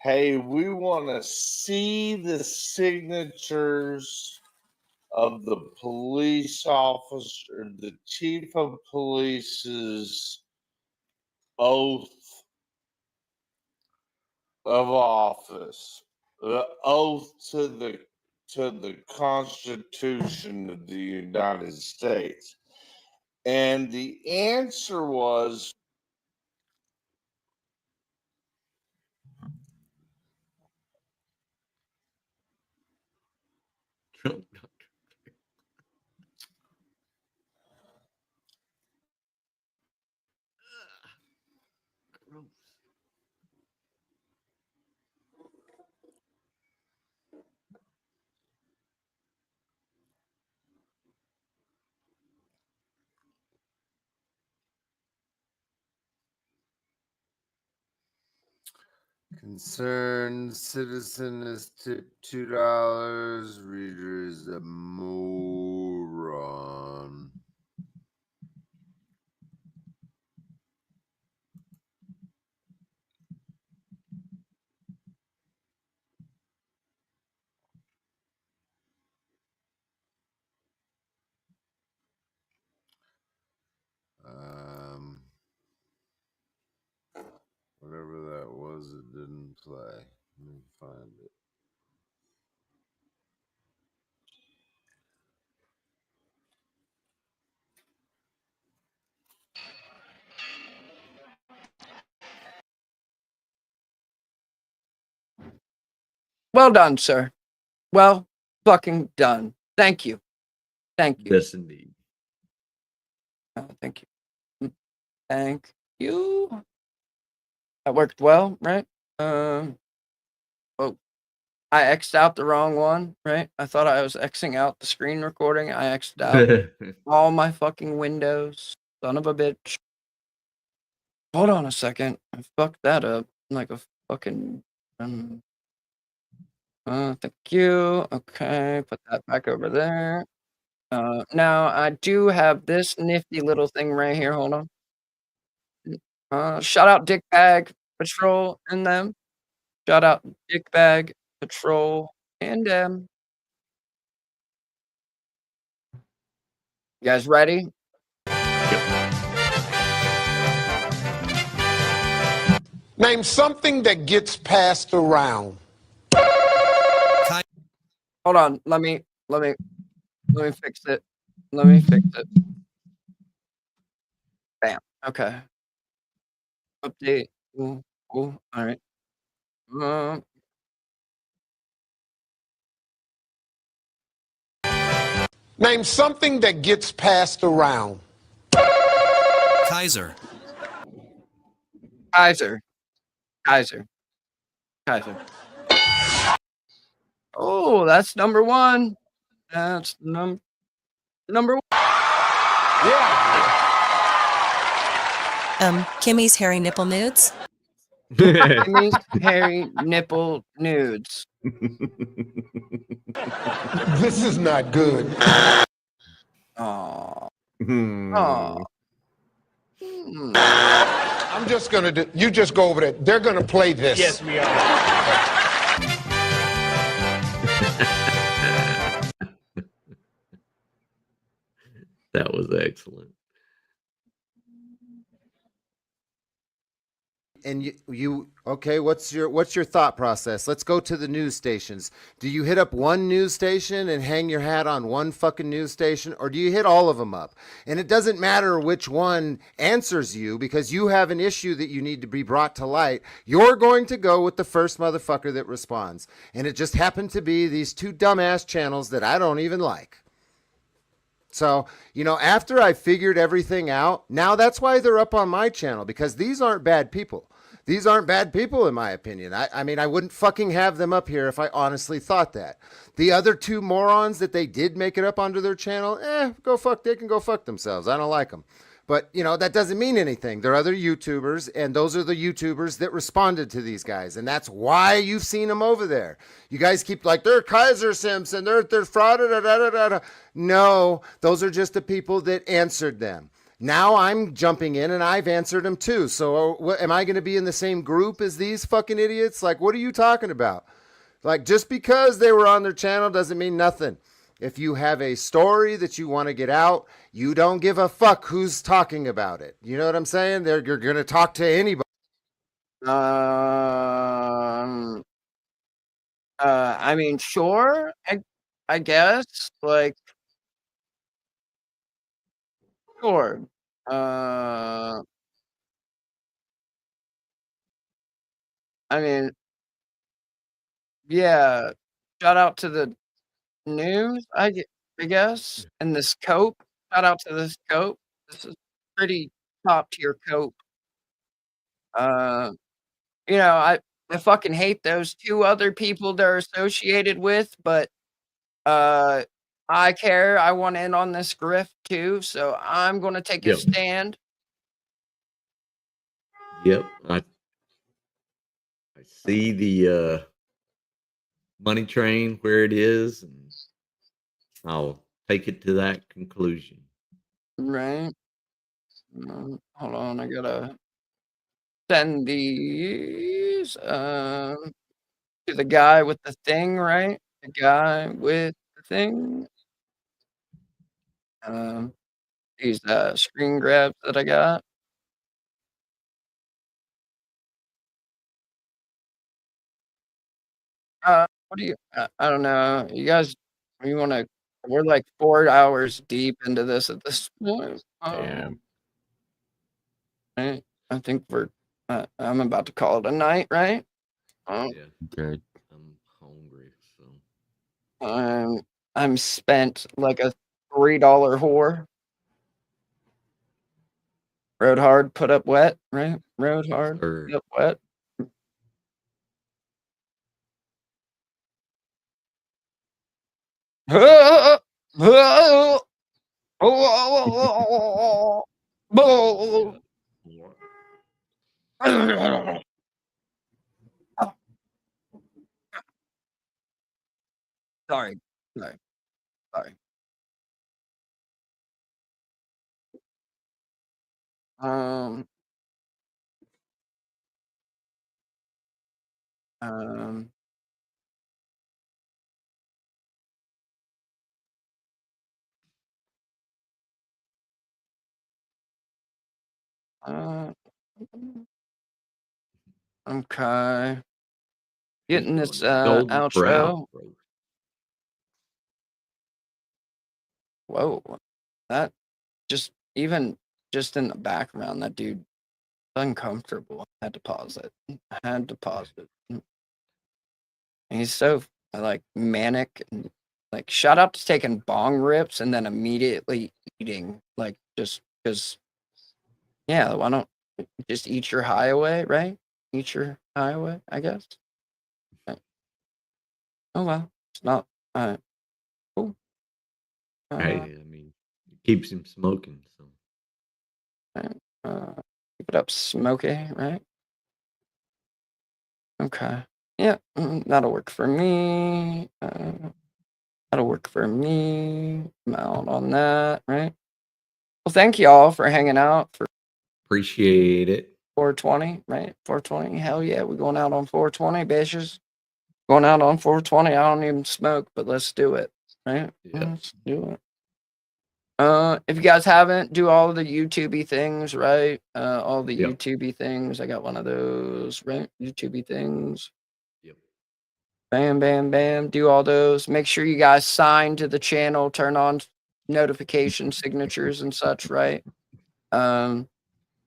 hey, we want to see the signatures of the police officer, the chief of police's oath of office, the oath to the Constitution of the United States. And the answer was, concerned citizen is $2. Reader is a moron. Whatever that was, it didn't play. Let me find it. Well done, sir. Well fucking done. Thank you. Thank you. Yes, indeed. Thank you. Thank you. That worked well, right? Oh, I X'd out the wrong one, right? I thought I was Xing out the screen recording. I X'd out all my fucking windows. Son of a bitch. Hold on a second. I fucked that up like a fucking. Thank you. Okay, put that back over there. Now I do have this nifty little thing right here. Hold on. Shout out Dick Bag Patrol and them. Shout out Dick Bag Patrol and them. You guys ready? Name something that gets passed around. Hold on. Let me fix it. Let me fix it. Bam. Okay. Update. Ooh, all right. Name something that gets passed around. Kaiser. Kaiser. Oh, that's number one. That's number one. Kimmy's hairy nipple nudes. Kimmy's hairy nipple nudes. This is not good. Oh. I'm just gonna do. You just go over there. They're gonna play this. Yes, we are. That was excellent. And you okay, what's your thought process? Let's go to the news stations. Do you hit up one news station and hang your hat on one fucking news station, or do you hit all of them up? And it doesn't matter which one answers you, because you have an issue that you need to be brought to light. You're going to go with the first motherfucker that responds. And it just happened to be these two dumbass channels that I don't even like. So, after I figured everything out, now that's why they're up on my channel, because these aren't bad people. These aren't bad people, in my opinion. I mean, I wouldn't fucking have them up here if I honestly thought that. The other two morons that they did make it up onto their channel, they can go fuck themselves. I don't like them. But, that doesn't mean anything. They're other YouTubers, and those are the YouTubers that responded to these guys. And that's why you've seen them over there. You guys keep like, they're Kaiser Simps and they're fraud. No, those are just the people that answered them. Now I'm jumping in and I've answered them too. So am I going to be in the same group as these fucking idiots? Like, what are you talking about? Like, just because they were on their channel doesn't mean nothing. If you have a story that you want to get out, you don't give a fuck who's talking about it. You know what I'm saying? You're going to talk to anybody. I mean, sure. I guess. Like, sure. I mean, yeah. Shout out to the news, I guess, and the scope. Shout out to the scope. This is pretty top tier cope. I fucking hate those two other people they're associated with, but I care. I want in on this grift too, so I'm gonna take a Yep. stand. Yep. I see the money train where it is, and I'll take it to that conclusion. Right. Hold on, I gotta send these to the guy with the thing, right? The guy with the thing. These screen grabs that I got. What do you? I don't know. You guys, you want to? We're like 4 hours deep into this at this point. Yeah. Right? I think I'm about to call it a night, right? Yeah. Good. I'm hungry, so. I'm spent like a $3 whore. Rode hard, put up wet, right? Rode hard, put up wet. Sorry. Um, uh, okay. Getting this Golden Corral. outro. Whoa. That just even just in the background, that dude uncomfortable. Had to pause it. Had to pause it. And he's so like manic and like shout out to taking bong rips and then immediately eating. Like just because yeah, why don't just eat your high away, right? Eat your high away, I guess. Right. Oh well. It's not cool. Hey, I mean, it keeps him smoking. So Right. Keep it up, Smokey, right? Okay. Yeah, that'll work for me. That'll work for me. I'm out on that, right? Well, thank y'all for hanging out for appreciate it. 420, right? 420. Hell yeah, we're going out on 420, bitches. Going out on 420. I don't even smoke, but let's do it, right? Let's do it. If you guys haven't, do all the YouTubey things, right? All the YouTubey things. I got one of those, right? YouTubey things. Yep. Bam, bam, bam. Do all those. Make sure you guys sign to the channel, turn on notification signatures and such, right?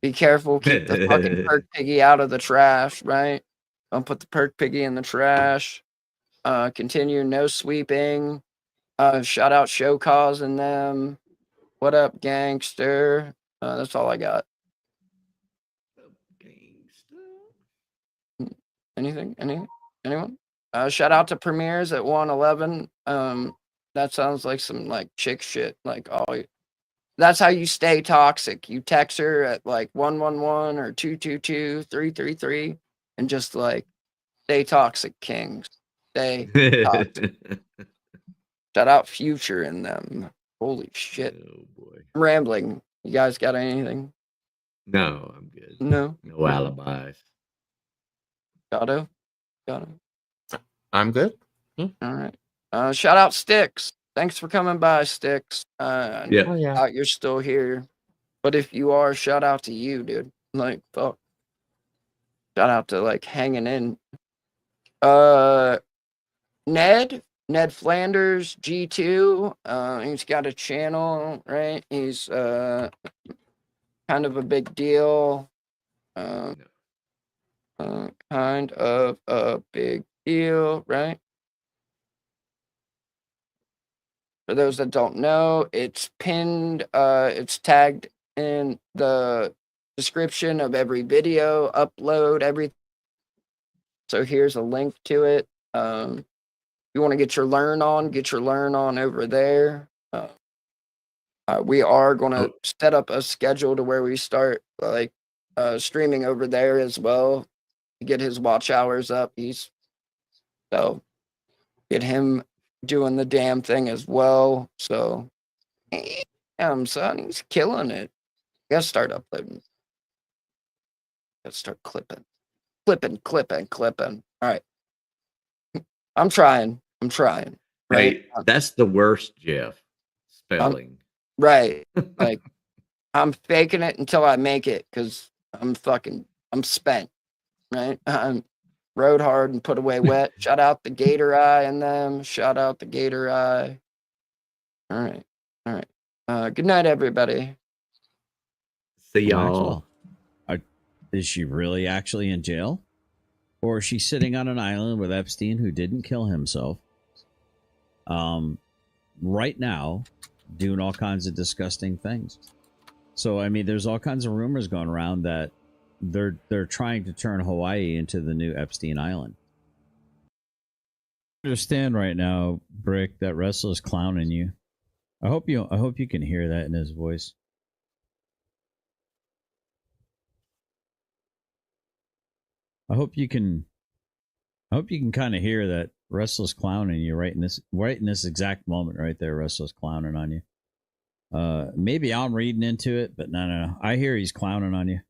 Be careful, keep the fucking perk piggy out of the trash, right? Don't put the perk piggy in the trash. Continue no sweeping. Shout out show cause and them. What up, gangster? That's all I got. Anything? Anyone? Shout out to premieres at 111. That sounds like some like chick shit. Like, oh, that's how you stay toxic. You text her at like 111 or 222 333 and just like stay toxic, kings. Stay toxic. Shout out Future in them. Holy shit. Oh boy. I'm rambling. You guys got anything? No, I'm good. No. No alibis. Got it. I'm good. All right. Shout out Sticks. Thanks for coming by, Sticks. Yeah. Oh, yeah. You're still here. But if you are, shout out to you, dude. Like, fuck. Shout out to like hanging in. Ned Flanders G2. He's got a channel, right? He's kind of a big deal. Kind of a big deal, right? For those that don't know, it's pinned, it's tagged in the description of every video, upload, everything. So here's a link to it. You want to get your learn on over there. We are going to set up a schedule to where we start like streaming over there as well to get his watch hours up. So get him doing the damn thing as well. So damn, son, he's killing it. Gotta start uploading. Gotta start clipping. All right. I'm trying. Right? Hey, that's the worst, Jeff. Spelling. Right. Like, I'm faking it until I make it because I'm spent. Right. I'm rode hard and put away wet. Shout out the Gator Eye and them. Shout out the Gator Eye. All right. Good night, everybody. See y'all. Is she really actually in jail? Or is she sitting on an island with Epstein, who didn't kill himself? Right now, doing all kinds of disgusting things. So, I mean, there's all kinds of rumors going around that they're trying to turn Hawaii into the new Epstein Island. I understand right now, Brick, that Russell is clowning you. I hope you can hear that in his voice. I hope you can kind of hear that Russell's clowning you right in this exact moment right there. Russell's clowning on you. Maybe I'm reading into it, but no. I hear he's clowning on you.